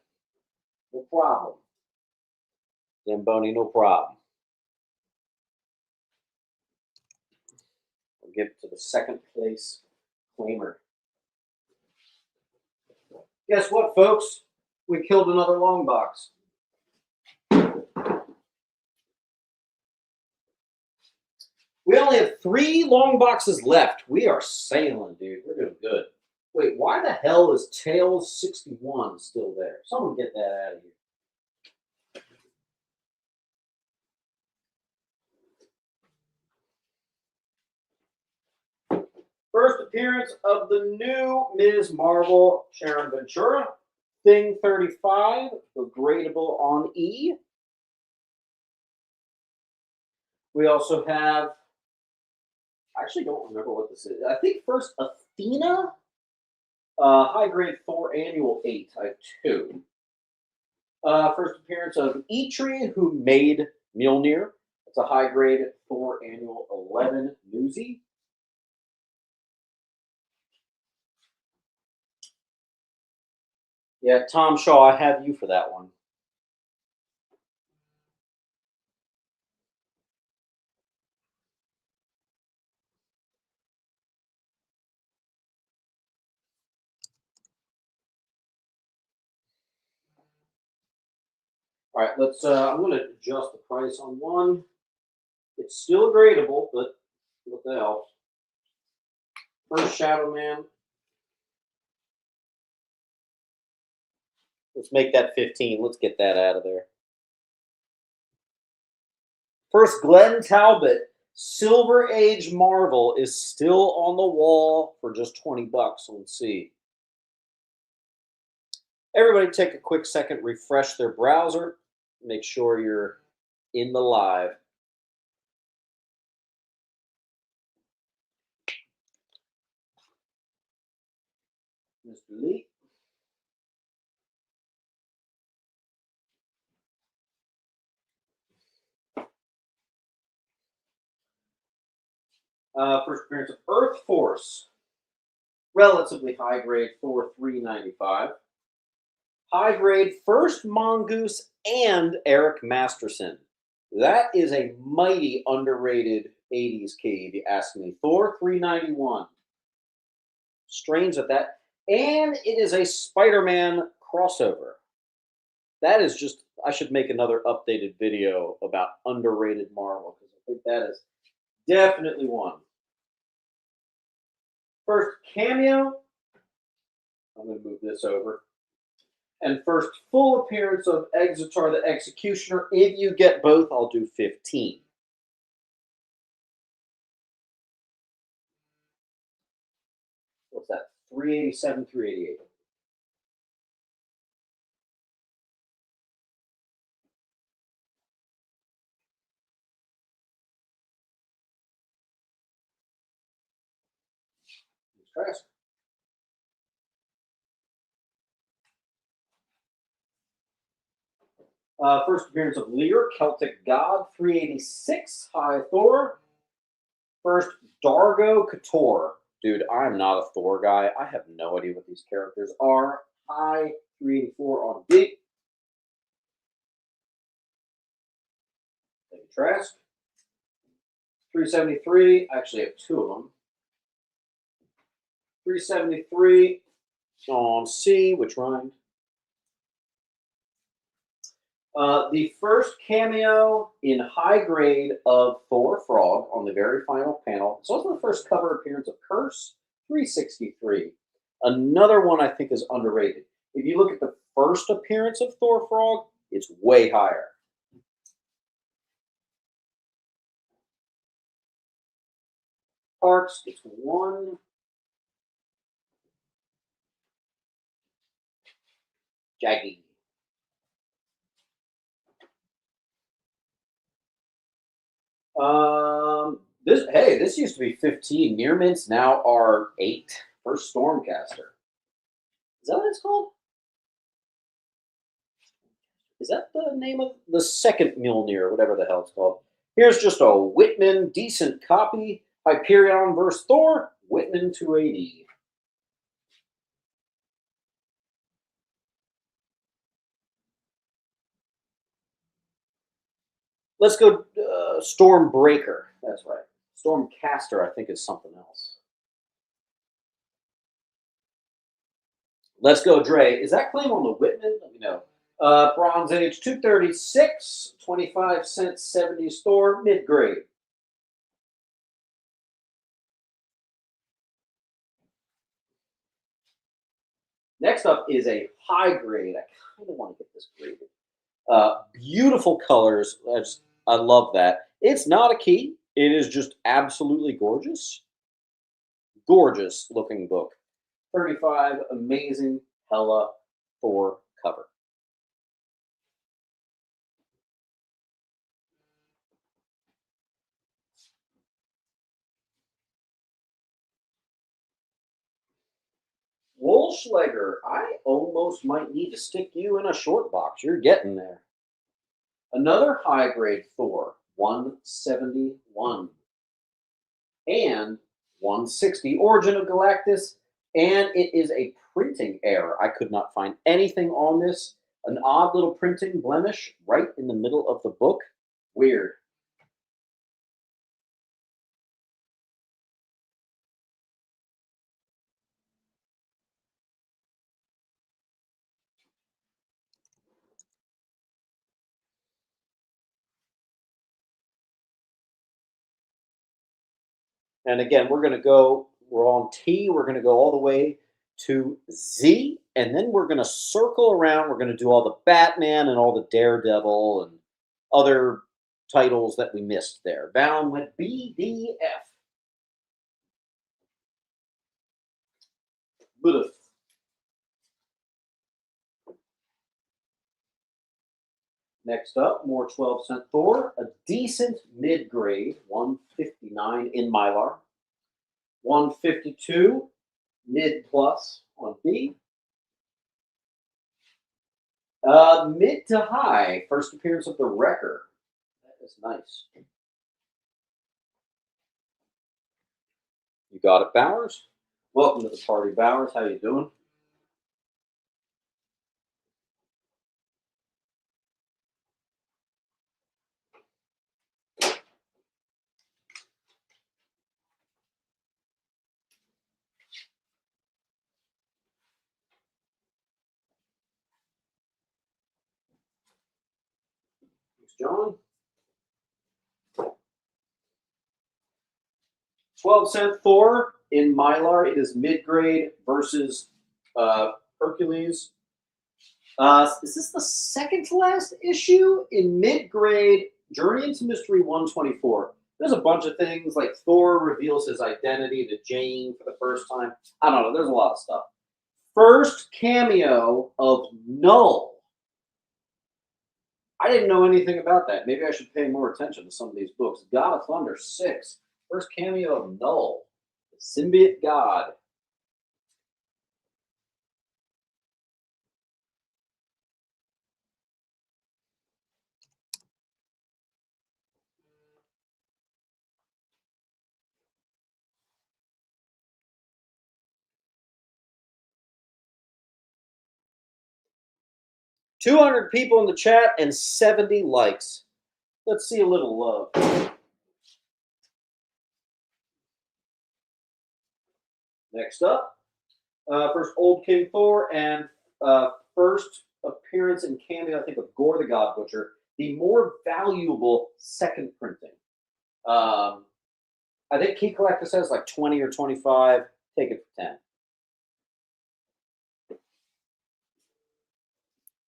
No problem. Zamboni, no problem. We'll give it to the second place claimer. Guess what, folks? We killed another long box. We only have 3 long boxes left. We are sailing, dude. We're doing good. Wait, why the hell is Tails 61 still there? Someone get that out of here. First appearance of the new Ms. Marvel, Sharon Ventura. Thing 35, gradable on E. We also have, I actually don't remember what this is. I think first Athena, high grade Thor annual 8. I have 2. First appearance of Eitri, who made Mjolnir. It's a high grade Thor annual 11 newsy. Yeah, Tom Shaw, I have you for that one. All right, let's. I'm going to adjust the price on one. It's still gradable, but what the hell? First Shadow Man. Let's make that 15. Let's get that out of there. First, Glenn Talbot. Silver Age Marvel is still on the wall for just 20 bucks. Let's see. Everybody take a quick second, refresh their browser. Make sure you're in the live. Mr. Lee. First appearance of Earth Force. Relatively high grade for $3.95. High grade first Mongoose and Eric Masterson. That is a mighty underrated 80s key, if you ask me. Thor $3.91. Strange at that. And it is a Spider-Man crossover. That is just, I should make another updated video about underrated Marvel, because I think that is definitely one. First cameo. I'm going to move this over. And first full appearance of Exetar the Executioner. If you get both, I'll do 15. What's that? 387, 388. Trask. First appearance of Lear, Celtic God, 386, High Thor. First, Dargo Couture. Dude, I'm not a Thor guy. I have no idea what these characters are. High, 384 on B. Thank you, Trask. 373. I actually have two of them. 373 on C, which rhymed. The first cameo in high grade of Thor Frog on the very final panel. It's also the first cover appearance of Curse, 363. Another one I think is underrated. If you look at the first appearance of Thor Frog, it's way higher. Parks gets one. Jaggy. This used to be 15. Near mints now are 8. First Stormcaster. Is that what it's called? Is that the name of the second Mjolnir, whatever the hell it's called? Here's just a Whitman decent copy. Hyperion vs. Thor. Whitman 280. Let's go Stormbreaker. That's right. Stormcaster, I think, is something else. Let's go, Dre. Is that claim on the Whitman? Let me know. Bronze Age 236, 25 cents, 70 store, mid grade. Next up is a high grade. I kind of want to get this graded. Beautiful colors. I love that. It's not a key. It is just absolutely gorgeous. Gorgeous looking book. 35, amazing Hella Thor cover. Wolschlager, I almost might need to stick you in a short box. You're getting there. Another high grade Thor, 171. And 160, Origin of Galactus. And it is a printing error. I could not find anything on this. An odd little printing blemish right in the middle of the book. Weird. And again, we're on T, we're going to go all the way to Z, and then we're going to circle around. We're going to do all the Batman and all the Daredevil and other titles that we missed there. Bound with BDF. Buddha. Next up, more 12-cent Thor, a decent mid-grade, 159 in Mylar. 152 mid-plus On B. Mid to high. First appearance of the Wrecker. That is nice. You got it, Bowers. Welcome to the party, Bowers. How you doing? Thanks, John. 12-cent Thor in Mylar. It is mid-grade versus Hercules. Is this the second to last issue? In mid-grade, Journey into Mystery 124. There's a bunch of things like Thor reveals his identity to Jane for the first time. I don't know. There's a lot of stuff. First cameo of Null. I didn't know anything about that. Maybe I should pay more attention to some of these books. God of Thunder 6. First cameo of Null. The symbiote god. $200 people in the chat and 70 likes. Let's see a little love. Next up, first Old King Thor and first appearance in cameo, I think, of Gore the God Butcher, the more valuable second printing. I think Key Collector says like 20 or 25. Take it for 10.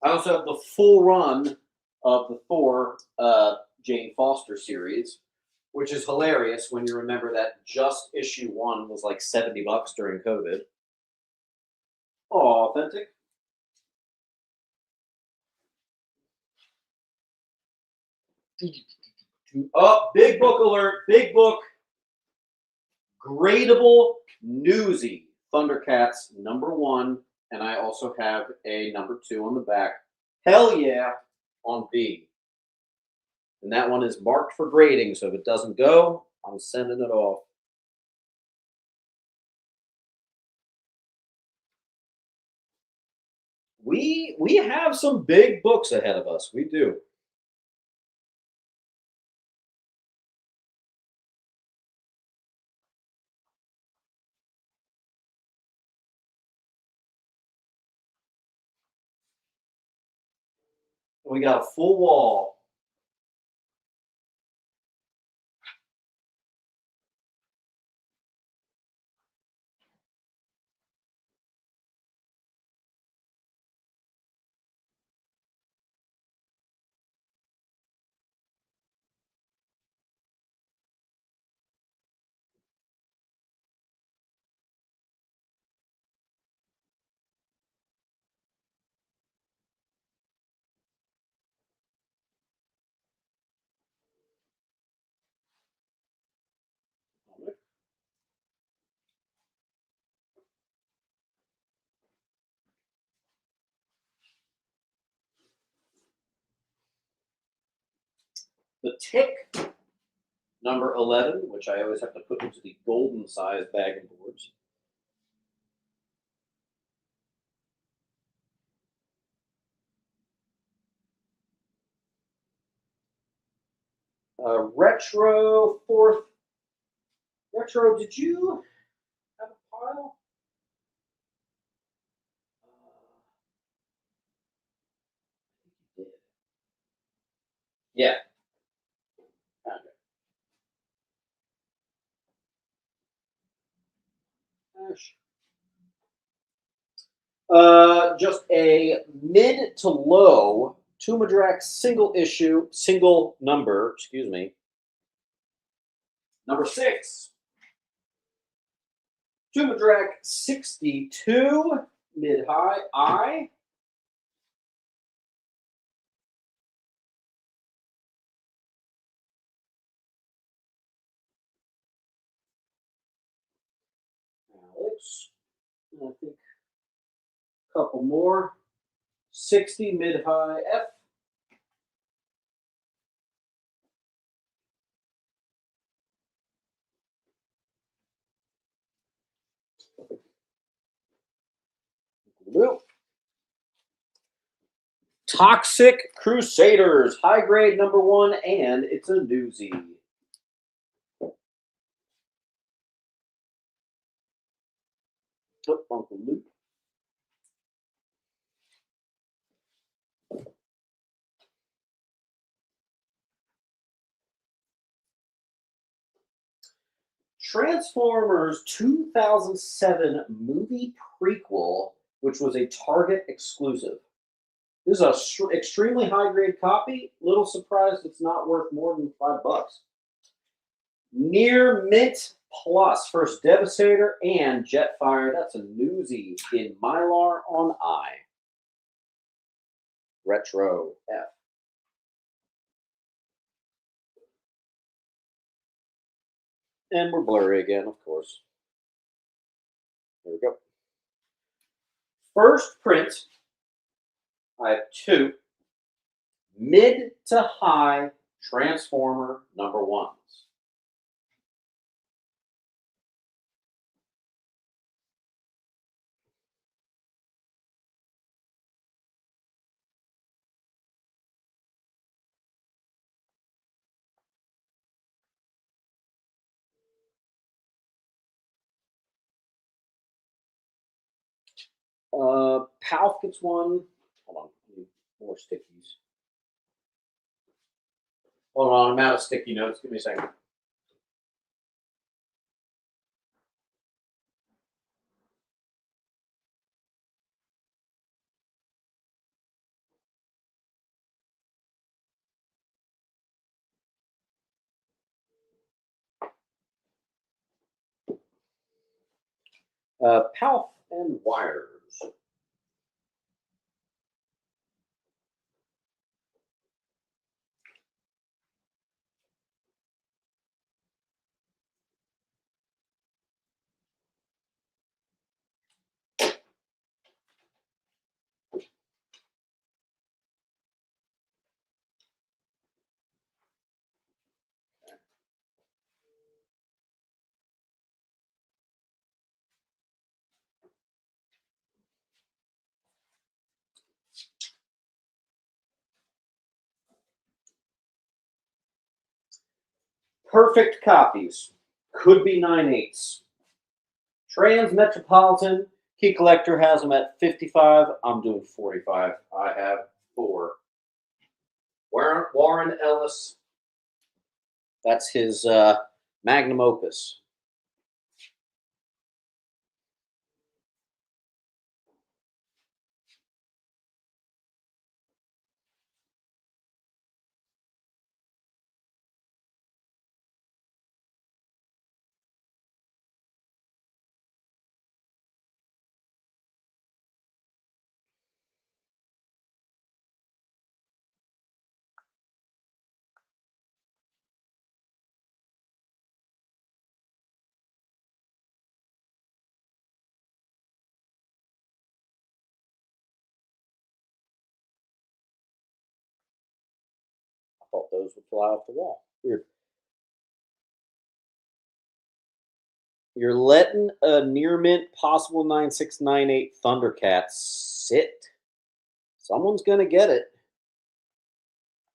I also have the full run of the Thor Jane Foster series, which is hilarious when you remember that just issue 1 was like $70 during COVID. Authentic. Oh, big book alert, big book. Gradable Newsy Thundercats #1, and I also have a #2 on the back. Hell yeah on B. And that one is marked for grading, so if it doesn't go, I'm sending it off. We have some big books ahead of us. We do. We got a full wall. The Tick #11, which I always have to put into the golden size bag of boards. Retro 4th. Retro, did you have a pile? Yeah. Just a mid to low Tumadrax single issue, single number, excuse me. #6. Tumadrax 62, mid high I. Alex. I think Couple more. 60 mid-high F. Blue. Toxic Crusaders, high grade #1, and it's a newsie. Oh, Uncle Luke. Transformers 2007 movie prequel, which was a Target exclusive. This is a extremely high grade copy. Little surprised it's not worth more than $5. Near Mint Plus, first Devastator and Jetfire. That's a newsie in Mylar on I. Retro F. And we're blurry again, of course. There we go. First print, I have 2 mid to high Transformer #1s. Palf gets one. Hold on, I need more stickies. Hold on, I'm out of sticky notes. Give me a second. Palf and wires. Perfect copies. Could be 9/8. Trans Metropolitan. Key Collector has them at 55. I'm doing 45. I have 4. Warren Ellis. That's his magnum opus. I thought those would fly off the wall. Weird. You're letting a near mint possible 9698 Thundercats sit. Someone's gonna get it.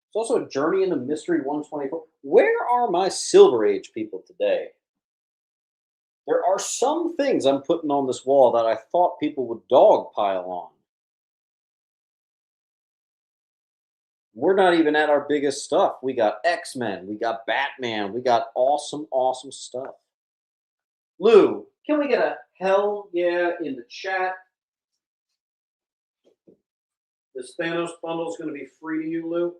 It's also a Journey into Mystery 124. Where are my Silver Age people today? There are some things I'm putting on this wall that I thought people would dogpile on. We're not even at our biggest stuff. We got X-Men, we got Batman, we got awesome, awesome stuff. Lou, can we get a hell yeah in the chat? This Thanos bundle is going to be free to you, Lou.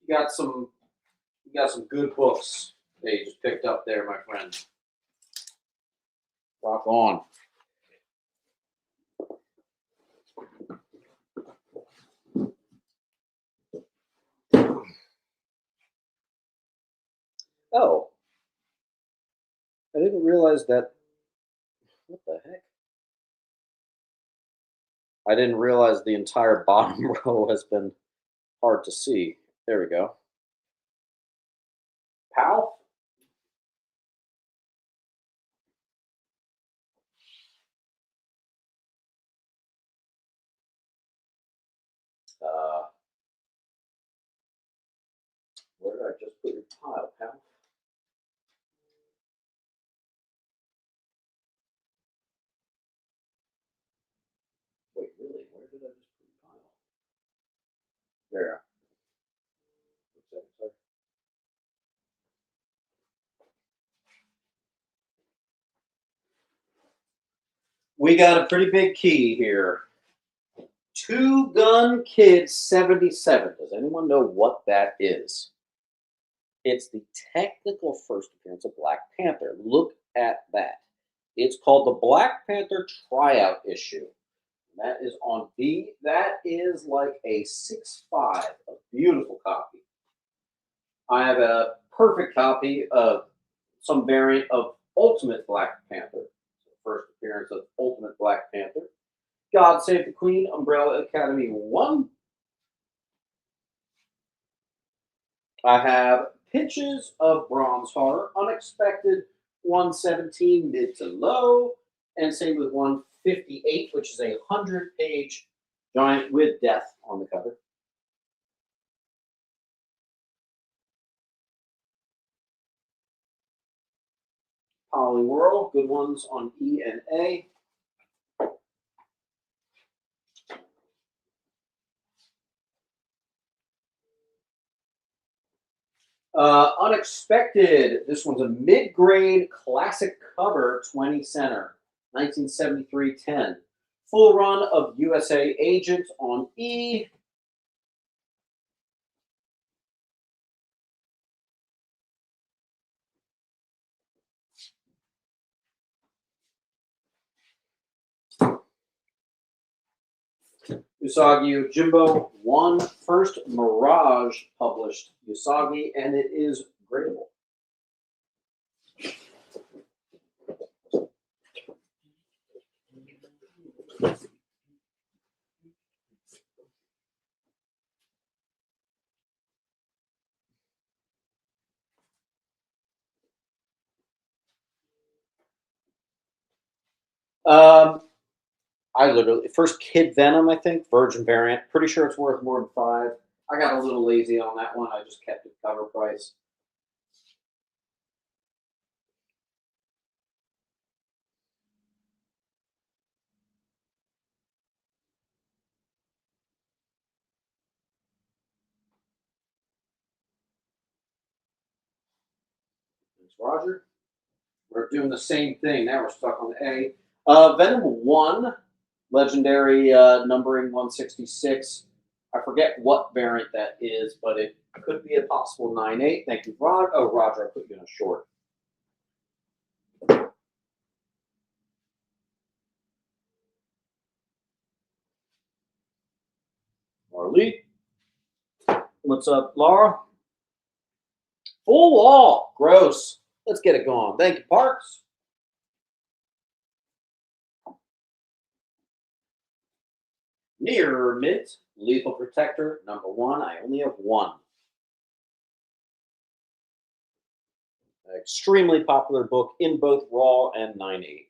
You got some good books that you just picked up there, my friend. Rock on. Oh, I didn't realize that What the heck? I didn't realize the entire bottom row has been hard to see. There we go. Pal? Uh, where did I just put your pile, pal? Wait, really? Where did I just put your pile? There. Sorry. We got a pretty big key here. Two Gun Kid 77. Does anyone know what that is? It's the technical first appearance of Black Panther. Look at that. It's called the Black Panther tryout issue. That is on B. That is like a 6.5, a beautiful copy. I have a perfect copy of some variant of Ultimate Black Panther. First appearance of Ultimate Black Panther. God Save the Queen, Umbrella Academy 1. I have Pitches of Bronze Horror, Unexpected 117, mid to low, and same with 158, which is a 100-page giant with death on the cover. Polyworld, good ones on E and A. Unexpected. This one's a mid-grade classic cover, 20 center, 1973-10. Full run of USA Agent on E. Usagi Yojimbo 1, first Mirage published Usagi, and it is gradable. I literally, first Kid Venom, I think, Virgin variant. Pretty sure it's worth more than 5. I got a little lazy on that one. I just kept it cover price. Thanks, Roger. We're doing the same thing. Now we're stuck on A. Venom 1, legendary numbering 166. I forget what variant that is, but it could be a possible 9.8. Thank you, Rod. Oh, Roger, I put you in a short. Marley. What's up, Laura? Full wall. Gross. Let's get it going. Thank you, Parks. Near Mint, Lethal Protector, number 1. I only have 1. An extremely popular book in both Raw and 9.8.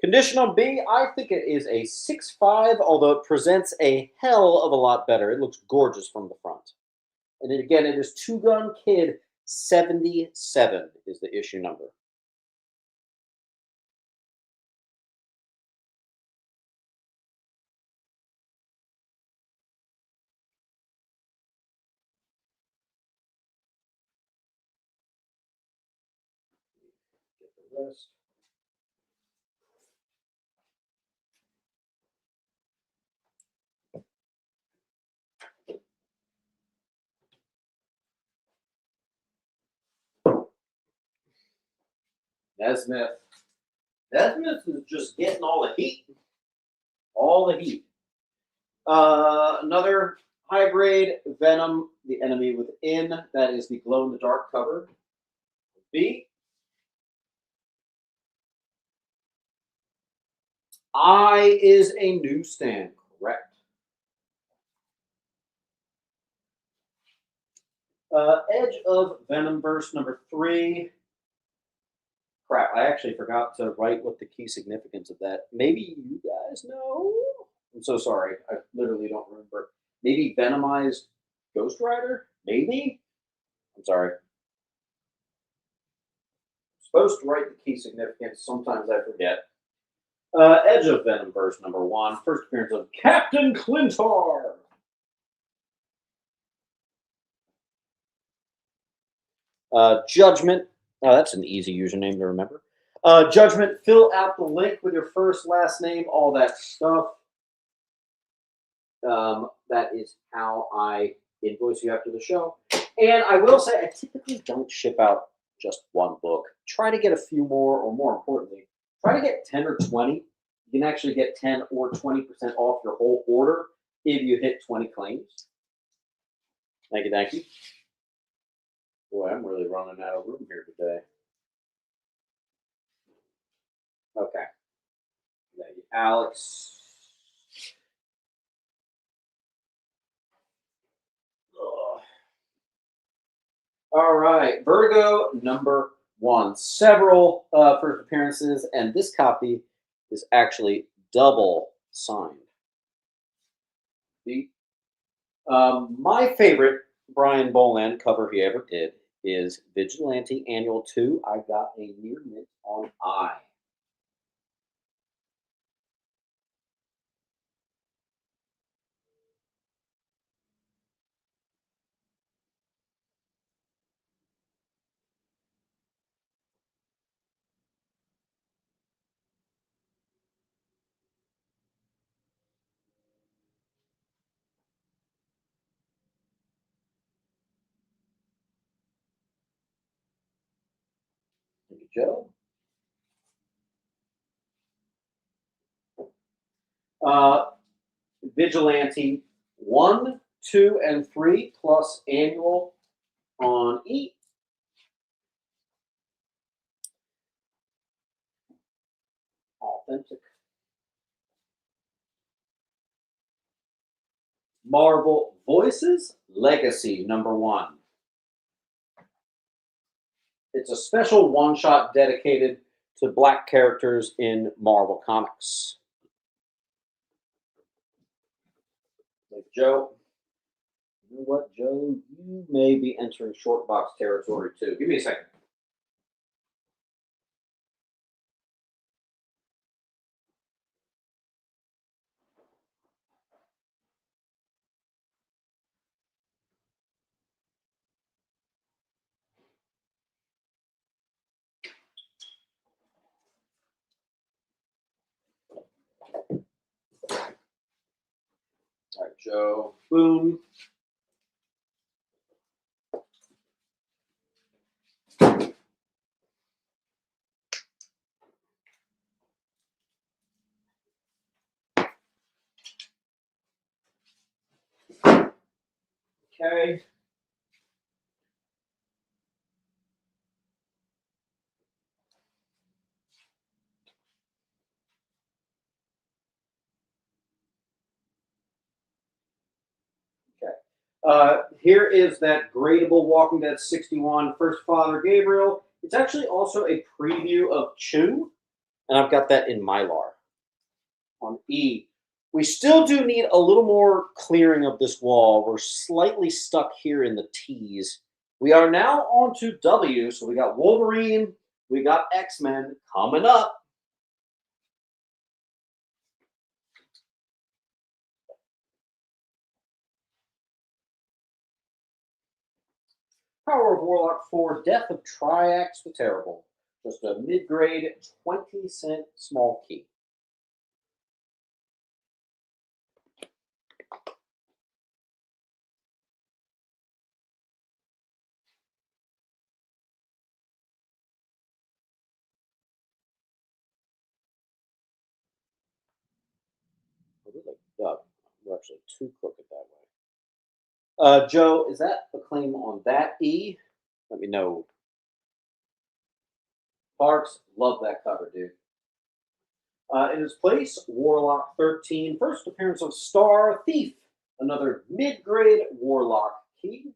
Condition on B, I think it is a 6.5, although it presents a hell of a lot better. It looks gorgeous from the front. And again, it is Two Gun Kid 77 is the issue number. Get the rest. Nesmith. Nesmith is just getting all the heat. All the heat. Another high grade Venom, The Enemy Within. That is the glow in the dark cover. B. I is a newsstand, correct. Edge of Venomverse number 3. Crap, I actually forgot to write what the key significance of that. Maybe you guys know? I'm so sorry. I literally don't remember. Maybe Venomized Ghost Rider? Maybe? I'm sorry. I'm supposed to write the key significance. Sometimes I forget. Edge of Venomverse number 1. First appearance of Captain Clintar. Judgment. Oh, that's an easy username to remember. Judgment. Fill out the link with your first, last name, all that stuff. That is how I invoice you after the show. And I will say, I typically don't ship out just one book. Try to get a few more, or more importantly, try to get 10 or 20. You can actually get 10 or 20% off your whole order if you hit 20 claims. Thank you, thank you. Boy, I'm really running out of room here today. Okay. Thank you, Alex. Ugh. All right, Virgo number 1. Several first appearances, and this copy is actually double signed. The my favorite Brian Boland cover he ever did is Vigilante Annual 2. I got a near mint on I. Thank you, Joe. Uh, Vigilante 1, 2, and 3 plus annual on E. Authentic. Marvel Voices Legacy number 1. It's a special one-shot dedicated to black characters in Marvel Comics. Like Joe, you know what, Joe? You may be entering short box territory too. Give me a second. All right, Joe. Boom. Okay. Okay. Here is that gradable Walking Dead 61 First Father Gabriel. It's actually also a preview of Chew, and I've got that in Mylar. On E, we still do need a little more clearing of this wall. We're slightly stuck here in the T's. We are now on to W, so we got Wolverine, we got X-Men coming up. Power of Warlock 4, Death of Triax the Terrible. Just a mid-grade 20-cent small key. We're actually too crooked that way. Joe, is that a claim on that E? Let me know. Parks, love that cover, dude. In his place, Warlock 13, first appearance of Star Thief, another mid-grade Warlock key.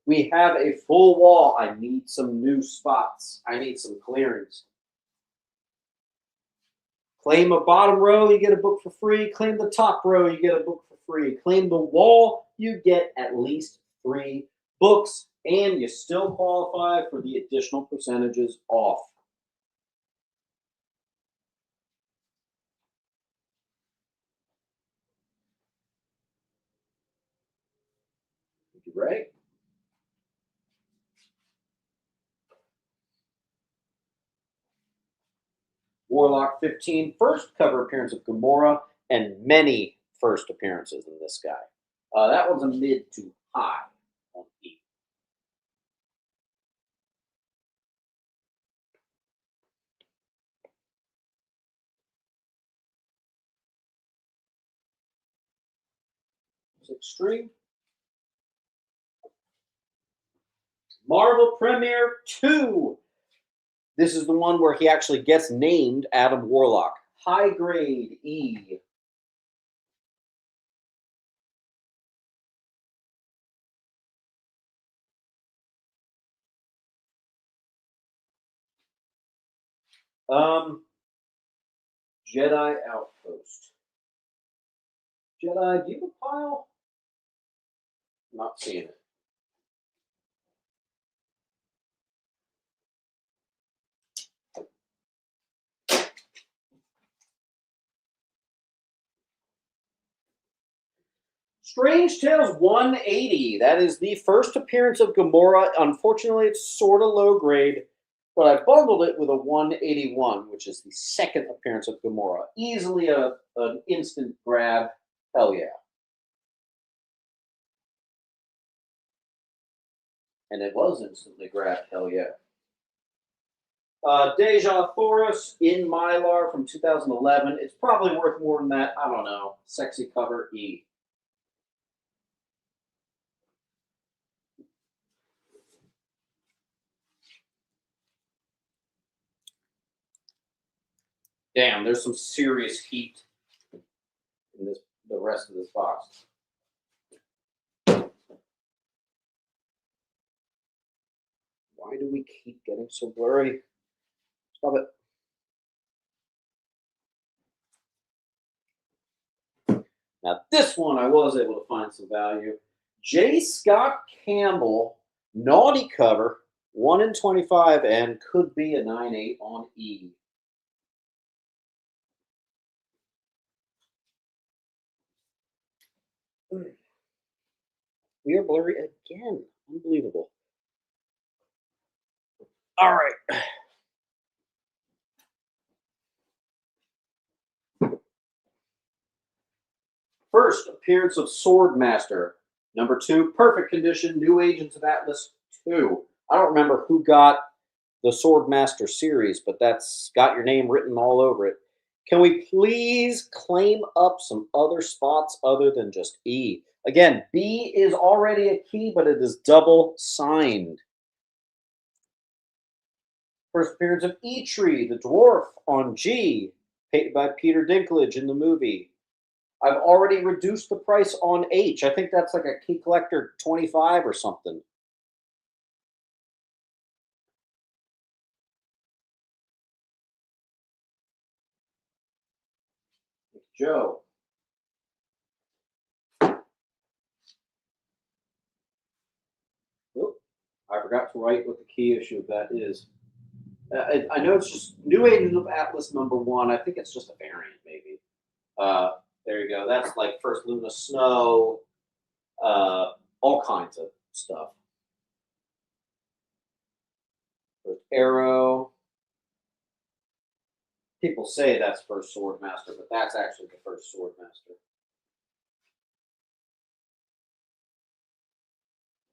We have a full wall. I need some new spots. I need some clearings. Claim a bottom row, you get a book for free. Claim the top row, you get a book for free. Claim the wall, you get at least 3 books, and you still qualify for the additional percentages off. You ready? Warlock 15, first cover appearance of Gamora, and many first appearances in this guy. That one's a mid to high on E. It's extreme. Marvel Premiere 2. This is the one where he actually gets named Adam Warlock. High grade E. Jedi Outpost. Jedi, do you have a pile? Not seeing it. Strange Tales 180. That is the first appearance of Gamora. Unfortunately, it's sort of low grade, but I bundled it with a 181, which is the second appearance of Gamora. Easily an instant grab. Hell yeah. And it was instantly grabbed. Hell yeah. Deja Thoris in Mylar from 2011. It's probably worth more than that. I don't know. Sexy cover E. Damn, there's some serious heat in the rest of this box. Why do we keep getting so blurry? Stop it. Now this one I was able to find some value. J. Scott Campbell, naughty cover, 1 in 25, and could be a 9.8 on E. We are blurry again. Unbelievable. All right. First appearance of Swordmaster. Number 2, perfect condition, New Agents of Atlas 2. I don't remember who got the Swordmaster series, but that's got your name written all over it. Can we please claim up some other spots other than just E? Again, B is already a key, but it is double signed. First appearance of E-Tree, the dwarf, on G, paid by Peter Dinklage in the movie. I've already reduced the price on H. I think that's like a key collector 25 or something. Joe. Oop, I forgot to write what the key issue of that is. I know it's just New Agents of Atlas #1. I think it's just a variant, maybe. There you go. That's like First Luna Snow, all kinds of stuff. First Arrow. People say that's first Swordmaster, but that's actually the first Swordmaster.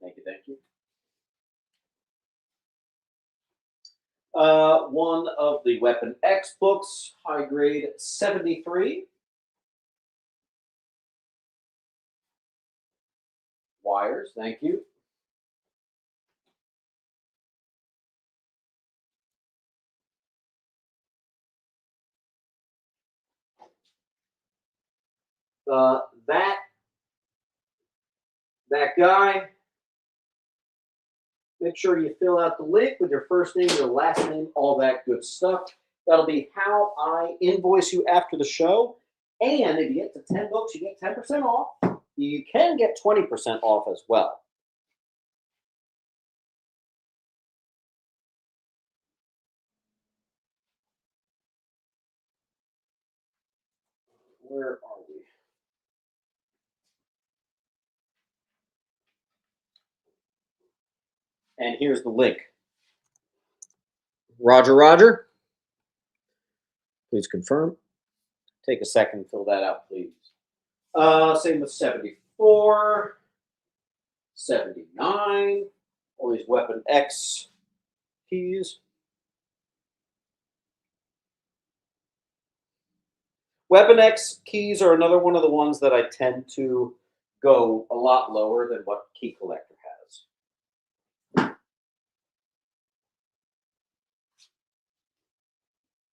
Thank you, thank you. One of the Weapon X books, high grade 73. Wires, thank you. That guy, make sure you fill out the link with your first name, your last name, all that good stuff. That'll be how I invoice you after the show. And if you get to 10 books, you get 10% off. You can get 20% off as well. Where are we? And here's the link. Roger, Roger. Please confirm. Take a second, fill that out, please. Same with 74, 79, all these Weapon X keys. Weapon X keys are another one of the ones that I tend to go a lot lower than what Key Collector has.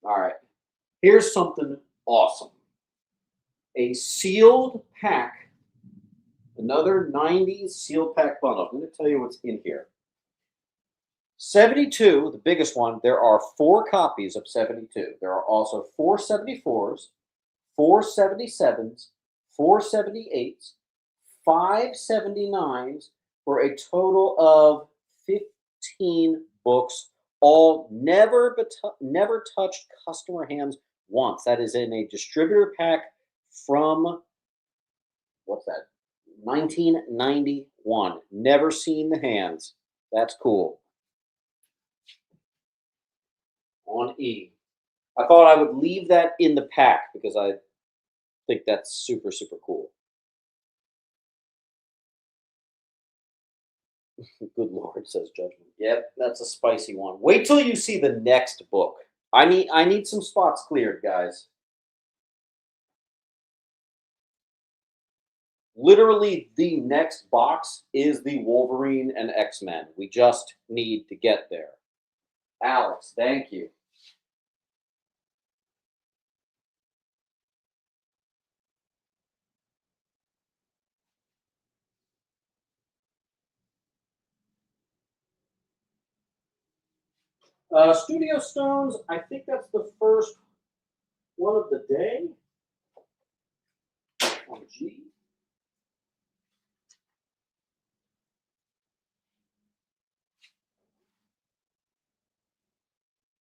All right, here's something awesome. A sealed pack, another 90s sealed pack bundle. I'm going to tell you what's in here. 72, the biggest one, there are 4 copies of 72. There are also 4 74s, 4 77s, 4 78s, 5 79s, for a total of 15 books, all never touched customer hands once. That is in a distributor pack from, what's that, 1991. Never seen the hands. That's cool. On E. I thought I would leave that in the pack because I think that's super, super cool. Good Lord, says Judgment. Yep, that's a spicy one. Wait till you see the next book. I need some spots cleared, guys. Literally, the next box is the Wolverine and X-Men. We just need to get there. Alex, thank you. Studio Stones, I think that's the first one of the day. On G.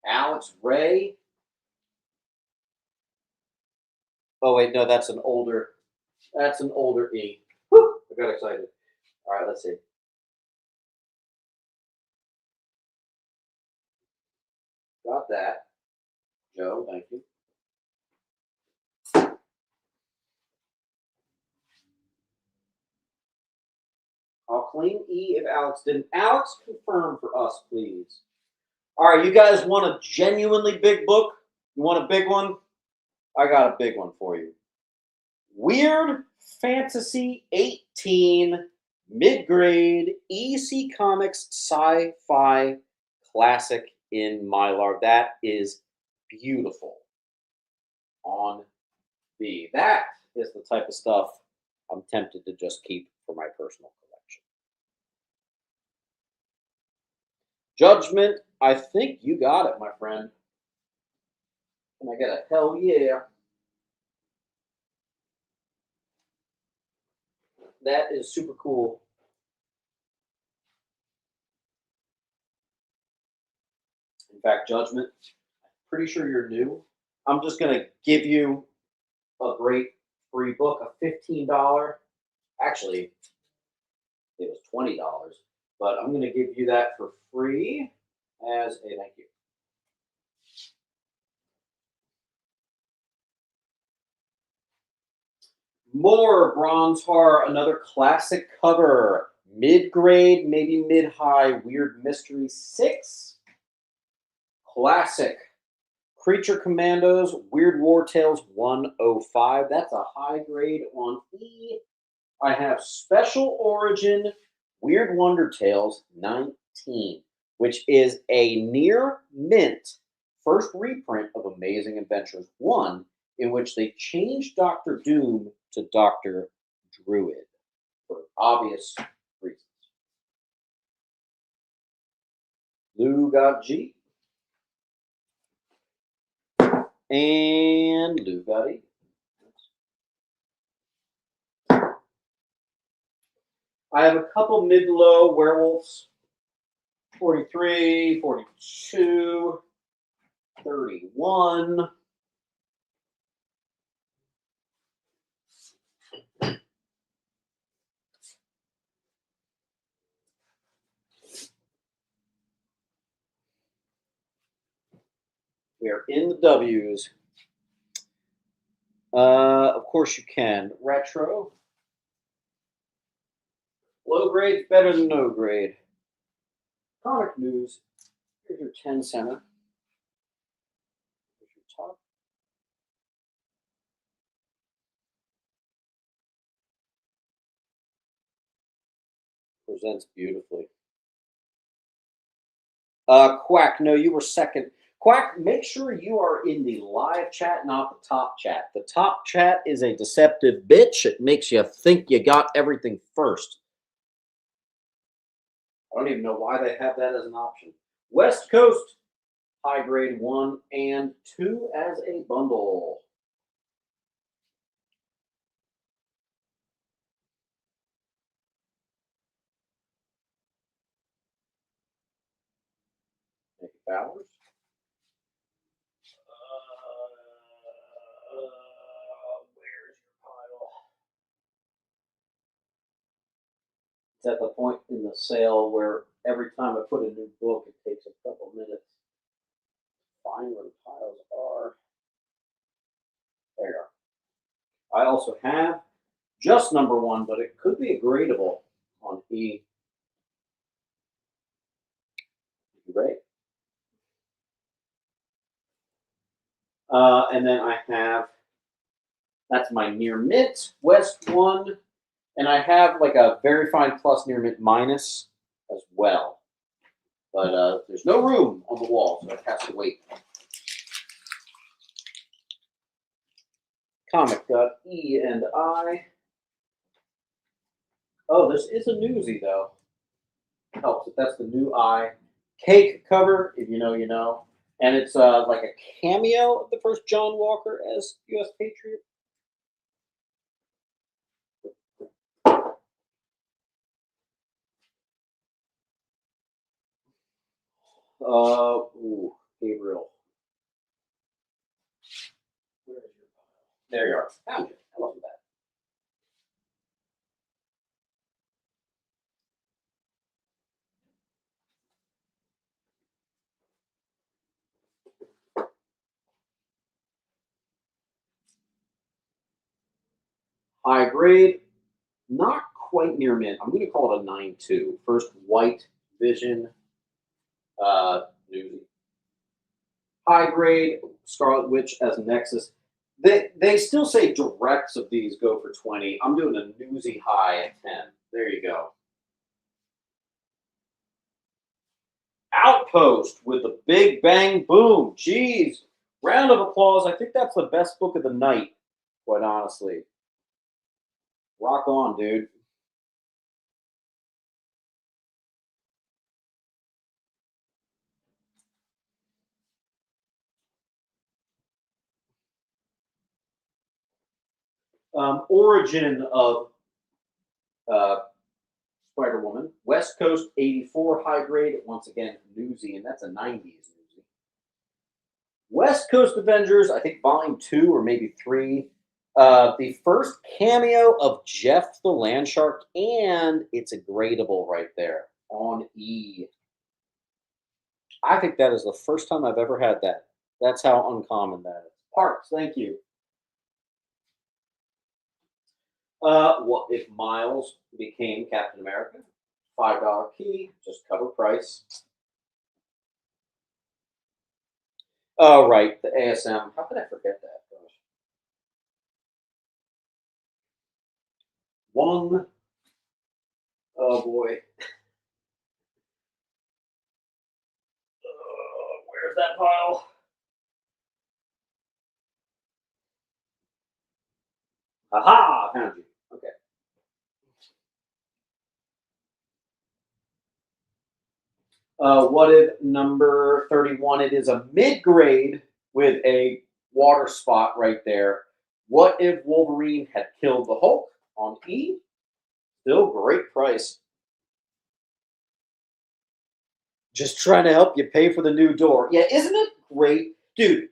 Alex Ray. Oh wait, no, that's an older E. Whew, I got excited. All right, let's see. Got that. Joe, thank you. I'll claim E if Alex didn't. Alex, confirm for us, please. All right, you guys want a genuinely big book? You want a big one? I got a big one for you. Weird Fantasy 18 mid-grade EC Comics sci-fi classic in Mylar. That is beautiful. On B. That is the type of stuff I'm tempted to just keep for my personal collection. Judgment, I think you got it, my friend. And I get a hell yeah. That is super cool. In fact, Judgment, I'm pretty sure you're new. I'm just going to give you a great free book, a $15. Actually, it was $20, but I'm going to give you that for free as a thank you. More Bronze Horror, another classic cover. Mid-grade, maybe mid-high, Weird Mystery 6. Classic. Creature Commandos, Weird War Tales 105. That's a high grade on E. I have Special Origin, Weird Wonder Tales 19, which is a near mint first reprint of Amazing Adventures 1 in which they changed Doctor Doom to Doctor Druid for obvious reasons. Lou got G, and Lou got E. I have a couple mid-low werewolves. 43, 42, 31. We are in the W's. Of course you can. Retro. Low grade's better than no grade. Comic news. Here's your 10 center. Here's your top. Presents beautifully. Quack, no, you were second. Quack, make sure you are in the live chat, not the top chat. The top chat is a deceptive bitch. It makes you think you got everything first. I don't even know why they have that as an option. West Coast, high grade 1 and 2 as a bundle. Thank you, Bowers. Where's your pile? It's at the point in the sale where every time I put a new book, it takes a couple minutes to find where the piles are. There you are. I also have just number 1, but it could be a gradable on E. Great. And then I have, that's my near mint, West 1. And I have like a very fine plus near mint minus as well. But there's no room on the wall, so it has to wait. Comic got E and I. Oh, this is a newsie, though. Helps if that's the new I. Cake cover, if you know, you know. And it's like a cameo of the first John Walker as U.S. Patriot. Gabriel. Where is your pile? There you are. Found you. I love that. High grade, not quite near mint. I'm going to call it a 9.2. First white vision newsie. High grade, Scarlet Witch as a Nexus. They still say directs of these go for 20. I'm doing a newsie high at 10. There you go. Outpost with the big bang boom. Jeez. Round of applause. I think that's the best book of the night, quite honestly. Rock on, dude. Origin of Spider-Woman. West Coast 84 high grade. Once again, newsie, and that's a 90s newsie. West Coast Avengers, I think volume 2 or maybe 3. The first cameo of Jeff the Landshark, and it's a gradable right there on E. I think that is the first time I've ever had that. That's how uncommon that is. Parks, thank you. What if Miles became Captain America? $5 key, just cover price. Oh, right, the ASM. How could I forget that? Gosh. 1. Oh, boy. Where's that pile? Aha! Found you. Okay. What if number 31? It is a mid grade with a water spot right there. What if Wolverine had killed the Hulk on E? Still great price. Just trying to help you pay for the new door. Yeah, isn't it great? Dude,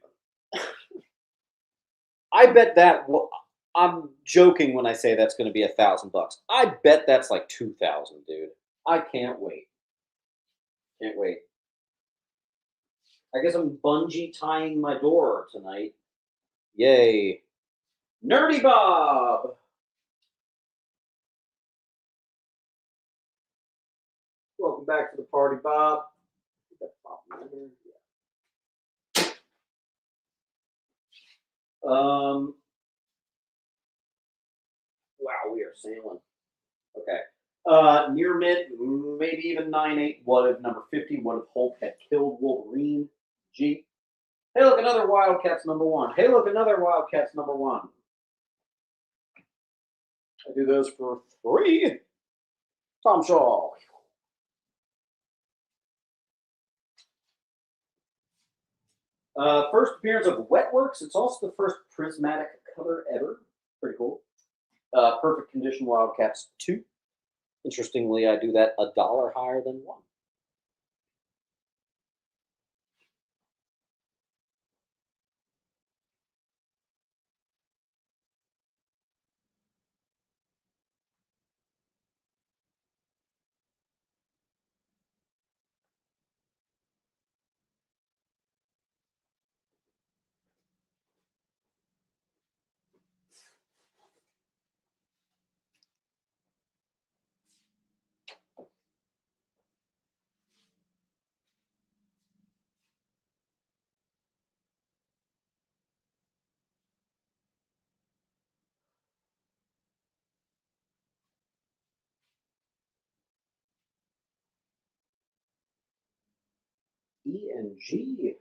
I bet that. I'm joking when I say that's going to be $1,000. I bet that's like 2,000, dude. I can't wait. Can't wait. I guess I'm bungee tying my door tonight. Yay. Nerdy Bob! Welcome back to the party, Bob. Wow, we are sailing. Okay. Near mid, maybe even 9-8. What if number 50? What if Hulk had killed Wolverine? G. Hey, look, another Wildcats number one. Hey, look, another Wildcats number one. I do those for free. Tom Shaw. First appearance of Wetworks. It's also the first prismatic color ever. Pretty cool. Perfect condition Wildcats 2. Interestingly, I do that $1 higher than one. E and G.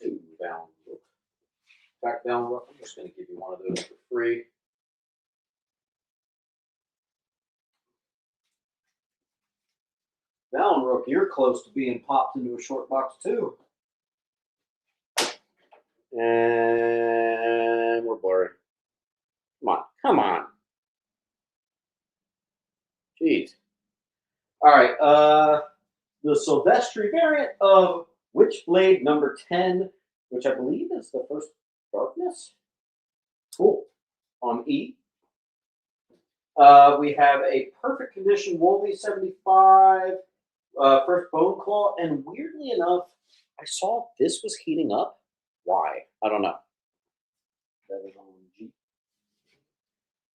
Two down. Back down. I'm just going to give you one of those for free. Rook, you're close to being popped into a short box too. And we're blurry. Come on. Come on. Jeez. All right. The Silvestri variant of Witchblade number 10, which I believe is the first darkness. Cool. On E. We have a perfect condition Wolvie 75, first Bone Claw, and weirdly enough, I saw this was heating up. Why? I don't know. That is on G.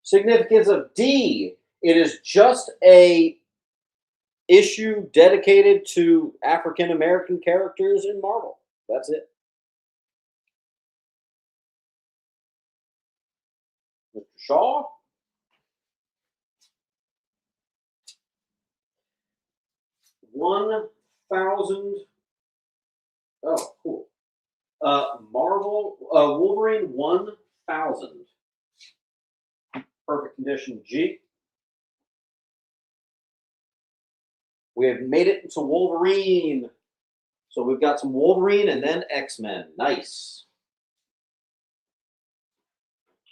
Significance of D. It is just a issue dedicated to African American characters in Marvel. That's it. Mr. Shaw. $1,000. Oh, cool. Marvel Wolverine 1,000. Perfect condition G. We have made it into Wolverine. So we've got some Wolverine and then X-Men. Nice.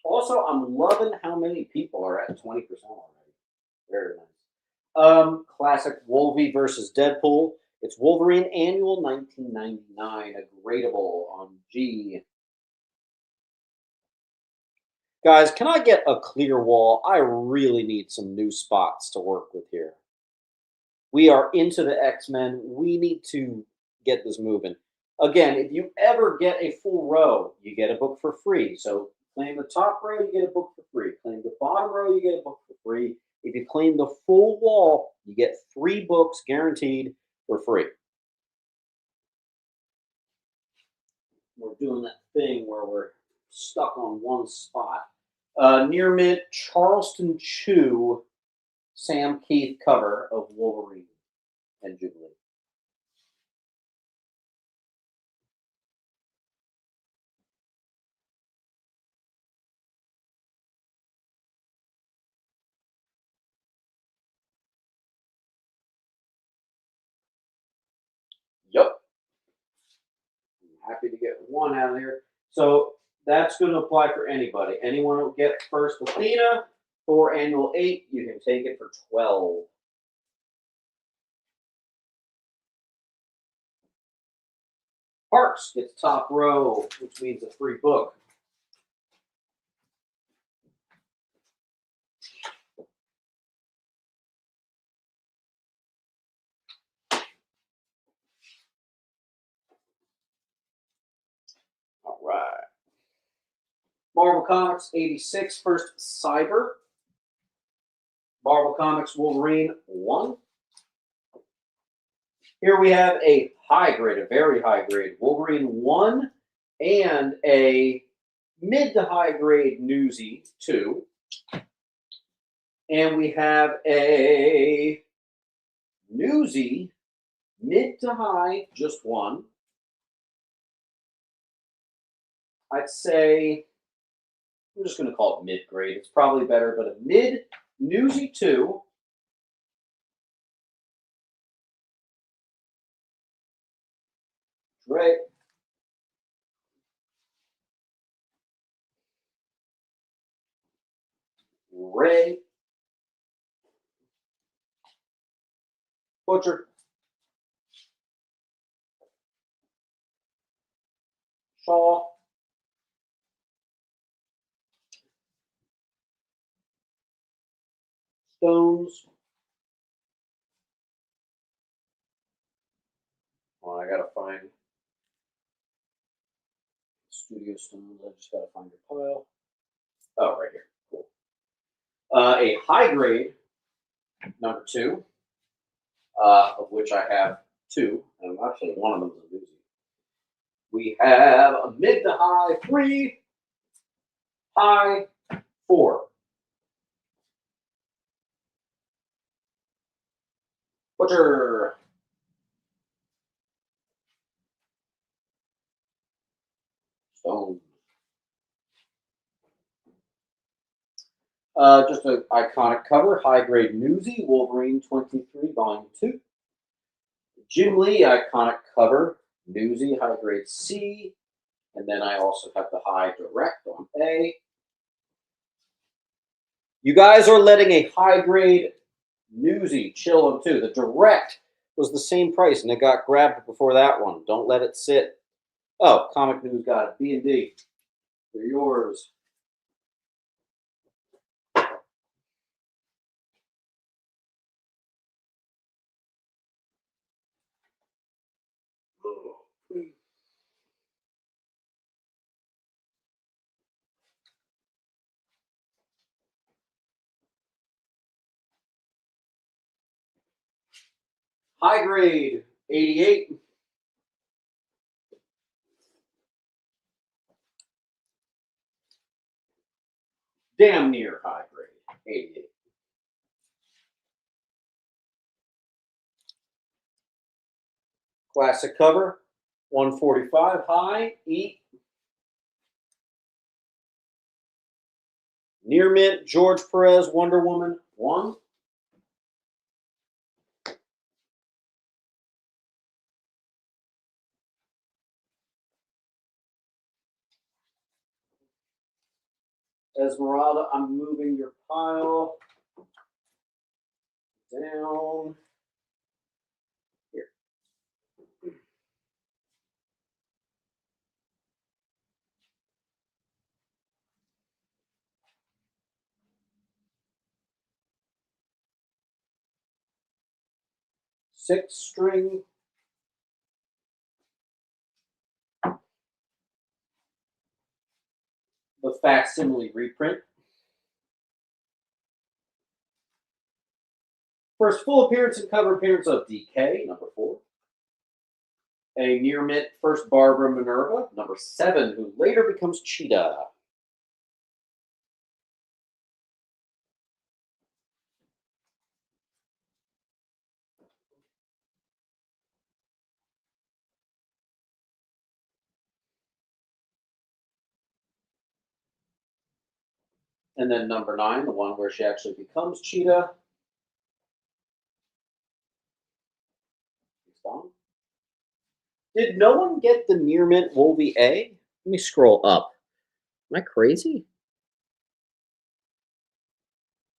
Also, I'm loving how many people are at 20% already. Very nice. Classic Wolvie versus Deadpool. It's Wolverine Annual 1999, a gradable on G. Guys, can I get a clear wall? I really need some new spots to work with here. We are into the X-Men. We need to get this moving. Again, if you ever get a full row, you get a book for free. So claim the top row, you get a book for free. Claim the bottom row, you get a book for free. If you claim the full wall, you get 3 books guaranteed for free. We're doing that thing where we're stuck on one spot. Near mid Charleston Chew, Sam Keith cover of Wolverine and Jubilee. happy to get one out of here. So that's going to apply for anybody. Anyone who gets first Athena for annual 8, you can take it for 12. Parks gets top row, which means a free book. All right. Marvel Comics 86, first Cyber. Marvel Comics Wolverine 1. Here we have a high grade, a very high grade Wolverine 1 and a mid to high grade Newsy 2. And we have a Newsy mid to high, just 1. I'd say, I'm just going to call it mid grade. It's probably better, but a mid Newsy 2. Right. Ray. Butcher. Shaw. Stones. Well, I gotta find Studio Stones. I just gotta find your pile. Oh, right here. Cool. A high grade number 2, of which I have 2, and actually one of them is a doozy. We have a mid to high 3, high 4. Butcher. Stone. Just an iconic cover, high grade Newsy, Wolverine 23, Volume 2. Jim Lee, iconic cover, Newsy, high grade C. And then I also have the high direct on A. You guys are letting a high grade Newsy chill on 2. The direct was the same price and it got grabbed before that one. Don't let it sit. Oh, Comic News got it. B&D. They're yours. High grade 88. Damn near high grade 88. Classic cover 145 high E. Near mint George Perez Wonder Woman 1. Esmeralda, I'm moving your pile down here. Six string. The facsimile reprint. First full appearance and cover appearance of DK, number 4. A near mint first Barbara Minerva, number 7, who later becomes Cheetah. And then number 9, the one where she actually becomes Cheetah. Did no one get the near mint Wolvie A? Let me scroll up. Am I crazy?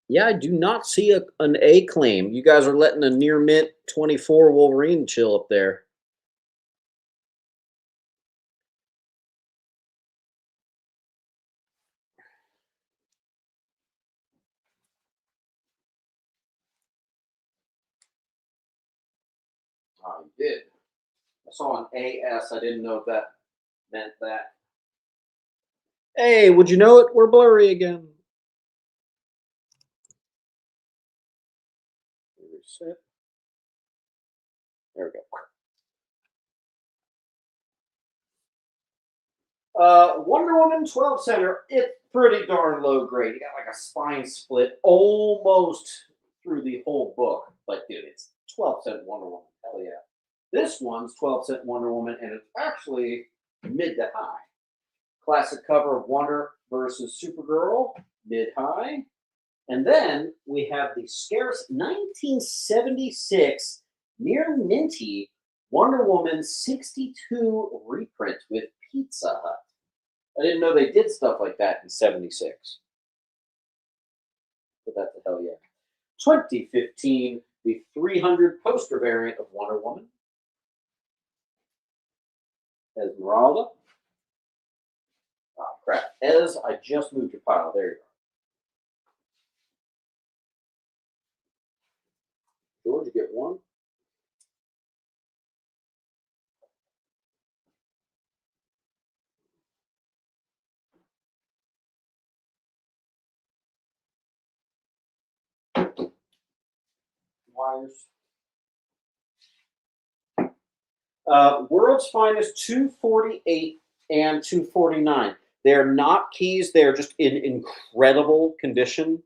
Yeah, I do not see an A claim. You guys are letting a near mint 24 Wolverine chill up there. I did. I saw an AS. I didn't know if that meant that. Hey, would you know it? We're blurry again. Reset. There we go. Wonder Woman 12 center. It's pretty darn low grade. You got like a spine split almost through the whole book. But dude, it's 12 cent Wonder Woman. Hell yeah. This one's 12 cent Wonder Woman, and it's actually mid to high. Classic cover of Wonder versus Supergirl, mid high. And then we have the scarce 1976 near minty Wonder Woman 62 reprint with Pizza Hut. I didn't know they did stuff like that in 76. But that's a hell yeah. 2015, the 300 poster variant of Wonder Woman. Esmeralda. Oh, crap. I just moved your pile. There you go. George, you get one. Wires. World's Finest 248 and 249. They're not keys. They're just in incredible condition.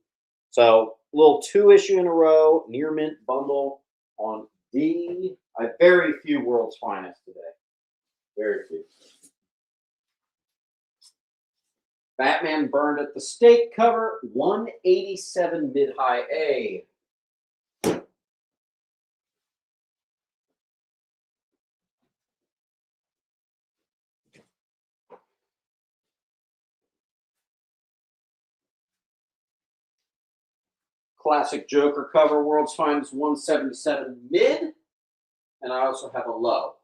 So, little 2 issue in a row, near mint bundle on D. I have very few World's Finest today. Very few. Batman Burned at the Stake cover, 187 mid high A. Classic Joker cover, World's Finest 177 mid. And I also have a low.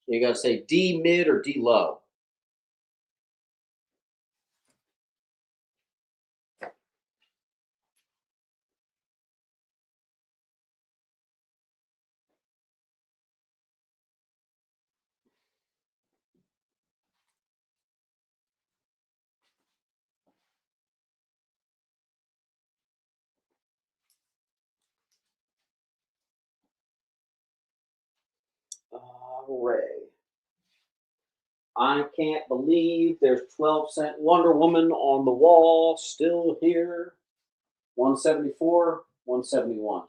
You got to say D mid or D low. Ray. I can't believe there's 12 cent Wonder Woman on the wall still here. 174, 171.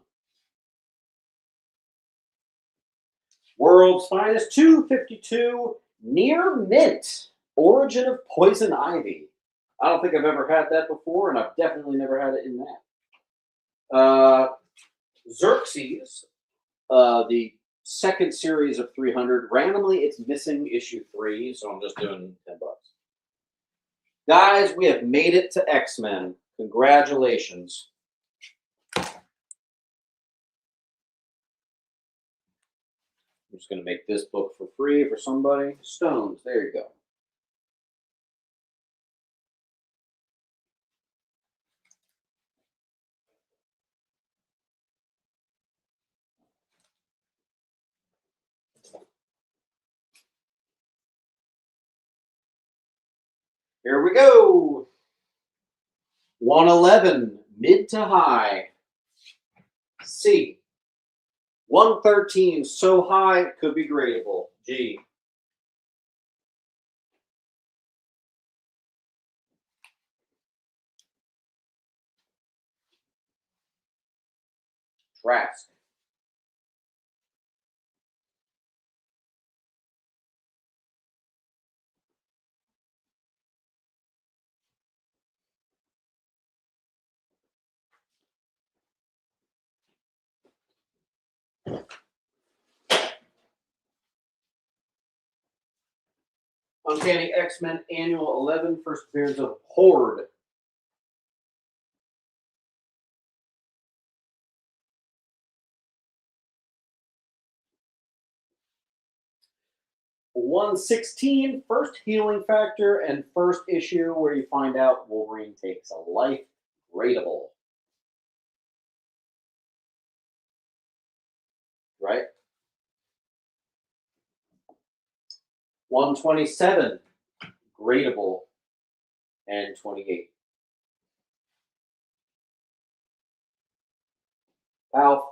World's Finest 252 near mint. Origin of Poison Ivy. I don't think I've ever had that before, and I've definitely never had it in that. Xerxes, the second series of 300. Randomly, it's missing issue 3, so I'm just doing $10. Guys, we have made it to X-Men. Congratulations. I'm just going to make this book for free for somebody. Stones, there you go. Here we go. 111, mid to high. C. 113, so high it could be gradable. G. Trask. Uncanny X-Men Annual 11, first appearance of Horde. #116, first healing factor and first issue where you find out Wolverine takes a life. Gradable. Right? 127, gradable, and 28. Alf.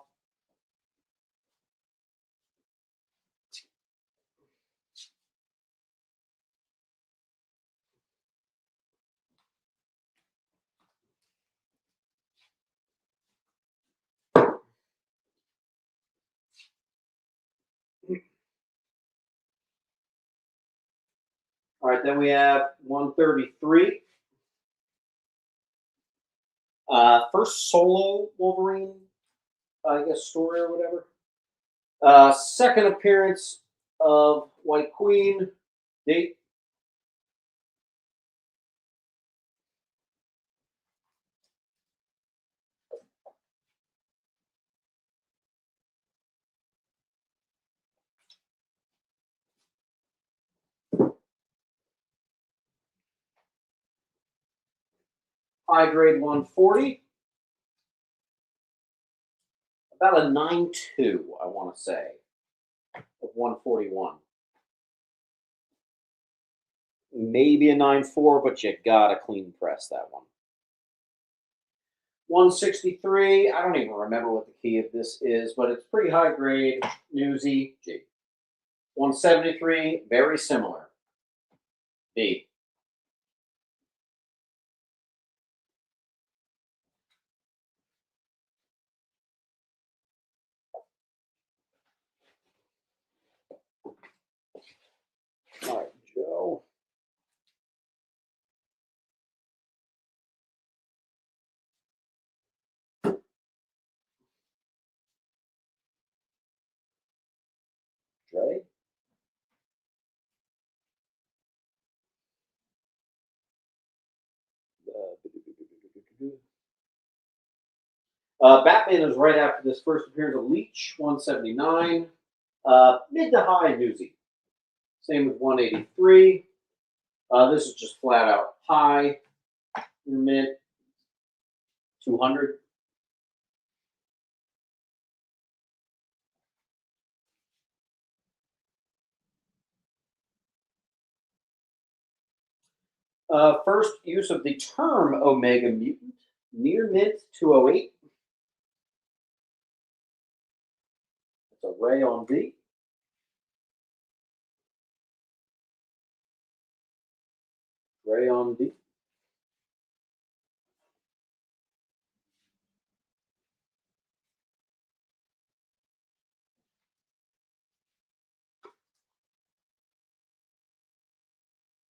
All right, then we have 133. First solo Wolverine, I guess, story or whatever. Second appearance of White Queen. Date. High grade 140. About a 9.2, I want to say, of 141. Maybe a 9.4, but you gotta clean press that one. 163, I don't even remember what the key of this is, but it's pretty high grade, newsy, G. 173, very similar, B. All right, Joe. Dre. Batman is right after this first appearance of Leech, 179. Mid to high newsy. Same with 183. This is just flat out high. Mid 200. First use of the term Omega Mutant, near mint 208. It's a ray on B. Ray on D.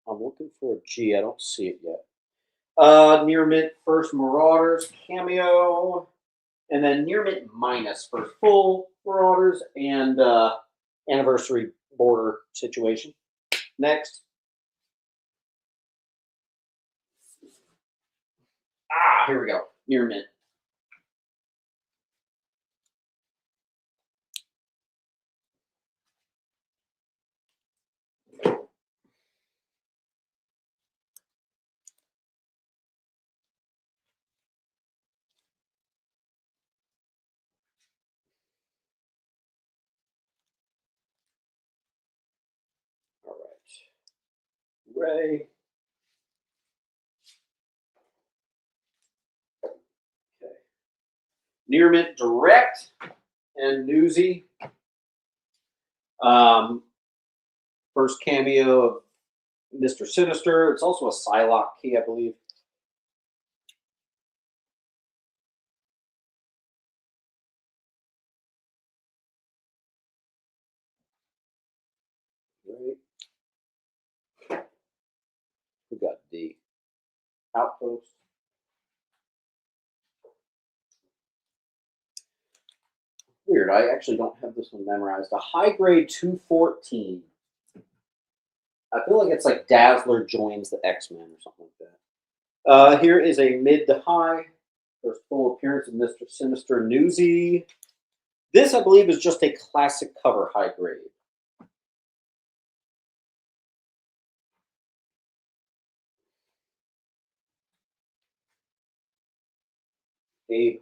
I'm looking for a G. I don't see it yet. Near mint first Marauders cameo, and then near mint minus first full Marauders and anniversary border situation. Next. Here we go. Near mint. All right. Ray. Okay. Near mint direct and newsy. First cameo of Mr. Sinister. It's also a Psylocke key, I believe. Right. We got D. Outpost. Weird. I actually don't have this one memorized. A high grade 214. I feel like it's like Dazzler joins the X-Men or something like that. Here is a mid to high. First full appearance of Mr. Sinister Newsy. This, I believe, is just a classic cover high grade. Abe.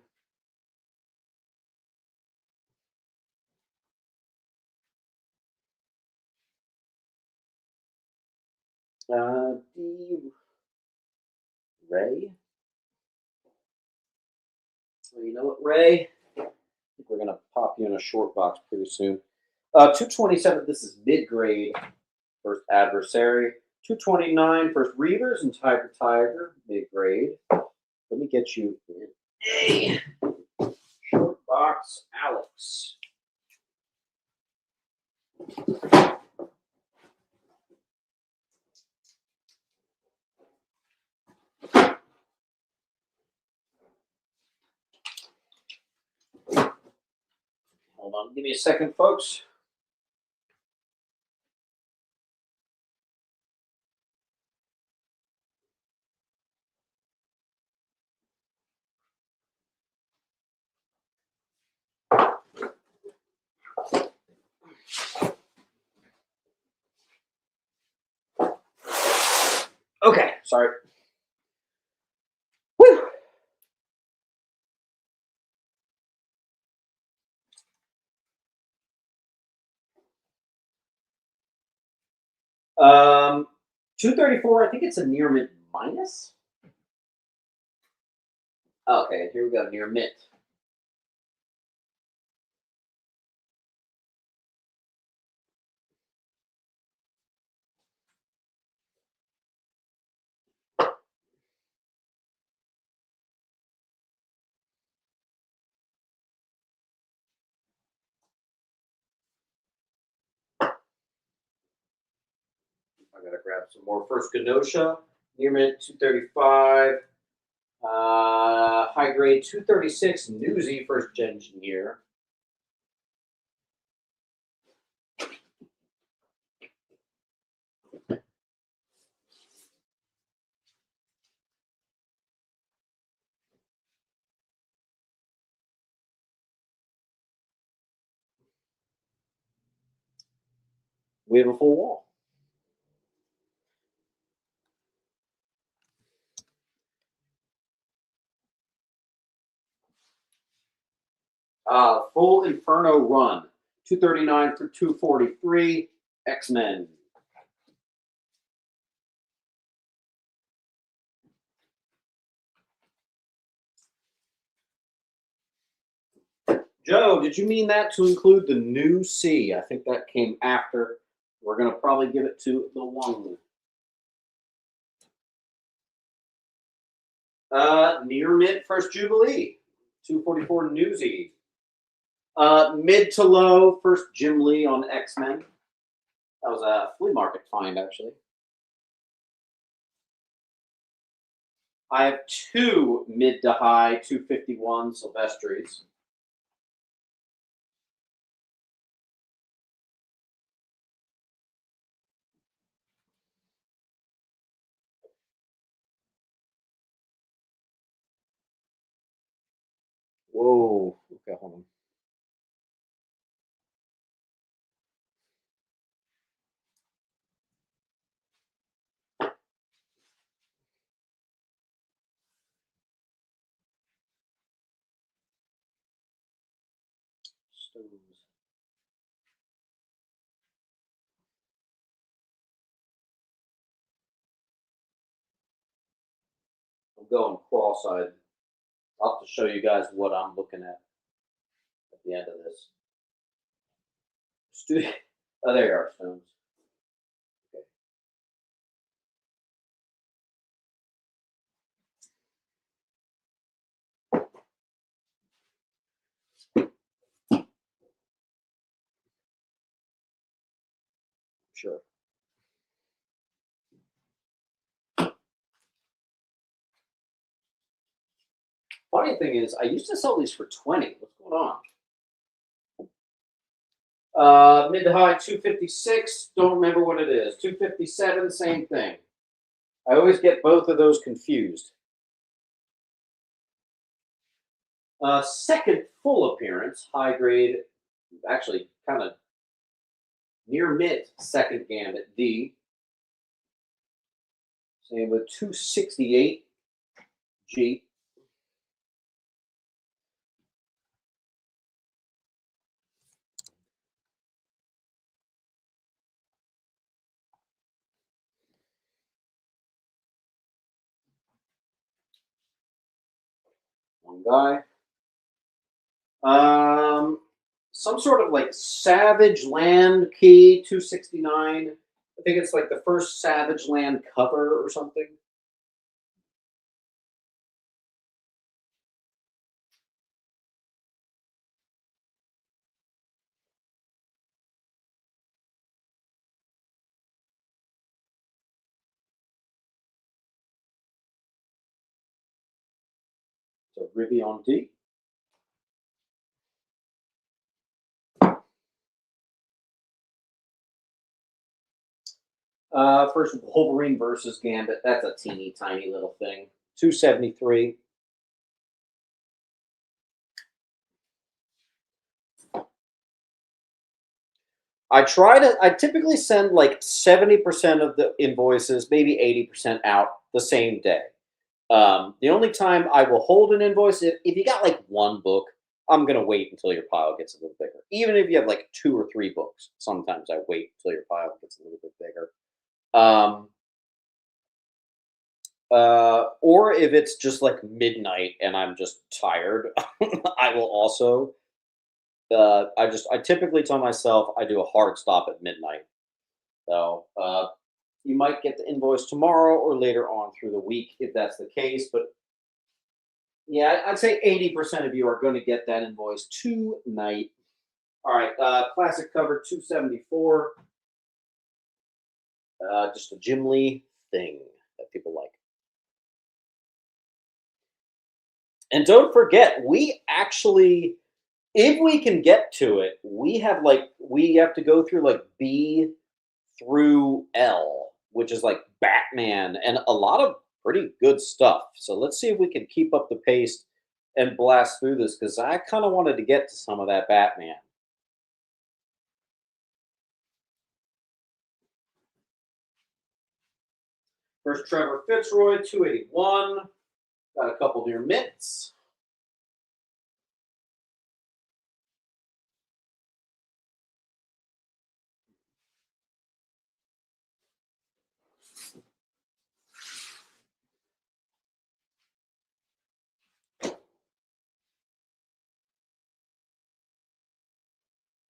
D. Ray. Well, you know what, Ray? I think we're going to pop you in a short box pretty soon. 227, this is mid-grade. First Adversary. 229, first Reavers and Tiger, mid-grade. Let me get you in a short box, Alex. Hold on, give me a second, folks. Okay, sorry. Whew. 234, I think it's a near mint minus. Okay, here we go, near mint. I gotta grab some more. First Kenosha, near mint 235. High grade 236, Newsy, first engineer. We have a full wall. Full Inferno run. 239 for 243. X-Men. Joe, did you mean that to include the new C? I think that came after. We're going to probably give it to the one. Near mint first Jubilee. 244 Newsy. Mid to low first Jim Lee on X-Men. That was a flea market find, actually. I have two mid to high 251 Silvestris. Whoa. Okay, hold on. Stones. I'm going cross-eyed. I'll have to show you guys what I'm looking at the end of this. Oh, there you are, Stones. Sure. Funny thing is, I used to sell these for 20. What's going on? Mid to high 256. Don't remember what it is. 257, same thing. I always get both of those confused. Second full appearance, high grade, actually kind of near mid second gambit D. Same with 268 G. One guy. Some sort of like Savage Land key 269. I think it's like the first Savage Land cover or something. So Rivian D. First Wolverine versus Gambit. That's a teeny tiny little thing. 273. I typically send like 70% of the invoices, maybe 80% out the same day. The only time I will hold an invoice, if you got like one book, I'm going to wait until your pile gets a little bigger. Even if you have like 2 or 3 books, sometimes I wait until your pile gets a little bit bigger. Or if it's just like midnight and I'm just tired, I will also, I typically tell myself I do a hard stop at midnight. So, you might get the invoice tomorrow or later on through the week if that's the case. But yeah, I'd say 80% of you are going to get that invoice tonight. All right, classic cover 274. Just a Jim Lee thing that people like. And don't forget, we actually, if we can get to it, we have to go through like B through L, which is like Batman and a lot of pretty good stuff. So let's see if we can keep up the pace and blast through this because I kind of wanted to get to some of that Batman. First, Trevor Fitzroy, 281. Got a couple near mitts.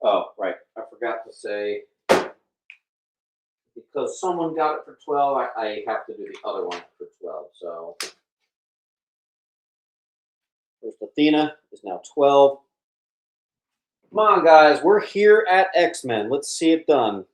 Oh, right. I forgot to say, because someone got it for 12, I have to do the other one for 12. So first Athena is now 12. Come on, guys. We're here at X-Men. Let's see it done.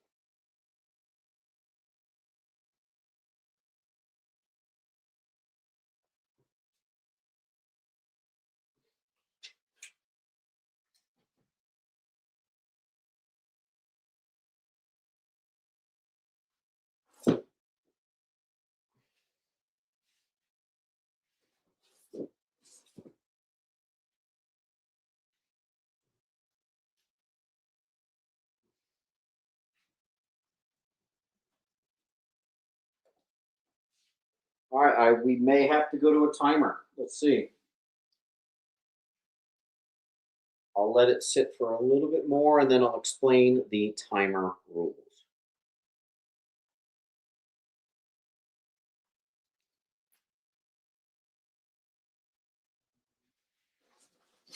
All right, we may have to go to a timer. Let's see. I'll let it sit for a little bit more, and then I'll explain the timer rules.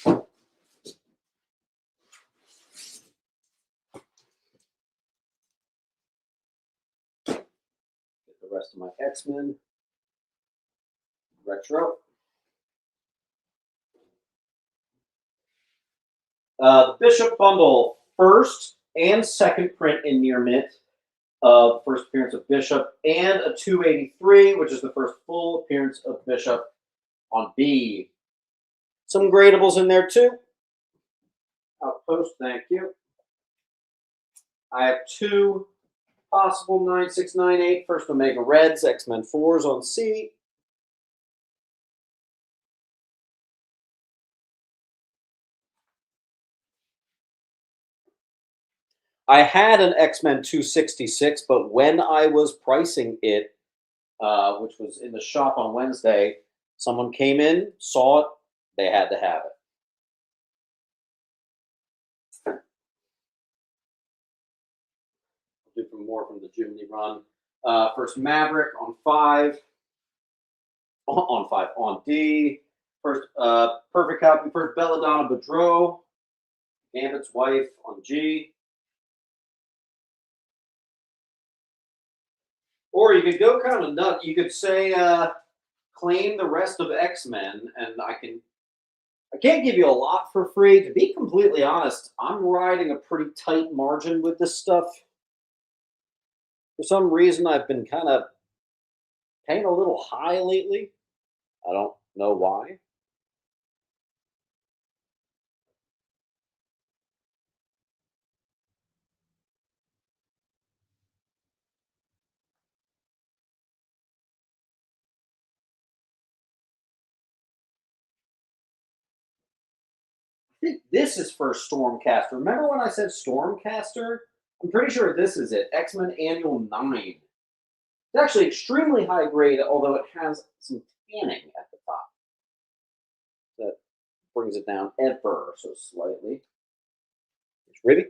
Get the rest of my X-Men retro. The Bishop bundle, first and second print in near mint of first appearance of Bishop, and a 283, which is the first full appearance of Bishop on B. Some gradables in there too. Outpost, thank you. I have two possible 9698 First Omega Reds, X-Men 4s on C. I had an X-Men 266, but when I was pricing it, which was in the shop on Wednesday, someone came in, saw it, they had to have it. I'll do more from the Jimny run. First Maverick on 5. On D. First Perfect Copy. First Belladonna Boudreaux. Gambit's Wife on G. Or you could go kind of nuts. You could say claim the rest of X-Men, and I can't give you a lot for free. To be completely honest, I'm riding a pretty tight margin with this stuff. For some reason, I've been kind of paying a little high lately. I don't know why. I think this is for Stormcaster. Remember when I said Stormcaster? I'm pretty sure this is it. X-Men Annual 9. It's actually extremely high grade, although it has some tanning at the top. That brings it down ever so slightly. It's Ribby.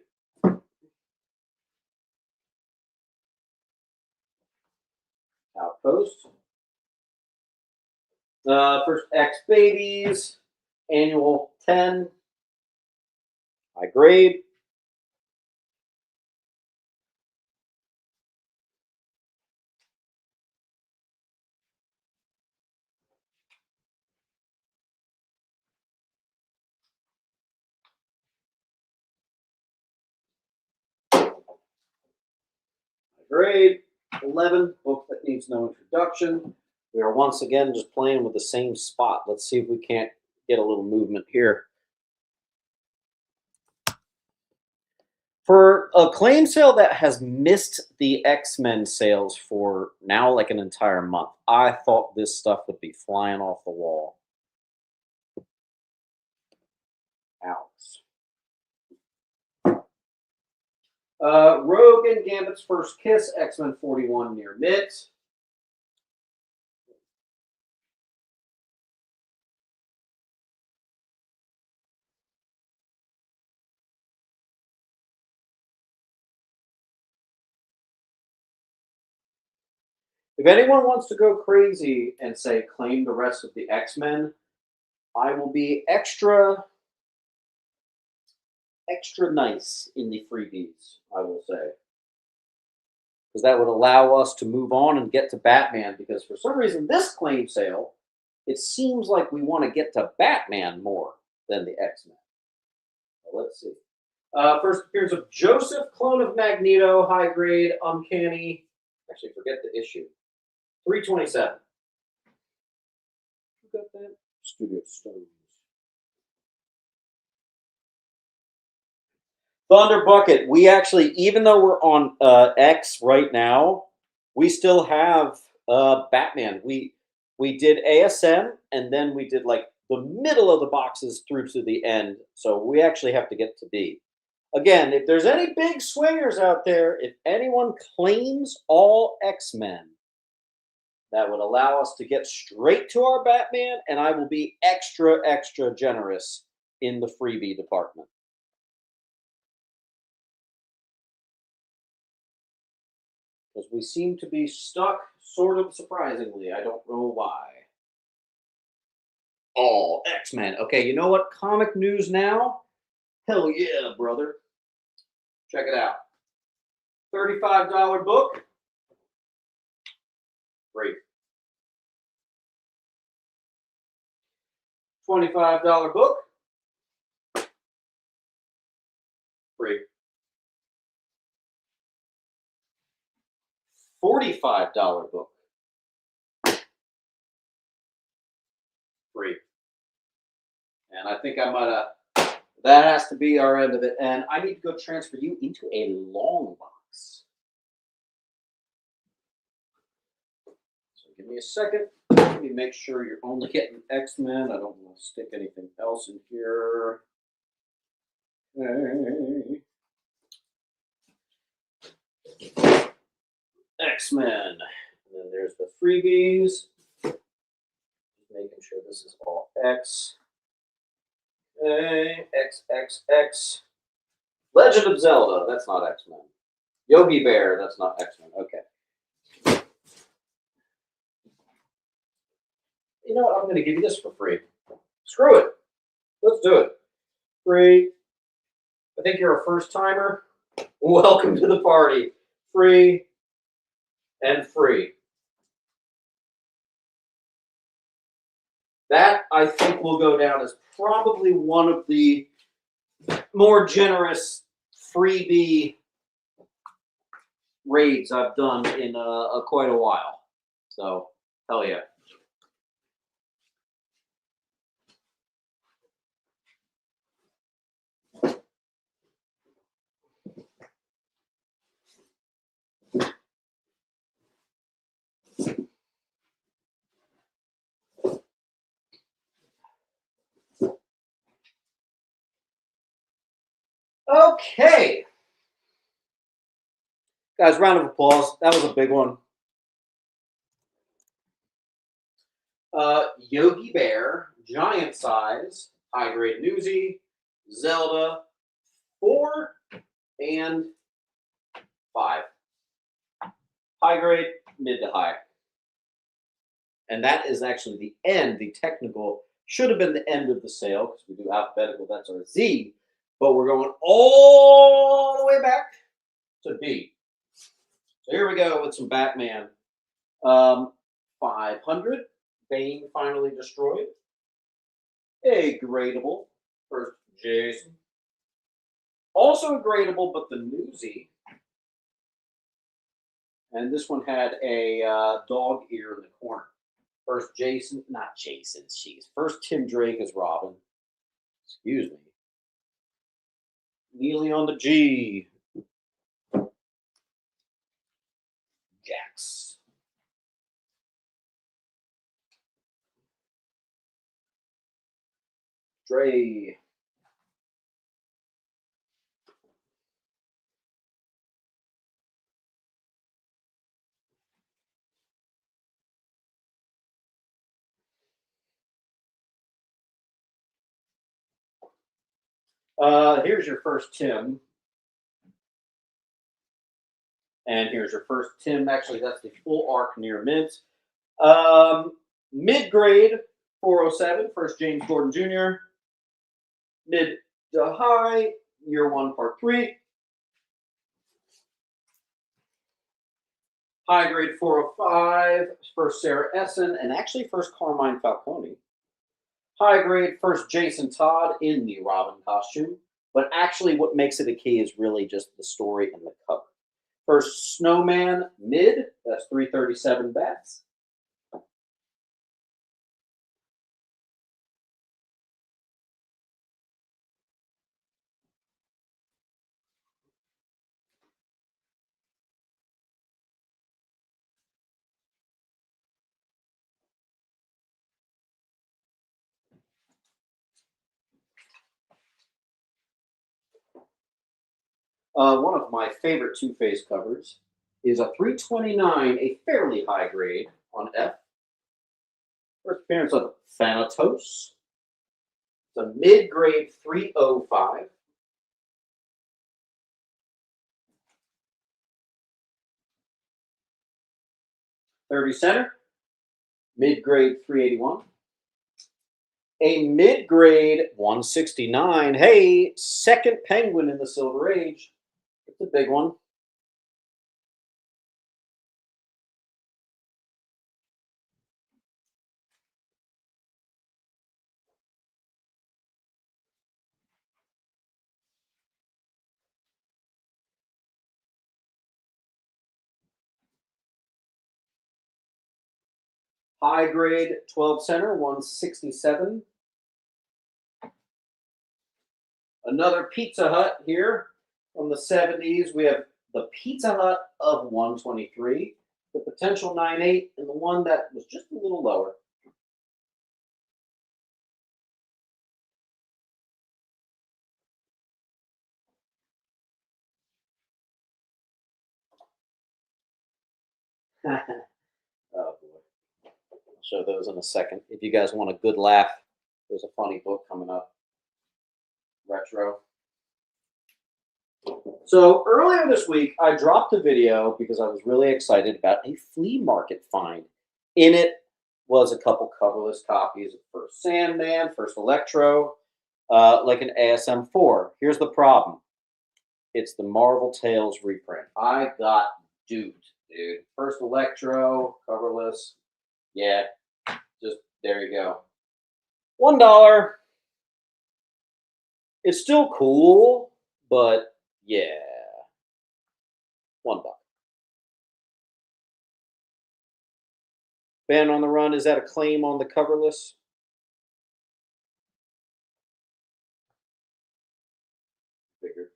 Outpost. First X Babies. Annual 10. High grade. Grade 11, book that needs no introduction. We are once again just playing with the same spot. Let's see if we can't get a little movement here. For a claim sale that has missed the X-Men sales for now like an entire month, I thought this stuff would be flying off the wall. Alex. Rogue and Gambit's First Kiss, X-Men 41 near mids. If anyone wants to go crazy and say claim the rest of the X-Men, I will be extra nice in the freebies, I will say. Because that would allow us to move on and get to Batman, because for some reason this claim sale, it seems like we want to get to Batman more than the X-Men. Well, let's see. First appearance of Joseph, clone of Magneto, high grade, uncanny. Actually, forget the issue. 327. Who got that? Studio Stones. Thunder Bucket. We actually, even though we're on X right now, we still have Batman. We did ASM, and then we did like the middle of the boxes through to the end. So we actually have to get to B. Again, if there's any big swingers out there, if anyone claims all X-Men, that would allow us to get straight to our Batman, and I will be extra generous in the freebie department. Because we seem to be stuck, sort of surprisingly. I don't know why. All X-Men. Okay, you know what? Comic news now? Hell yeah, brother. Check it out. $35 book. Great. $25 book. Free. $45 book. Free. And I think I might have That has to be our end of it. And I need to go transfer you into a long box. So give me a second. Let me make sure you're only getting X-Men. I don't want to stick anything else in here. Okay. X-Men. And then there's the freebies. Making sure this is all X. Okay. X, X, X. Legend of Zelda. That's not X-Men. Yogi Bear. That's not X-Men. Okay. You know what? I'm going to give you this for free. Screw it. Let's do it. Free. I think you're a first timer. Welcome to the party. Free and free. That, I think, will go down as probably one of the more generous freebie raids I've done in quite a while. So, hell yeah. Okay. Guys, round of applause. That was a big one. Yogi Bear, giant size, high grade newsy, Zelda, 4 and 5. High grade, mid to high. And that is actually the end, the technical, should have been the end of the sale because we do alphabetical, that's our Z, but we're going all the way back to B. So here we go with some Batman. 500, Bane finally destroyed. A gradable, first Jason. Also a gradable, but the newsy. And this one had a dog ear in the corner. First Jason, not Jason, she's first Tim Drake as Robin. Excuse me. Neely on the G. Jax. Dre. Here's your first Tim. And here's your first Tim. Actually, that's the full arc near mint. Mid-grade, 407, first James Gordon Jr. Mid to high, year 1, part 3. High grade, 405, first Sarah Essen, and actually first Carmine Falcone. High grade, first Jason Todd in the Robin costume. But actually, what makes it a key is really just the story and the cover. First Snowman, mid, that's 337 bats. One of my favorite Two-Face covers is a 329, a fairly high grade on F. First appearance of Thanatos. It's a mid-grade 305. $30 center, mid-grade 381. A mid-grade 169. Hey, second Penguin in the Silver Age. It's a big one. High grade 12 center, 167. Another Pizza Hut here from the 70s. We have the Pizza Hut of 123, the potential 98, and the one that was just a little lower. Oh boy. I'll show those in a second. If you guys want a good laugh, there's a funny book coming up. Retro. So earlier this week, I dropped a video because I was really excited about a flea market find. In it was a couple coverless copies of First Sandman, First Electro, like an ASM4. Here's the problem. It's the Marvel Tales reprint. I got duped, dude. First Electro, coverless. Yeah, just there you go. $1. It's still cool, but yeah, $1. Band on the Run, is that a claim on the coverless? Figured.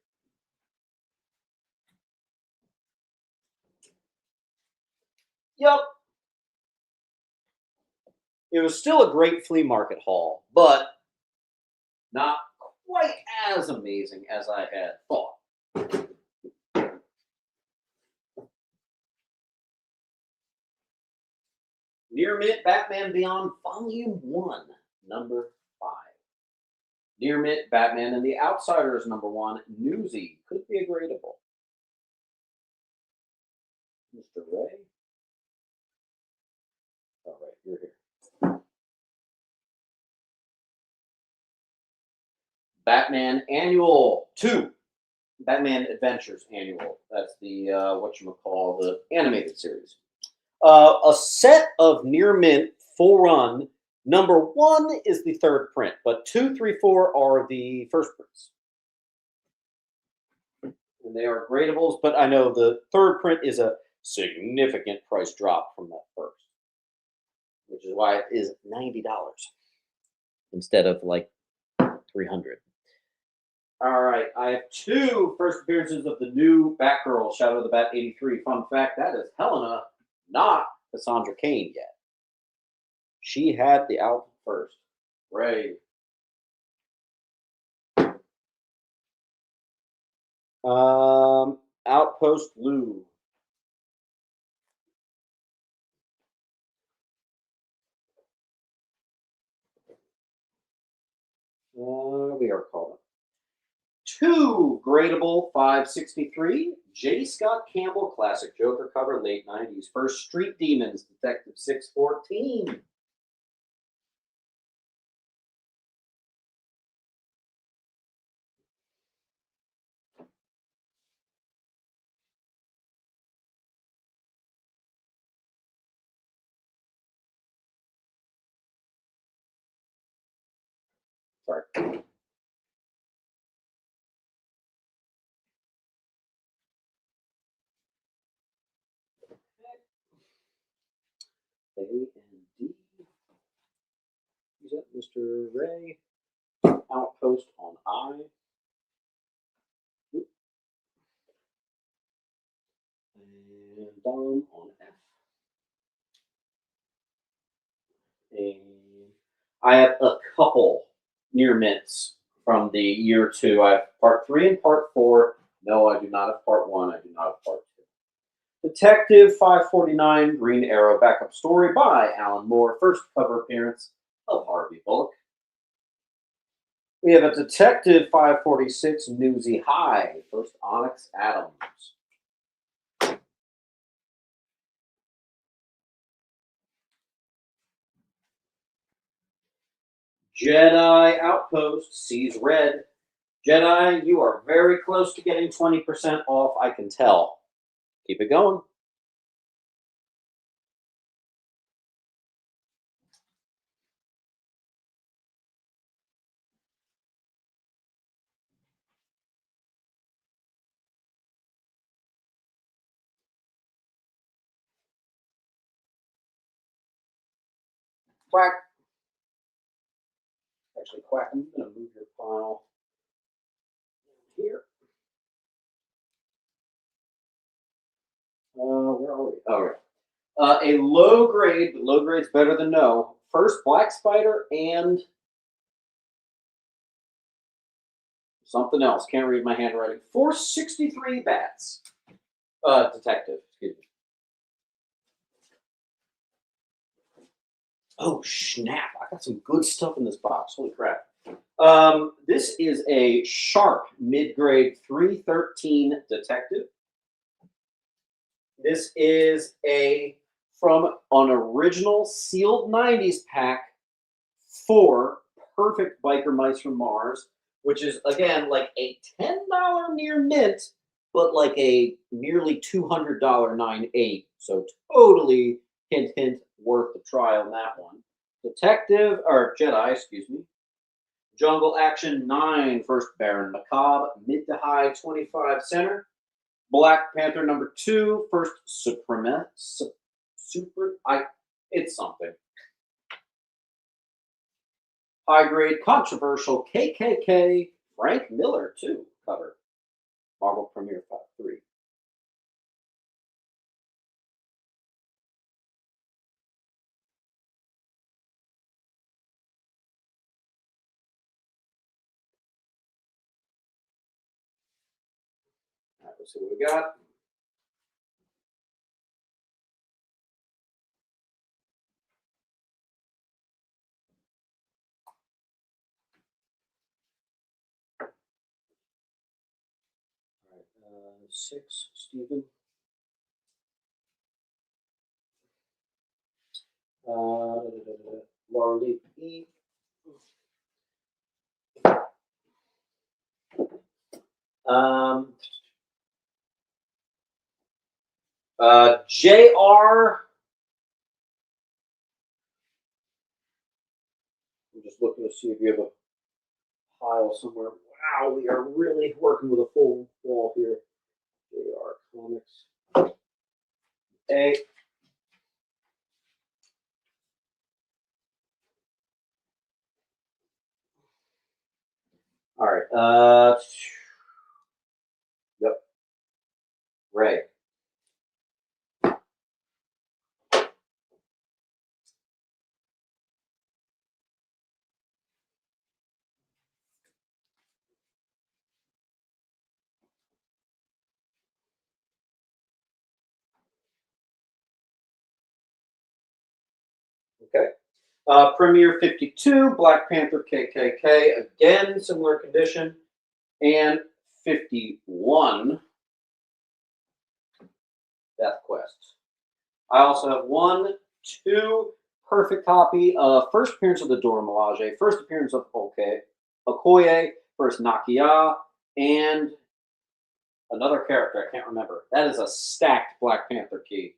Yep. It was still a great flea market haul, but not quite as amazing as I had thought. Near Mint Batman Beyond Volume 1, number 5. Near Mint Batman and the Outsiders, number 1. Newsy. Could be a gradable. Mr. Ray? All right, you're here. Batman Annual 2. Batman Adventures Annual. That's the, whatchamacall, the animated series. A set of near mint full run. Number 1 is the third print, but 2, 3, 4 are the first prints. And they are gradables, but I know the third print is a significant price drop from that first, which is why it is $90 instead of like 300. All right, I have 2 first appearances of the new Batgirl, Shadow of the Bat 83. Fun fact, that is Helena, not Cassandra Cain yet. She had the album first. Ray. Outpost Lou. We are calling 2 gradable 563. J. Scott Campbell classic Joker cover, late 90s. First Street Demons, Detective 614. Sorry. A and D. Is that Mr. Ray? Outpost on I. And Dom on F. And I have a couple near mints from the year 2. I have part 3 and part 4. No, I do not have part 1. I do not have part 2. Detective 549, Green Arrow backup story by Alan Moore. First cover appearance of Harvey Bullock. We have a Detective 546, Newsy High. First Onyx Adams. Jedi Outpost sees red. Jedi, you are very close to getting 20% off, I can tell. Keep it going. Quack. Actually, Quack, I'm going to move your file here. Where are we? Oh, right. A low grade, but low grade's better than no. First Black Spider and something else. Can't read my handwriting. 463 bats. Detective. Excuse me. Oh snap! I got some good stuff in this box. Holy crap! This is a Sharp mid-grade 313 detective. This is from an original sealed 90s pack for perfect biker mice from Mars, which is again like a $10 near mint, but like a nearly $200 9.8. So totally hint worth the try on that one. Detective or Jedi, excuse me. Jungle Action 9, first Baron Macabre, mid to high 25 center. Black Panther number 2, first it's something. High grade controversial KKK Frank Miller 2 cover. Marvel Premiere 5.3. All right, let's see what we got. All right, 6, Stephen. Laura E. JR. I'm just looking to see if you have a pile somewhere. Wow, we are really working with a full wall here. JR Comics. A. All right. Yep. Ray. Okay. Premiere 52, Black Panther KKK, again, similar condition. And 51, Death Quest. I also have 1, 2, perfect copy. First appearance of the Dora Milaje, first appearance of Okoye, first Nakia, and another character I can't remember. That is a stacked Black Panther key.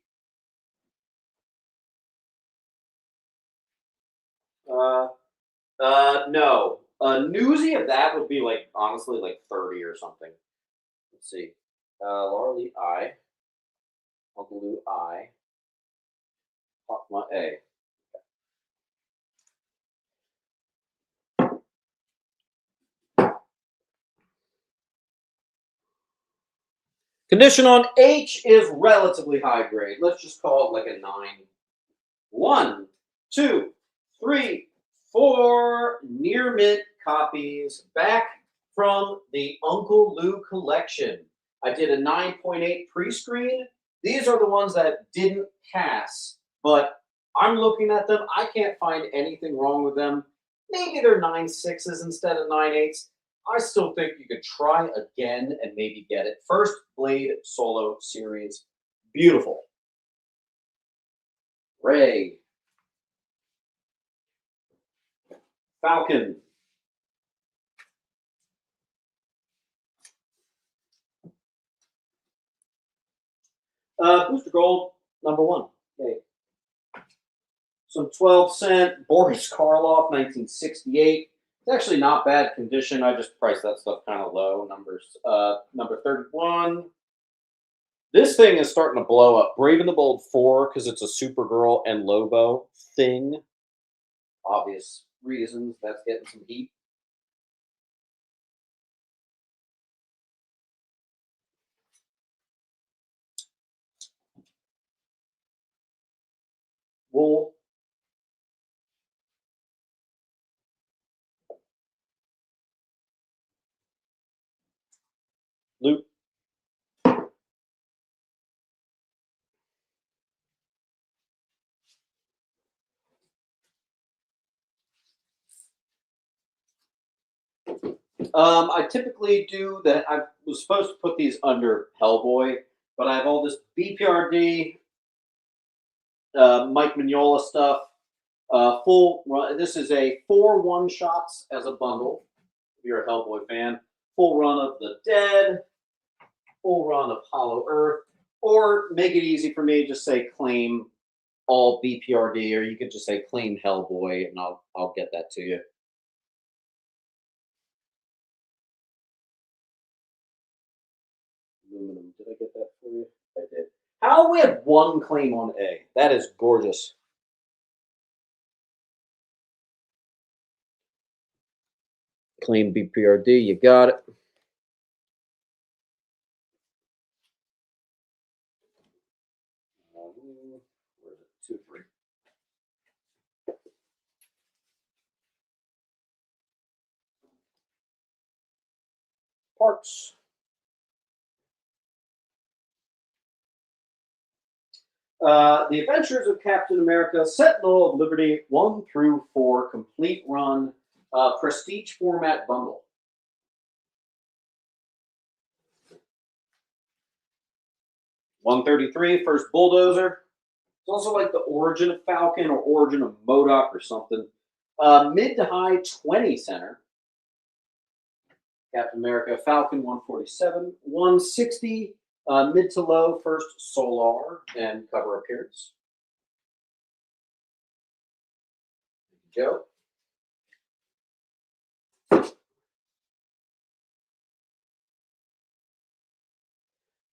No. A newsy of that would be like honestly like 30 or something. Let's see. Laura Lee I. Uncle Lou I. Hawkma A. Condition on H is relatively high grade. Let's just call it like a 9. 1, 2, 3, 4 near mint copies back from the Uncle Lou collection. I did a 9.8 pre-screen. These are the ones that didn't pass, but I'm looking at them. I can't find anything wrong with them. Maybe they're 9.6s instead of 9.8s. I still think you could try again and maybe get it. First Blade Solo Series. Beautiful. Ray. Falcon. Booster Gold, number 1. Okay. Some 12-cent Boris Karloff, 1968. It's actually not bad condition. I just priced that stuff kind of low. Number 31. This thing is starting to blow up. Brave and the Bold 4 because it's a Supergirl and Lobo thing. Obvious reasons. That's getting some heat. wool. Loop. I typically do that. I was supposed to put these under Hellboy, but I have all this BPRD, Mike Mignola stuff. Full run. This is a 4 one-shots as a bundle. If you're a Hellboy fan, full run of The Dead, full run of Hollow Earth, or make it easy for me, just say claim all BPRD, or you could just say claim Hellboy, and I'll get that to you. Aluminum. Did I get that for you? I did. How we have one claim on A? That is gorgeous. Claim BPRD. You got it. Where is it? 2, 3. Parts. The Adventures of Captain America, Sentinel of Liberty, 1 through 4, complete run, prestige format bundle. $133, first Bulldozer. It's also like the origin of Falcon or origin of MODOK or something. Mid to high 20 center. Captain America, Falcon, 147. 160, mid to low, first Solar and cover appearance. Joe.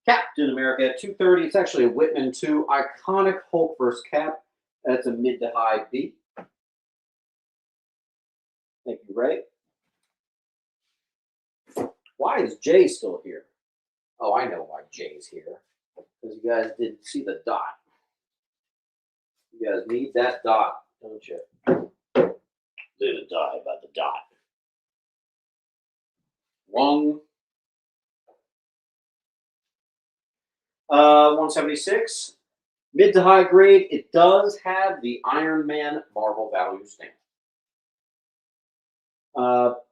Captain America, 230. It's actually a Whitman 2. Iconic Hulk vs. Cap. That's a mid to high B. Thank you, Ray. Why is Jay still here? Oh, I know why Jay's here. Because you guys didn't see the dot. You guys need that dot, don't you? Live and die by the dot. Wrong. 176. Mid to high grade. It does have the Iron Man Marvel value stamp.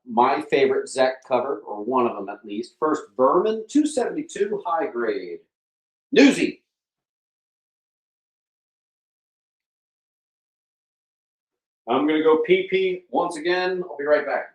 My favorite Zek cover, or one of them at least. First Vermin, 272 high grade. Newsy. I'm going to go PP once again. I'll be right back.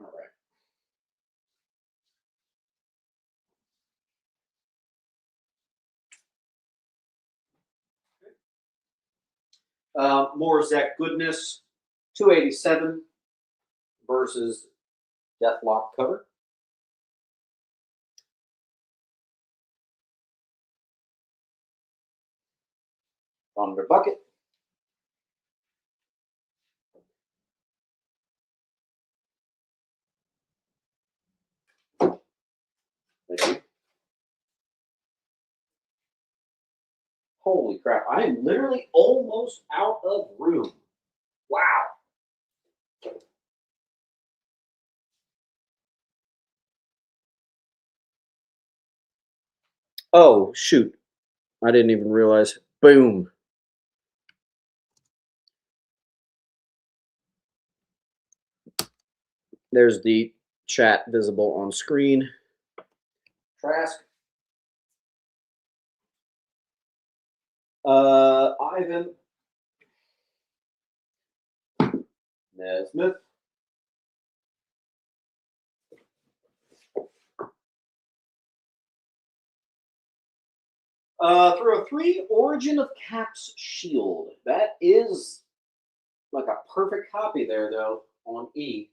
All right. More Zek goodness. 287 versus Deathlock cover. Thunder bucket. Thank you. Holy crap. I am literally almost out of room. Wow. Oh, shoot. I didn't even realize. Boom. There's the chat visible on screen. Trask. Ivan. Nesmith. Throw a 3 Origin of Caps Shield. That is like a perfect copy there, though, on E.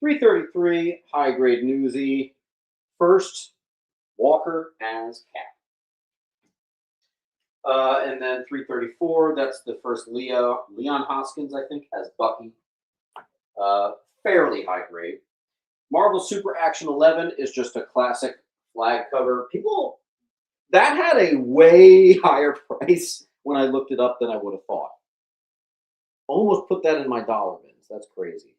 333, high grade newsy. First, Walker as Cap. And then 334, that's the first Leon Hoskins, I think, as Bucky. Fairly high grade. Marvel Super Action 11 is just a classic flag cover. People, that had a way higher price when I looked it up than I would have thought. Almost put that in my dollar bins. That's crazy.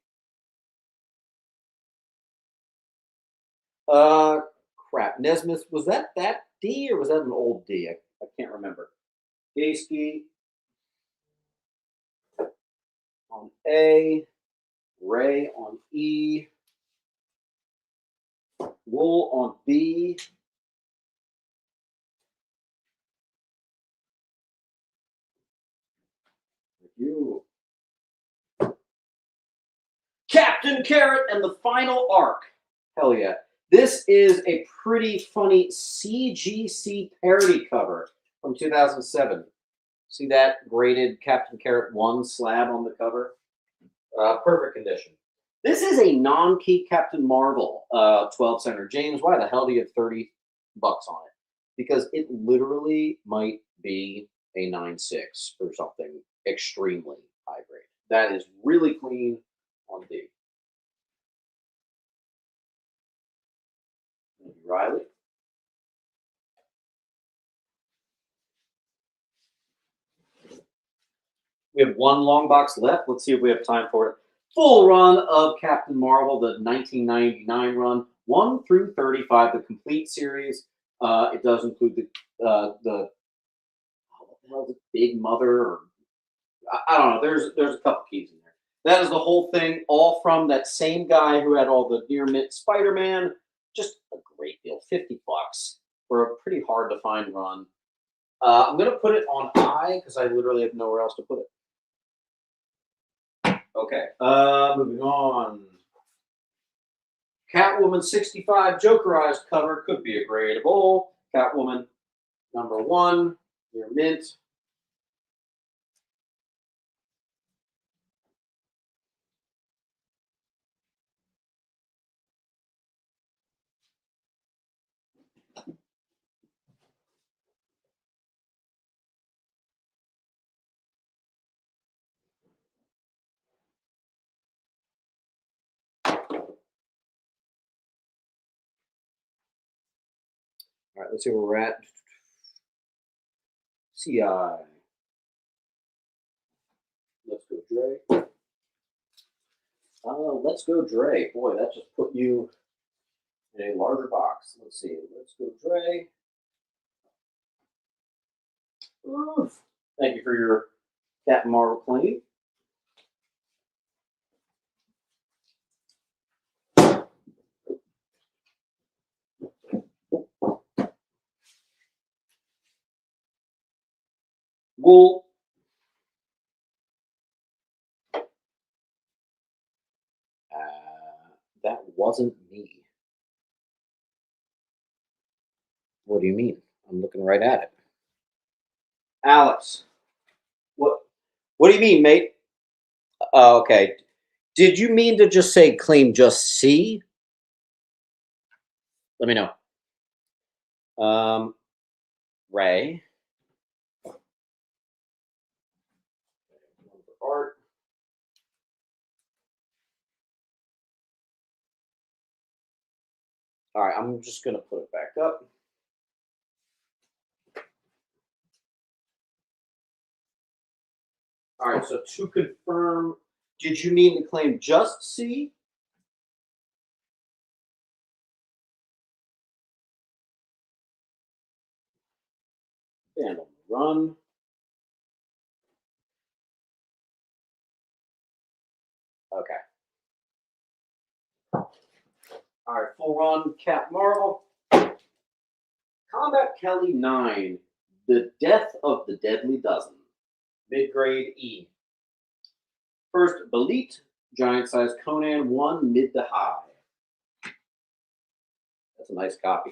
Crap. Nesmith, was that D or was that an old D? I can't remember. Gayski on A, Ray on E, Wool on B, you, Captain Carrot and the final arc. Hell yeah. This is a pretty funny CGC parody cover from 2007. See that graded Captain Carrot 1 slab on the cover? Perfect condition. This is a non-key Captain Marvel 12 center. James, why the hell do you have $30 on it? Because it literally might be a 9.6 or something extremely high grade. That is really clean on D. Riley. We have one long box left. Let's see if we have time for it. Full run of Captain Marvel, the 1999 run, 1 through 35, the complete series. It does include the Big Mother, or I don't know. There's a couple keys in there. That is the whole thing, all from that same guy who had all the near mint Spider-Man. Just a great deal, $50 for a pretty hard to find run. I'm gonna put it on I because I literally have nowhere else to put it. Okay, moving on. Catwoman 65 Jokerized cover could be a gradable. Catwoman #1, near mint. All right, let's see where we're at. CI. Let's go, Dre. Let's go, Dre. Boy, that just put you in a larger box. Let's see. Let's go, Dre. Oof. Thank you for your Captain Marvel claim. Wool. That wasn't me. What do you mean? I'm looking right at it. Alex. What do you mean, mate? Okay. Did you mean to just say claim just C? Let me know. Ray. Art. All right, I'm just going to put it back up. All right, so to confirm, did you mean to claim just C? And run. Okay. All right, full run, Cap Marvel. Combat Kelly 9, The Death of the Deadly Dozen. Mid-grade E. First, Belit, giant size Conan 1, mid to high. That's a nice copy.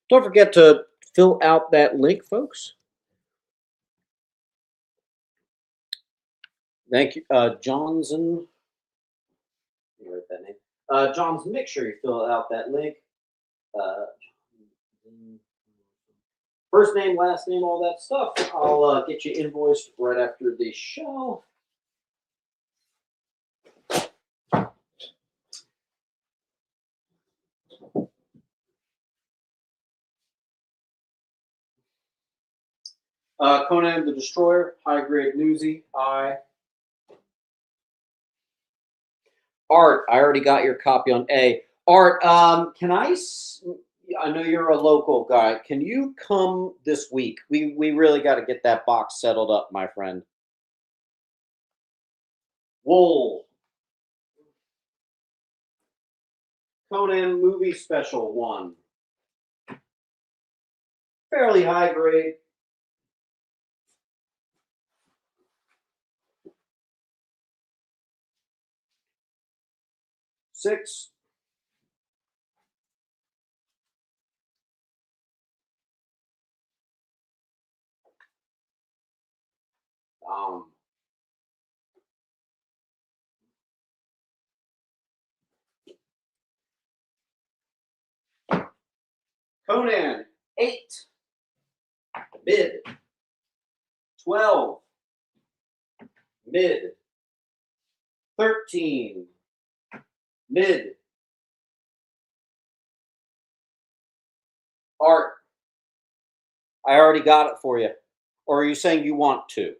Don't forget to fill out that link, folks. Thank you, Johnson. Let me write that name. Johnson, make sure you fill out that link. Uh, First name, last name, all that stuff. I'll get you invoiced right after the show. Conan the Destroyer, high grade newsy, Art, I already got your copy on A. Art, I know you're a local guy. Can you come this week? We really got to get that box settled up, my friend. Wool. Conan movie special 1. Fairly high grade. 6. Um, Conan 8. Mid. 12. Mid. 13. Mid. Art, I already got it for you. Or are you saying you want to?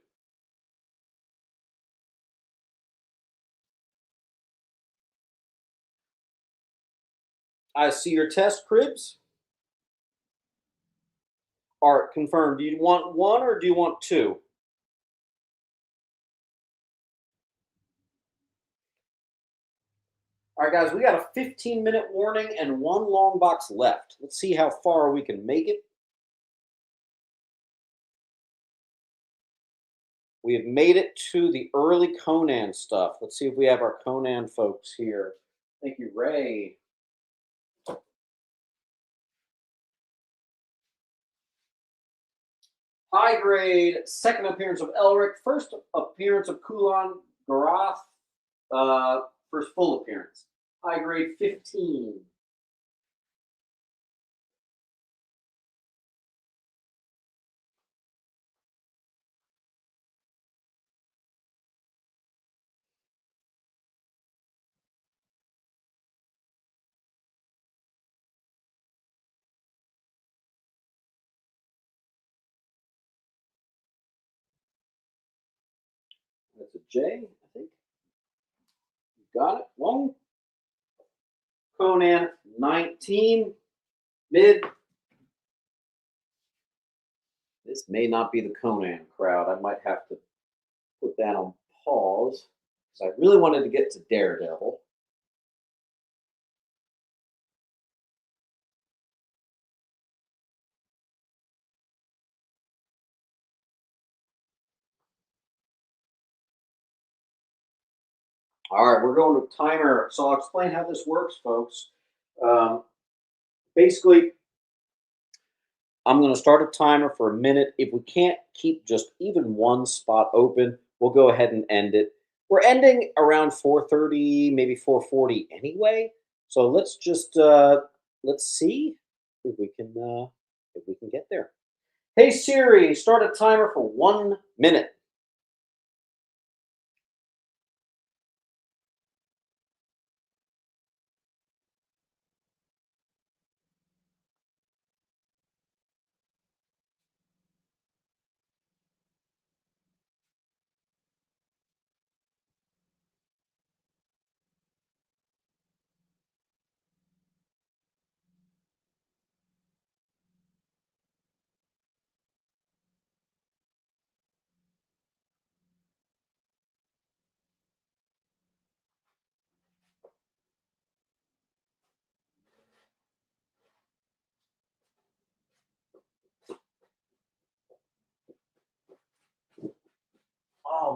I see your test, Cribs. Art, confirmed. Do you want 1 or do you want 2? All right, guys, we got a 15-minute warning and 1 long box left. Let's see how far we can make it. We have made it to the early Conan stuff. Let's see if we have our Conan folks here. Thank you, Ray. High grade, second appearance of Elric, first appearance of Kulan Garath, first full appearance. High grade 15. That's a J, I think. You got it. 1. Conan 19. Mid. This may not be the Conan crowd. I might have to put that on pause because I really wanted to get to Daredevil. All right, we're going to timer. So I'll explain how this works, folks. Basically, I'm going to start a timer for a minute. If we can't keep just even 1 spot open, we'll go ahead and end it. We're ending around 4:30, maybe 4:40 anyway. So let's just let's see if we can get there. Hey Siri, start a timer for 1 minute.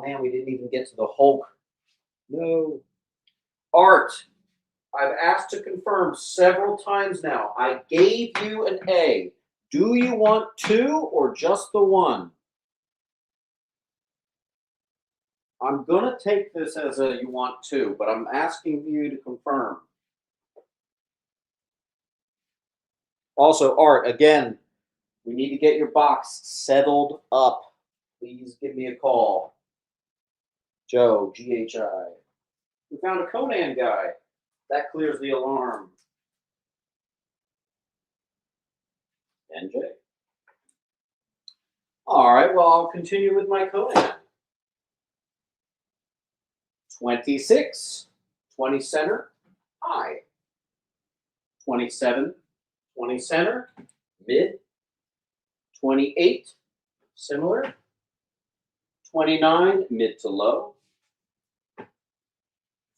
man, we didn't even get to the Hulk. No. Art, I've asked to confirm several times now. I gave you an A. Do you want 2 or just the 1? I'm going to take this as a you want 2, but I'm asking you to confirm. Also, Art, again, we need to get your box settled up. Please give me a call. Joe, GHI. We found a Conan guy. That clears the alarm. NJ. All right, well, I'll continue with my Conan. 26, 20 center, high. 27, 20 center, mid. 28, similar. 29, mid to low.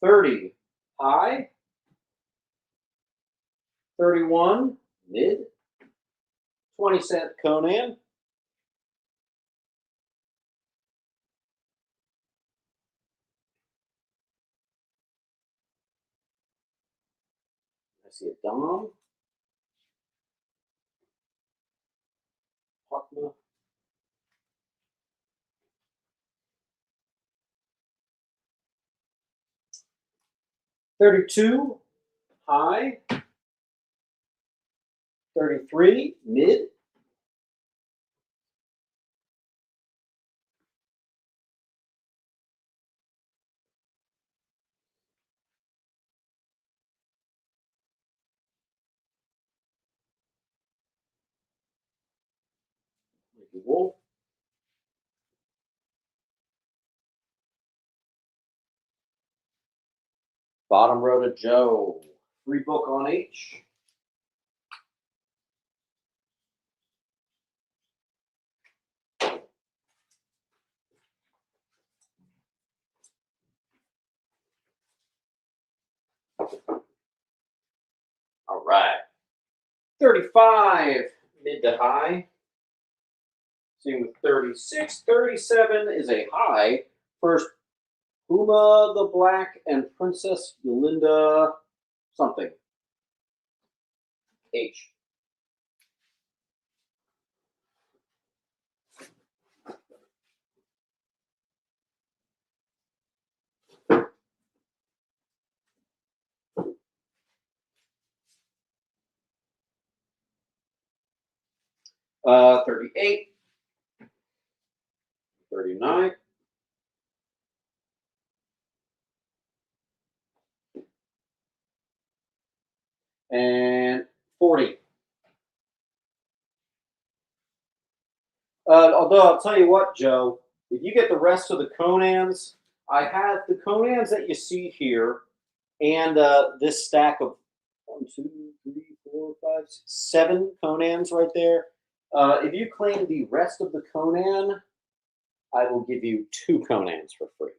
30, high. 31, mid. 20-cent Conan. I see a Dom. Huckma. $32, high. 33, mid. 'Bottom row to Joe. Free book on H. All right. 35, mid to high. Same with 36. 37 is a high. First, Puma the Black and Princess Yolinda something. H. Uh, 38. 39. And 40. Although I'll tell you what, Joe, if you get the rest of the Conans, I have the Conans that you see here, and this stack of 1, 2, 3, 4, 5, 6, 7 Conans right there. If you claim the rest of the Conan, I will give you 2 Conans for free.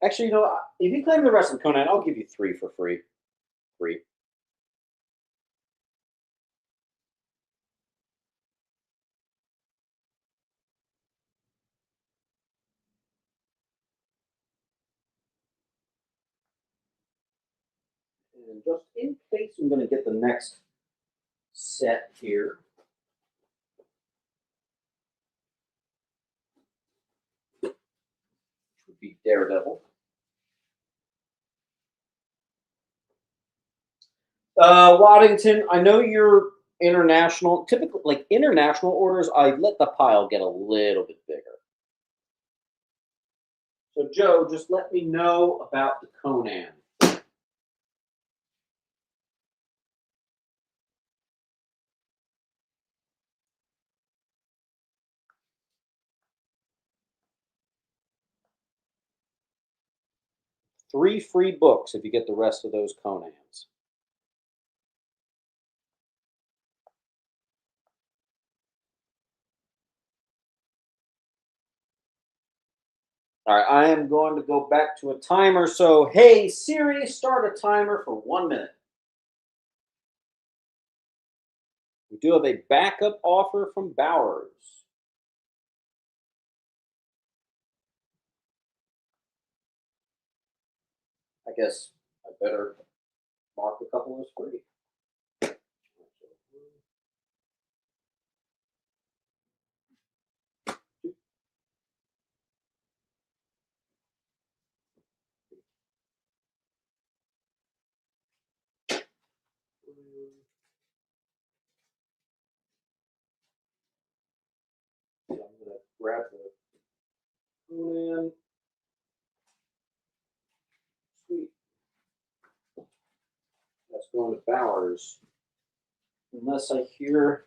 Actually, you know, if you claim the rest of the Conan, I'll give you 3 for free. 3. And just in case I'm going to get the next set here. Which would be Daredevil. Waddington, I know you're international. Typically, like international orders, I let the pile get a little bit bigger. So, Joe, just let me know about the Conan. Three free books if you get the rest of those Conans. All right, I am going to go back to a timer. So, hey, Siri, start a timer for 1 minute. We do have a backup offer from Bowers. I guess I better mark a couple as free. So I'm going to grab the in. Sweet. That's going to Bowers. Unless I hear.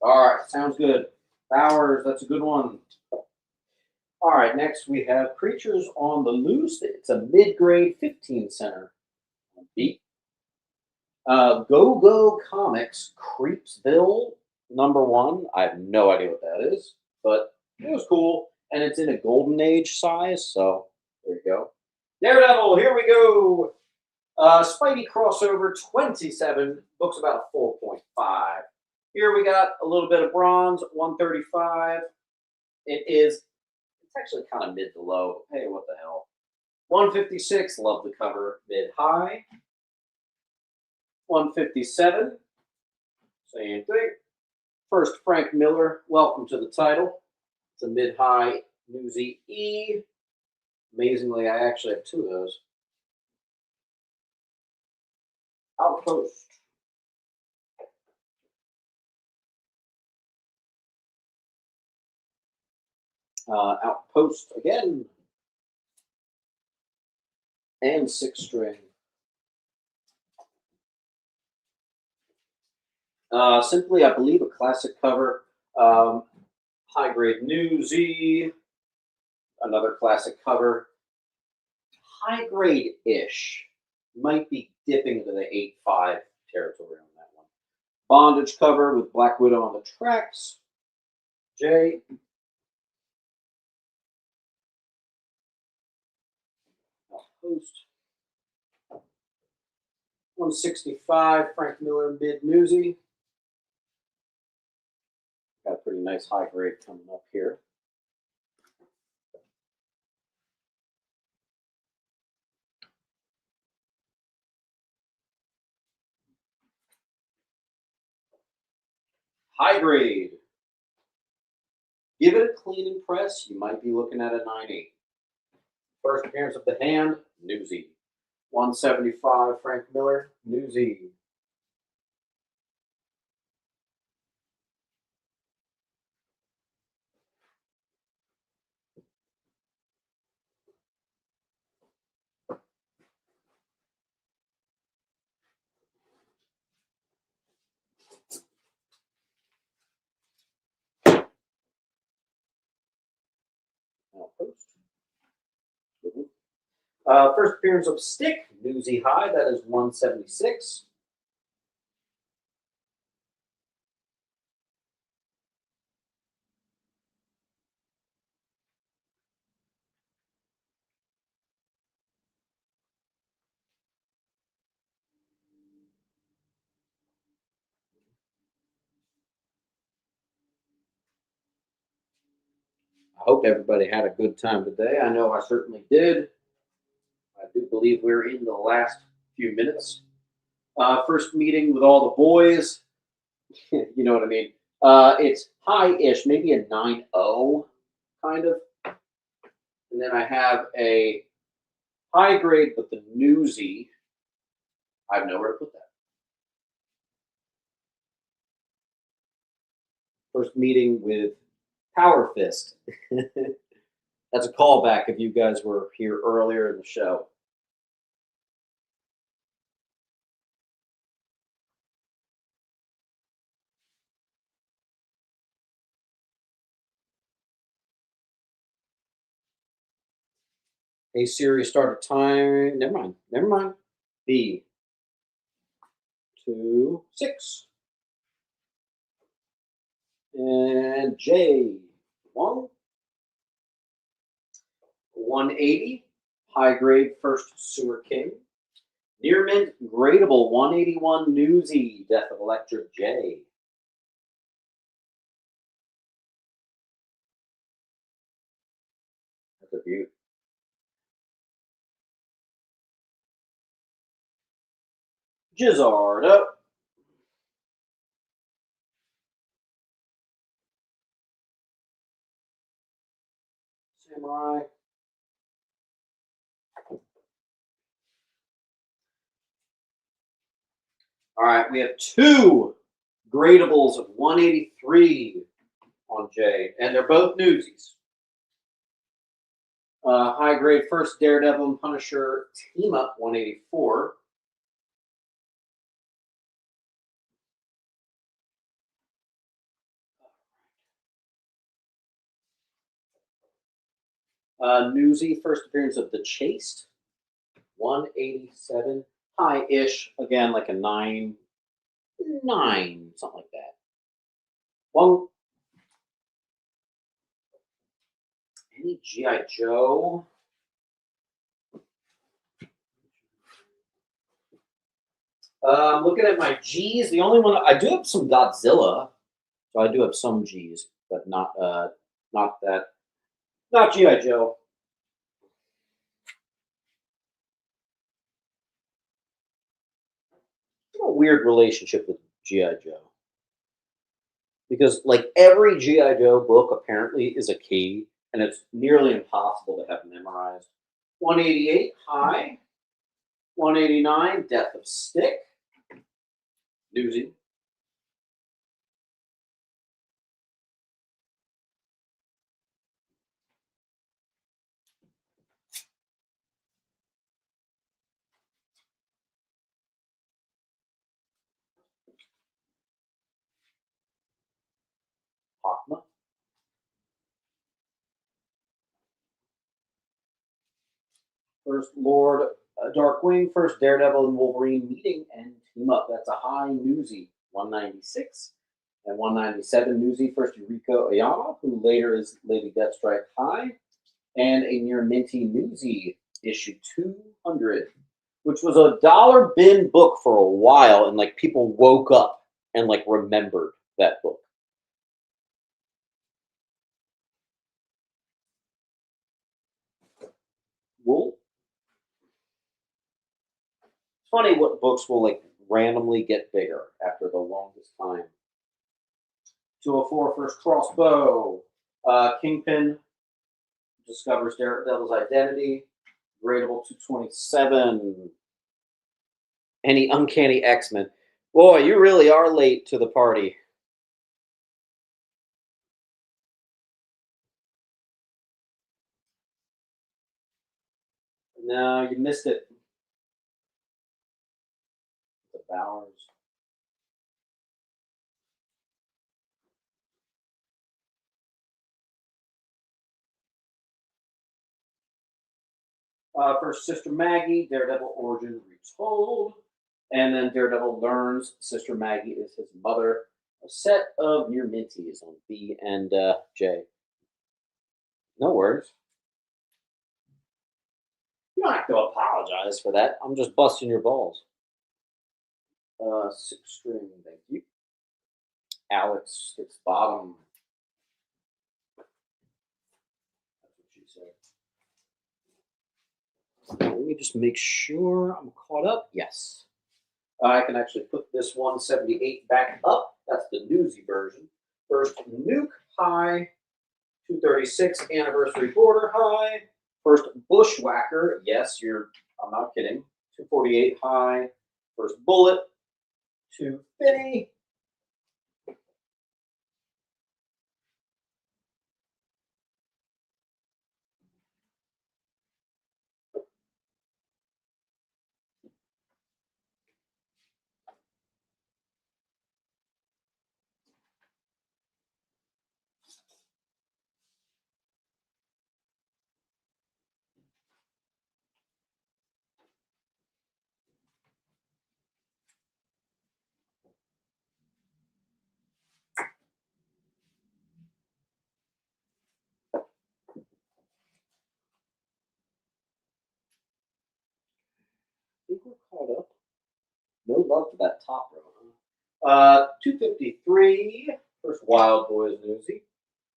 All right, sounds good. Bowers, that's a good one. All right, next we have Creatures on the Loose. It's a mid-grade 15 center. Beat. Go Go Comics Creepsville #1. I have no idea what that is, but it was cool. And it's in a Golden Age size, so there you go. Daredevil, here we go. Spidey crossover 27, book's about a 4.5. Here we got a little bit of bronze, 135. It's actually kind of mid to low. Hey, what the hell? 156, love the cover, mid-high. 157, same thing. First, Frank Miller, welcome to the title. It's a mid-high Newsy E. Amazingly, I actually have two of those. Outpost. Outpost again. And 6-string. Simply, I believe, a classic cover. High grade Newsy. Another classic cover. High grade-ish. Might be dipping into the 8.5 territory on that one. Bondage cover with Black Widow on the tracks. J. Post. 165, Frank Miller mid Newsy. Got a pretty nice high grade coming up here. High grade. Give it a clean and press, you might be looking at a 9.8. First appearance of the hand, Newsy. 175, Frank Miller, Newsy. First appearance of Stick, Newsy High, that is 176. I hope everybody had a good time today. I know I certainly did. I do believe we're in the last few minutes. First meeting with all the boys. You know what I mean? It's high-ish, maybe a 9.0 kind of. And then I have a high grade with the Newsy. I have nowhere to put that. First meeting with Power Fist. That's a callback if you guys were here earlier in the show. Hey Siri, start a time. Never mind. B. 2, 6. And J. 1. 180. High grade first Sewer King. Near mint gradable 181 Newsy Death of Electra J. a beaut. Gizzardo. Samurai. All right, we have two gradables of 183 on Jay, and they're both newsies. High grade first Daredevil and Punisher team up 184. Newsy first appearance of The Chaste 187. High-ish, again like a 9, something like that. One. Any G.I. Joe? I'm looking at my G's. The only one I do have some Godzilla, so I do have some G's, but not that, not G.I. Joe. A weird relationship with G.I. Joe, because like every G.I. Joe book apparently is a key, and it's nearly impossible to have memorized. 188 High, 189 Death of Stick, Newsy. Hawkma. First Lord Darkwing, first Daredevil and Wolverine meeting and team up. That's a high Newsy, 196. And 197 Newsy, first Yuriko Oyama, who later is Lady Deathstrike High. And a near minty Newsy, issue 200, which was a dollar bin book for a while, and like people woke up and like remembered that book. Well, it's funny what books will like randomly get bigger after the longest time. 204 first Crossbow. Kingpin discovers Daredevil's identity. Gradable 227. Any Uncanny X-Men. Boy, you really are late to the party. No, you missed it. The Bowers. First, Sister Maggie, Daredevil origin retold. And then Daredevil learns Sister Maggie is his mother. A set of near minties on B and J. No worries. You don't have to apologize for that. I'm just busting your balls. 6 string, thank you. Alex hits bottom. That's what she said. Now, let me just make sure I'm caught up. Yes. I can actually put this 178 back up. That's the Newsy version. First Nuke High, 236 Anniversary Border High. First Bushwhacker, yes, I'm not kidding. 248 High. First Bullet, 250. I think we're caught up. No love for that top row. 253, first Wild Boys Newsy.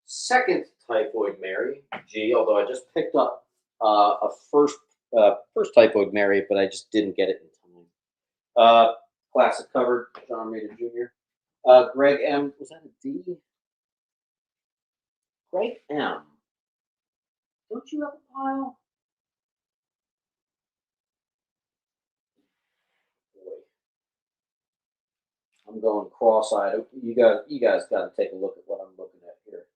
second Typhoid Mary, G, although I just picked up a first Typhoid Mary, but I just didn't get it in time. Classic cover, John Mater Jr. Greg M, was that a D? Greg M. Don't you have a pile? Boy. I'm going cross-eyed. You guys got to take a look at what I'm looking at here.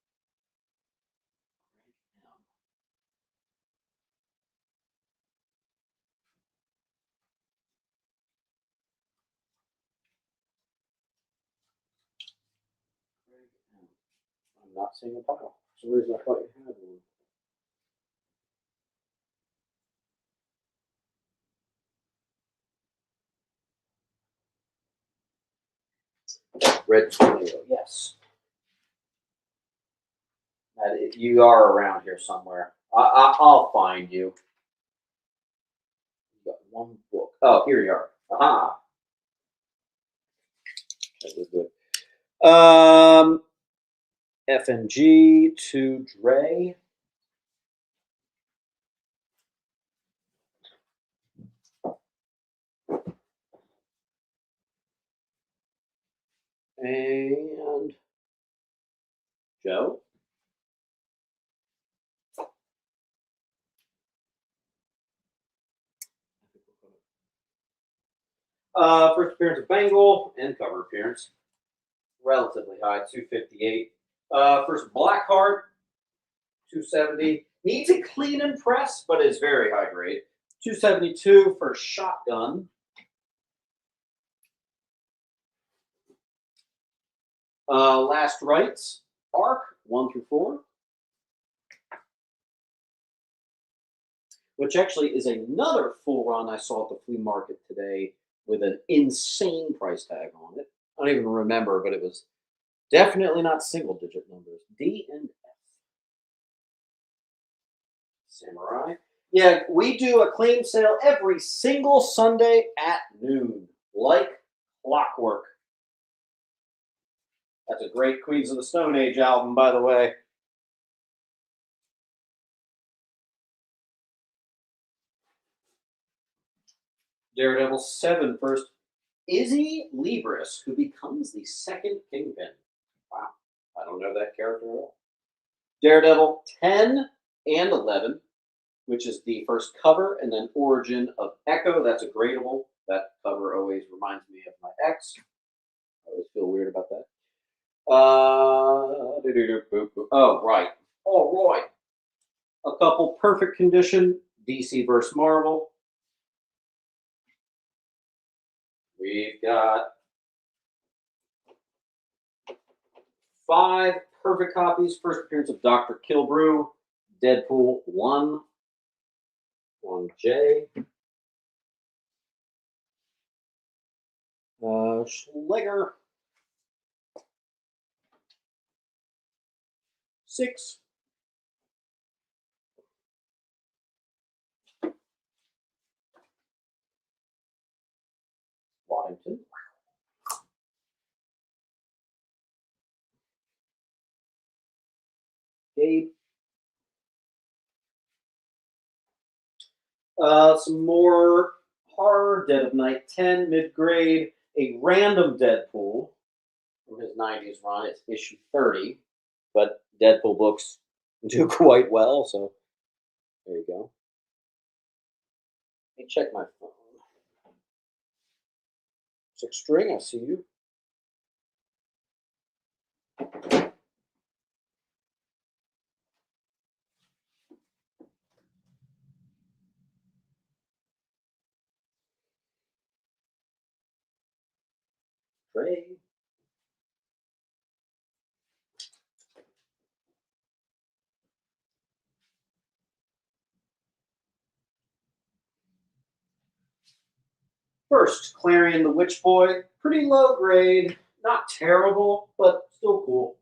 I'm not seeing a pile. For some reason I thought you had one. Red tornado, yes. You are around here somewhere. I'll find you. You got one book. Oh, here you are. Aha. That was good. FNG to Dre. And Joe. First appearance of Bengal and cover appearance. Relatively high, 258. First black card, 270. Needs a clean and press, but is very high grade. 272 for shotgun. Last rights, arc, 1 through 4. Which actually is another full run I saw at the flea market today with an insane price tag on it. I don't even remember, but it was definitely not single digit numbers. D and F. Samurai. Yeah, we do a claim sale every single Sunday at noon, like clockwork. That's a great Queens of the Stone Age album, by the way. Daredevil 7 first. Izzy Libris, who becomes the second Kingpin. Wow, I don't know that character at all. Daredevil 10 and 11, which is the first cover, and then Origin of Echo. That's a gradable. That cover always reminds me of my ex. I always feel weird about that. Oh, right. All right. A couple perfect condition, DC versus Marvel. We've got 5 perfect copies. First appearance of Dr. Kilbrew, Deadpool 1, 1J. Schlegger 6. Waddington. Gabe. Some more horror. Dead of Night 10, mid-grade. A random Deadpool from his 90s run. It's issue 30, but Deadpool books do quite well, so there you go. Let me check my phone. 6 string, I see you. Trey. First, Clarion the Witch Boy. Pretty low grade. Not terrible, but still cool.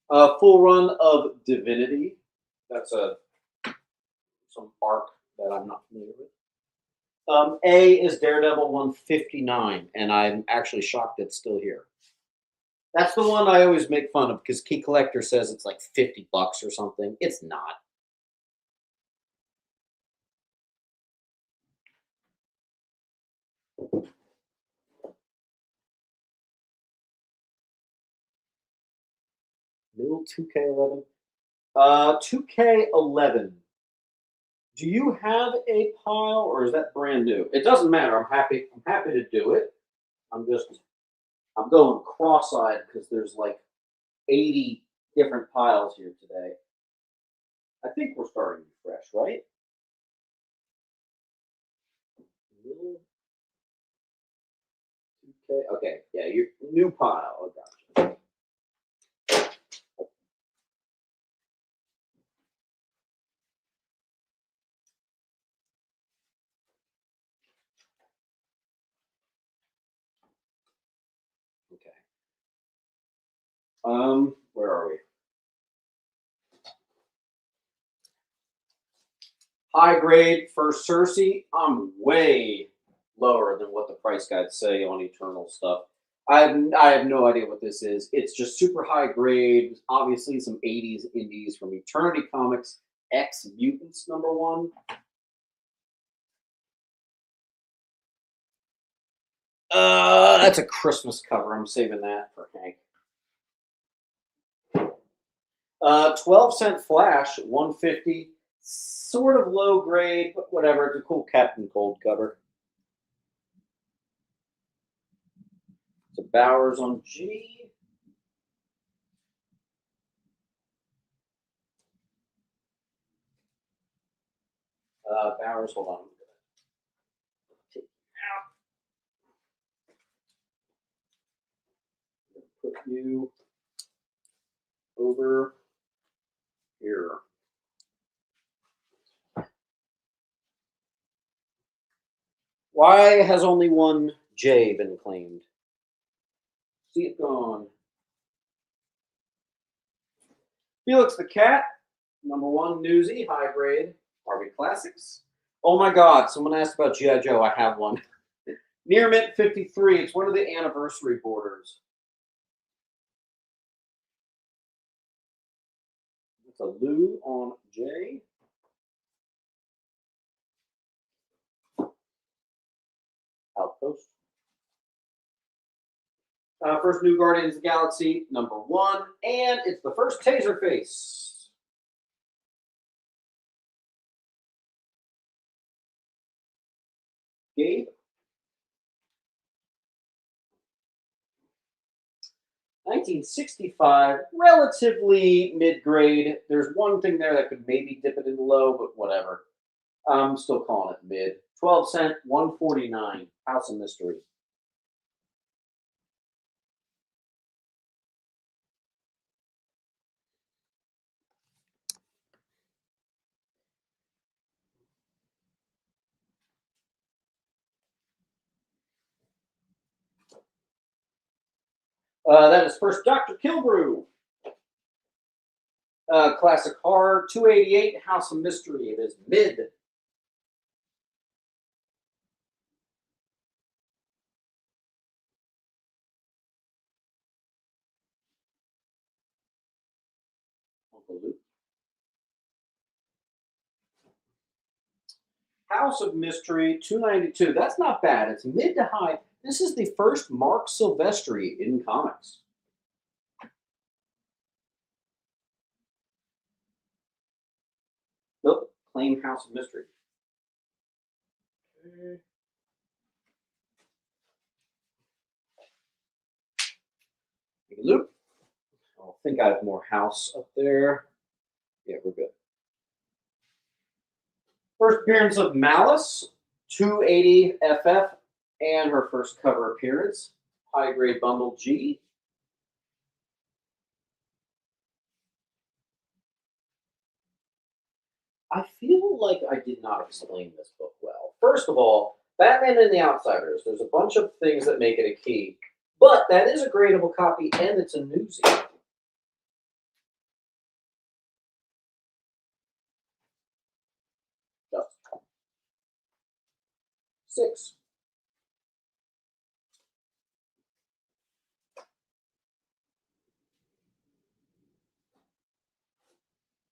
Full run of Divinity. That's some arc that I'm not familiar with. A is Daredevil 159, and I'm actually shocked it's still here. That's the one I always make fun of because Key Collector says it's like $50 or something. It's not. Middle 2K11. 2K11. Do you have a pile or is that brand new? It doesn't matter. I'm happy. I'm happy to do it. I'm going cross-eyed because there's like 80 different piles here today. I think we're starting fresh, right? Okay, yeah, your new pile. I got you. Okay. Where are we? High grade for Cersei. I'm way lower than what the price guides say on Eternal stuff. I have no idea what this is. It's just super high grade. Obviously, some 80s indies from Eternity Comics. X Mutants #1. That's a Christmas cover. I'm saving that for Hank. 12-cent Flash, 150. Sort of low grade, but whatever. It's a cool Captain Cold cover. It's a Bowers on G. Bowers, hold on. Take out. Put you over here. Why has only one J been claimed? See it gone. Felix the Cat, #1 Newsy, high grade, Harvey Classics. Oh my God, someone asked about G.I. Joe. I have one. Near Mint 53. It's one of the anniversary borders. It's a Lou on J. Outpost. First new Guardians of the Galaxy, #1. And it's the first Taserface. Gabe. 1965, relatively mid-grade. There's one thing there that could maybe dip it in low, but whatever. I'm still calling it mid. 12-cent, 149. House of Mystery. That is first Dr. Kilbrew. Classic horror, 288. House of Mystery. It is mid. Uncle Luke. House of Mystery, 292. That's not bad. It's mid to high. This is the first Mark Silvestri in comics. Nope. Claim House of Mystery. Okay. Loop. I think I have more house up there. Yeah, we're good. First appearance of Malice, 280 FF, and her first cover appearance. High grade bundle G. I feel like I did not explain this book well. First of all, Batman and the Outsiders, there's a bunch of things that make it a key, but that is a gradable copy and it's a newsie. Just 6.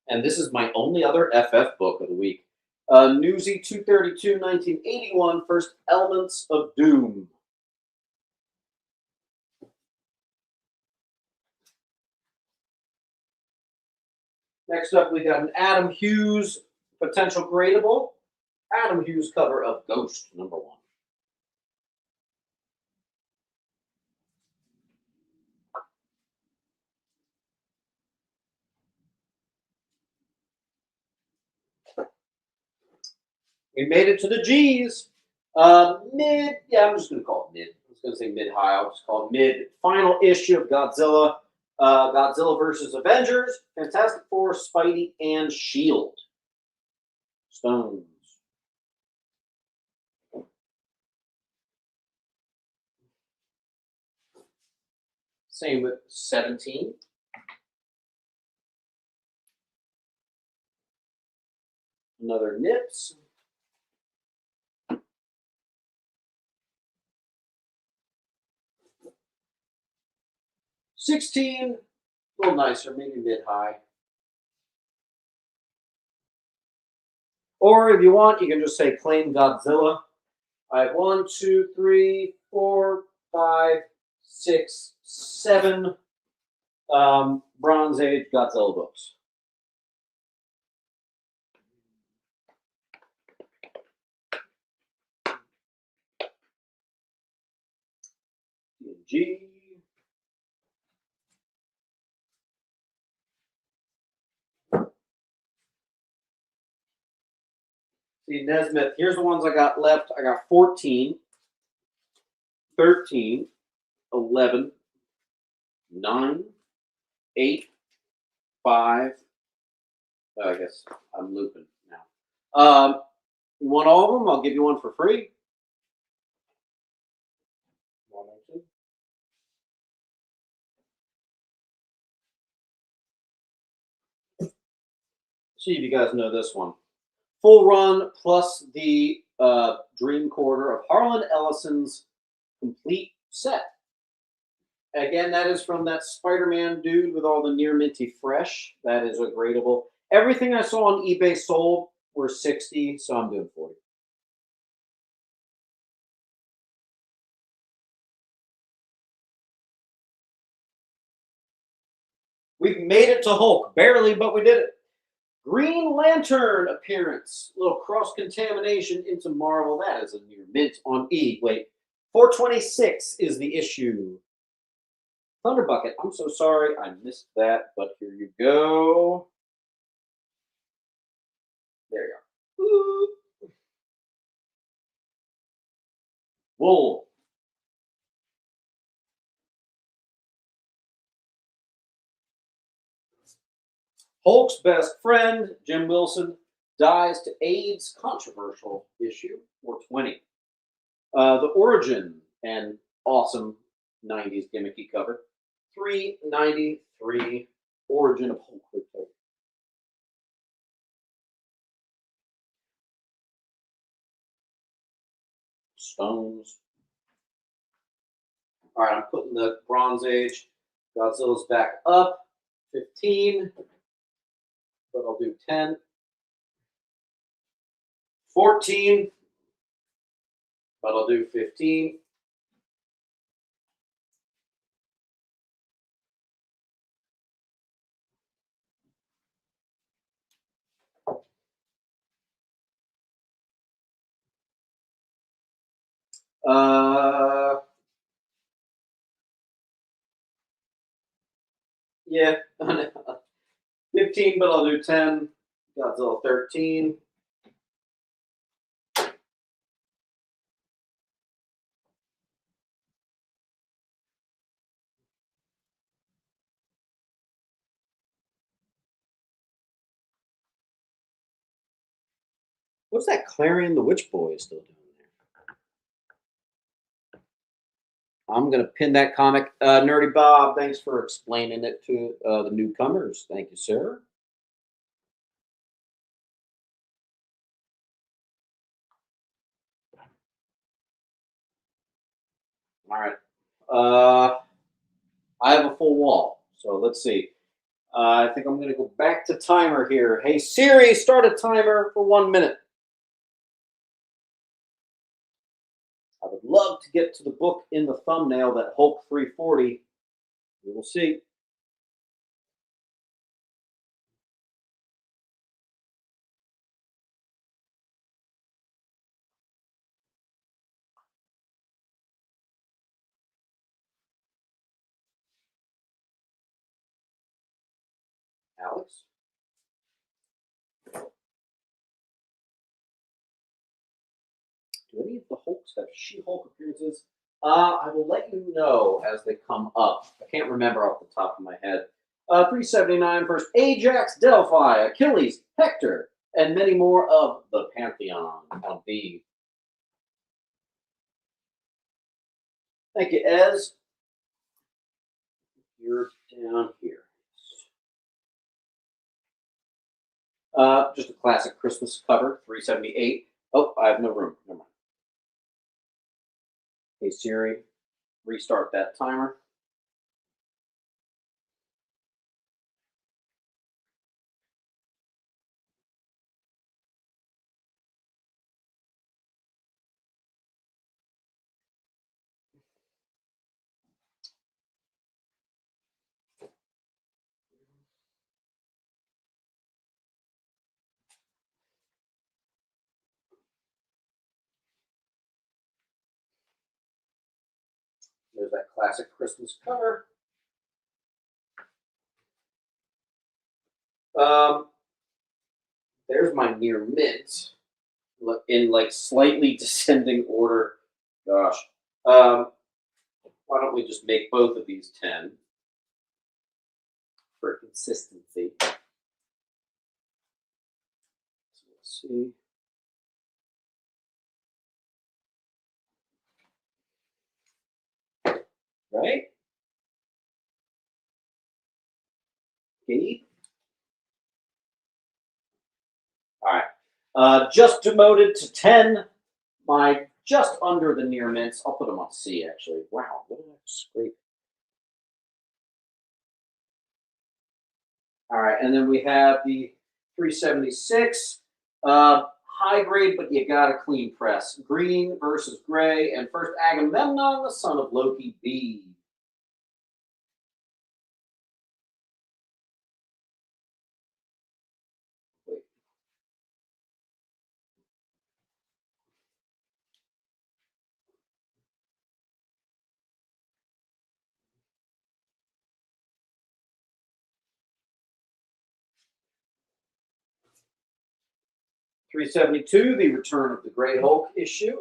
And this is my only other FF book of the week. Newsy 232, 1981, First Elements of Doom. Next up, we got an Adam Hughes potential gradable. Adam Hughes cover of Ghost #1. We made it to the G's. Mid, yeah, I'm just going to call it mid. I was going to say mid-high. I'll just call it mid. Final issue of Godzilla. Godzilla versus Avengers, Fantastic Four, Spidey, and Shield. Stones. Same with 17. Another Nips. 16, a little nicer, maybe mid-high. Or if you want, you can just say claim Godzilla. I have 1, 2, 3, 4, 5, 6, 7 Bronze Age Godzilla books. G. See, Nesmith, here's the ones I got left. I got 14, 13, 11, 9, 8, 5. Oh, I guess I'm looping now. You want all of them? I'll give you one for free. 1 or 2. See if you guys know this one. Full run plus the Dream Quarter of Harlan Ellison's complete set. Again, that is from that Spider-Man dude with all the near minty fresh. That is a gradable. Everything I saw on eBay sold were 60, so I'm doing 40. We've made it to Hulk. Barely, but we did it. Green Lantern appearance. A little cross-contamination into Marvel. That is a near mint on E. Wait, 426 is the issue. Thunder Bucket. I'm so sorry I missed that, but here you go. There you are. Ooh. Wool. Hulk's best friend, Jim Wilson, dies to AIDS. Controversial issue, 420. The Origin and awesome 90s gimmicky cover, 393. Origin of Hulk. Stones. All right, I'm putting the Bronze Age Godzilla's back up. 15, but I'll do 10. 14, but I'll do 15. Yeah, 15, but I'll do 10. Godzilla 13. What's that Clarion the Witch Boy still doing there? I'm going to pin that comic. Nerdy Bob, thanks for explaining it to the newcomers. Thank you, sir. All right. I have a full wall. So let's see. I think I'm going to go back to timer here. Hey Siri, start a timer for 1 minute. I would love to get to the book in the thumbnail, that Hulk 340. We will see. Alex? Do any of the Hulks have She-Hulk appearances? I will let you know as they come up. I can't remember off the top of my head. 379 first, Ajax, Delphi, Achilles, Hector, and many more of the Pantheon. I'll be. Thank you, Ez. You're down here. Just a classic Christmas cover, 378. Oh, I have no room. Never mind. Hey Siri, restart that timer. There's that classic Christmas cover. There's my near mint in like slightly descending order. Gosh. Why don't we just make both of these 10 for consistency? So let's see. Right? Okay. All right. Just demoted to 10. My just under the near mints. I'll put them on C actually. Wow, what did I scrape? All right, and then we have the 376. High grade, but you got a clean press. Green versus gray, and first Agamemnon, the son of Loki B. Wait. $372, the Return of the Grey Hulk issue.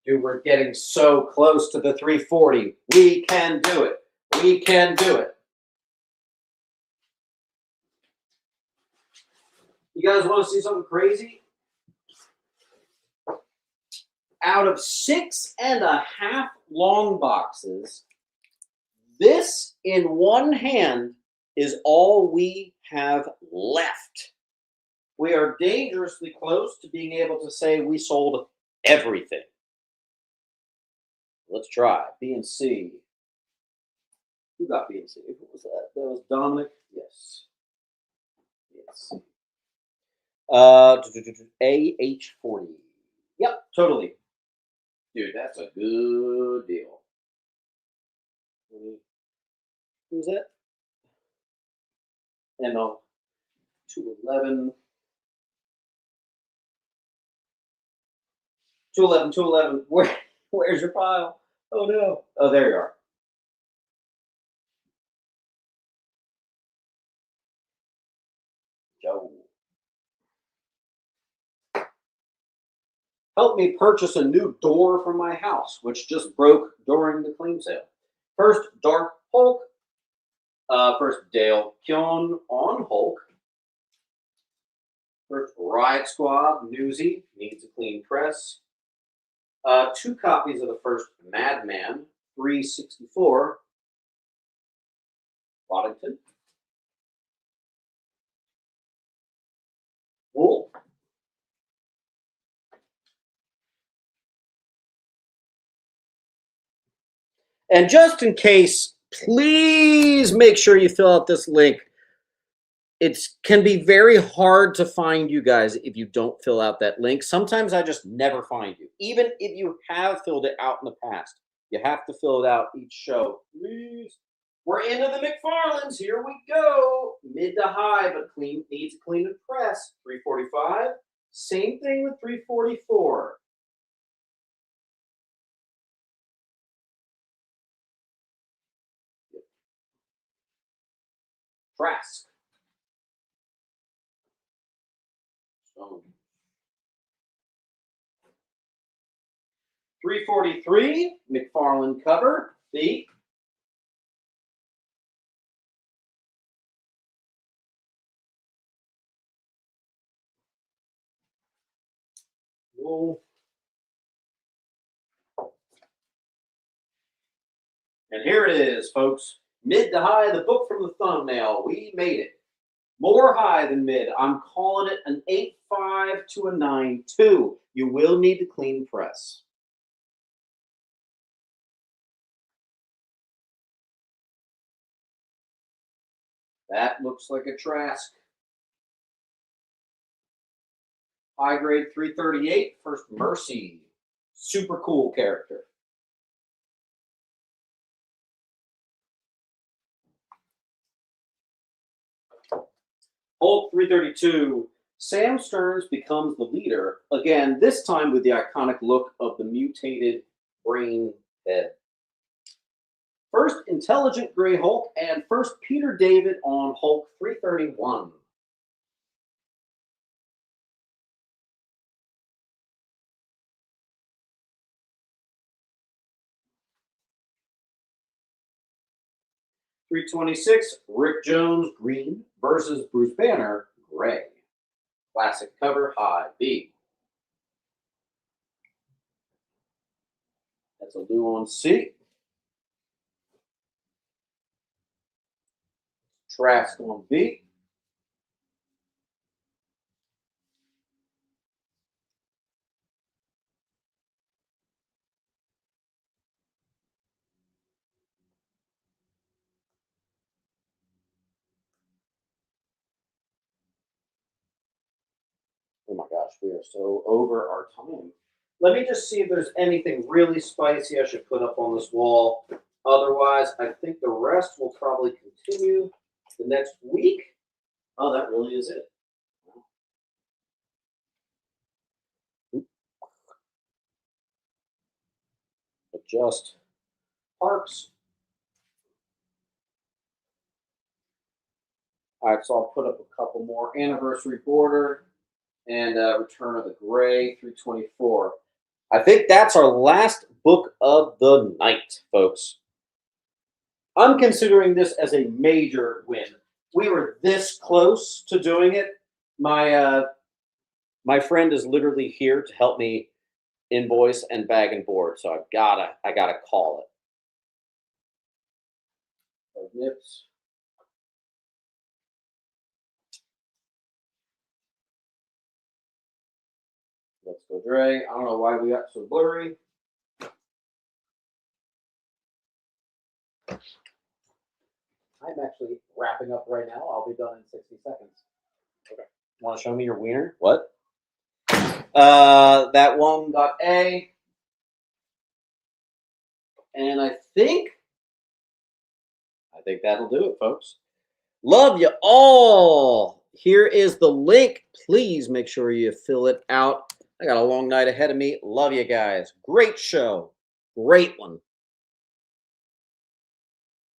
Dude, we're getting so close to the 340. We can do it. We can do it. You guys want to see something crazy? Out of 6.5 long boxes, this in one hand is all we have left. We are dangerously close to being able to say we sold everything. Let's try. B and C. Who got B and C? Who was that? That was Dominic? Yes. Yes. AH40. Yep, totally. Dude, that's a good deal. Who's that? ML 211. 211. Where's your file? Oh no. Oh, there you are. Joe. Help me purchase a new door for my house, which just broke during the clean sale. First, Dark Hulk. First, Dale Kyon on Hulk. First, Riot Squad, Newsy, needs a clean press. 2 copies of the first Madman, 364. Waddington. Wool. And just in case, please make sure you fill out this link. It can be very hard to find you guys if you don't fill out that link. Sometimes I just never find you. Even if you have filled it out in the past, you have to fill it out each show. Please. We're into the McFarlanes. Here we go. Mid to high, but clean, needs clean and press. 345. Same thing with 344. Trask. Stone. 343. McFarlane cover. B. Whoa. And here it is, folks. Mid to high, the book from the thumbnail. We made it. More high than mid. I'm calling it an 8.5 to a 9.2. You will need to clean press. That looks like a Trask. High grade 338, First Mercy. Super cool character. Hulk 332. Sam Stearns becomes the leader. Again, this time with the iconic look of the mutated brain head. First Intelligent Gray Hulk and first Peter David on Hulk 331. $326, Rick Jones, green, versus Bruce Banner, gray. Classic cover, high, B. That's a Lou on C. Trask on B. Oh my gosh, we are so over our time. Let me just see if there's anything really spicy I should put up on this wall. Otherwise, I think the rest will probably continue the next week. Oh, that really is it. Adjust parks. All right, so I'll put up a couple more. Anniversary border and Return of the Gray 324. I think that's our last book of the night, folks. I'm considering this as a major win. We were this close to doing it. My friend is literally here to help me invoice and bag and board, so I gotta call it. Nips. Let's go, Dre. I don't know why we got so blurry. I'm actually wrapping up right now. I'll be done in 60 seconds. Okay. Want to show me your wiener? What? That one got A. And I think that'll do it, folks. Love you all. Here is the link. Please make sure you fill it out. I got a long night ahead of me. Love you guys. Great show. Great one.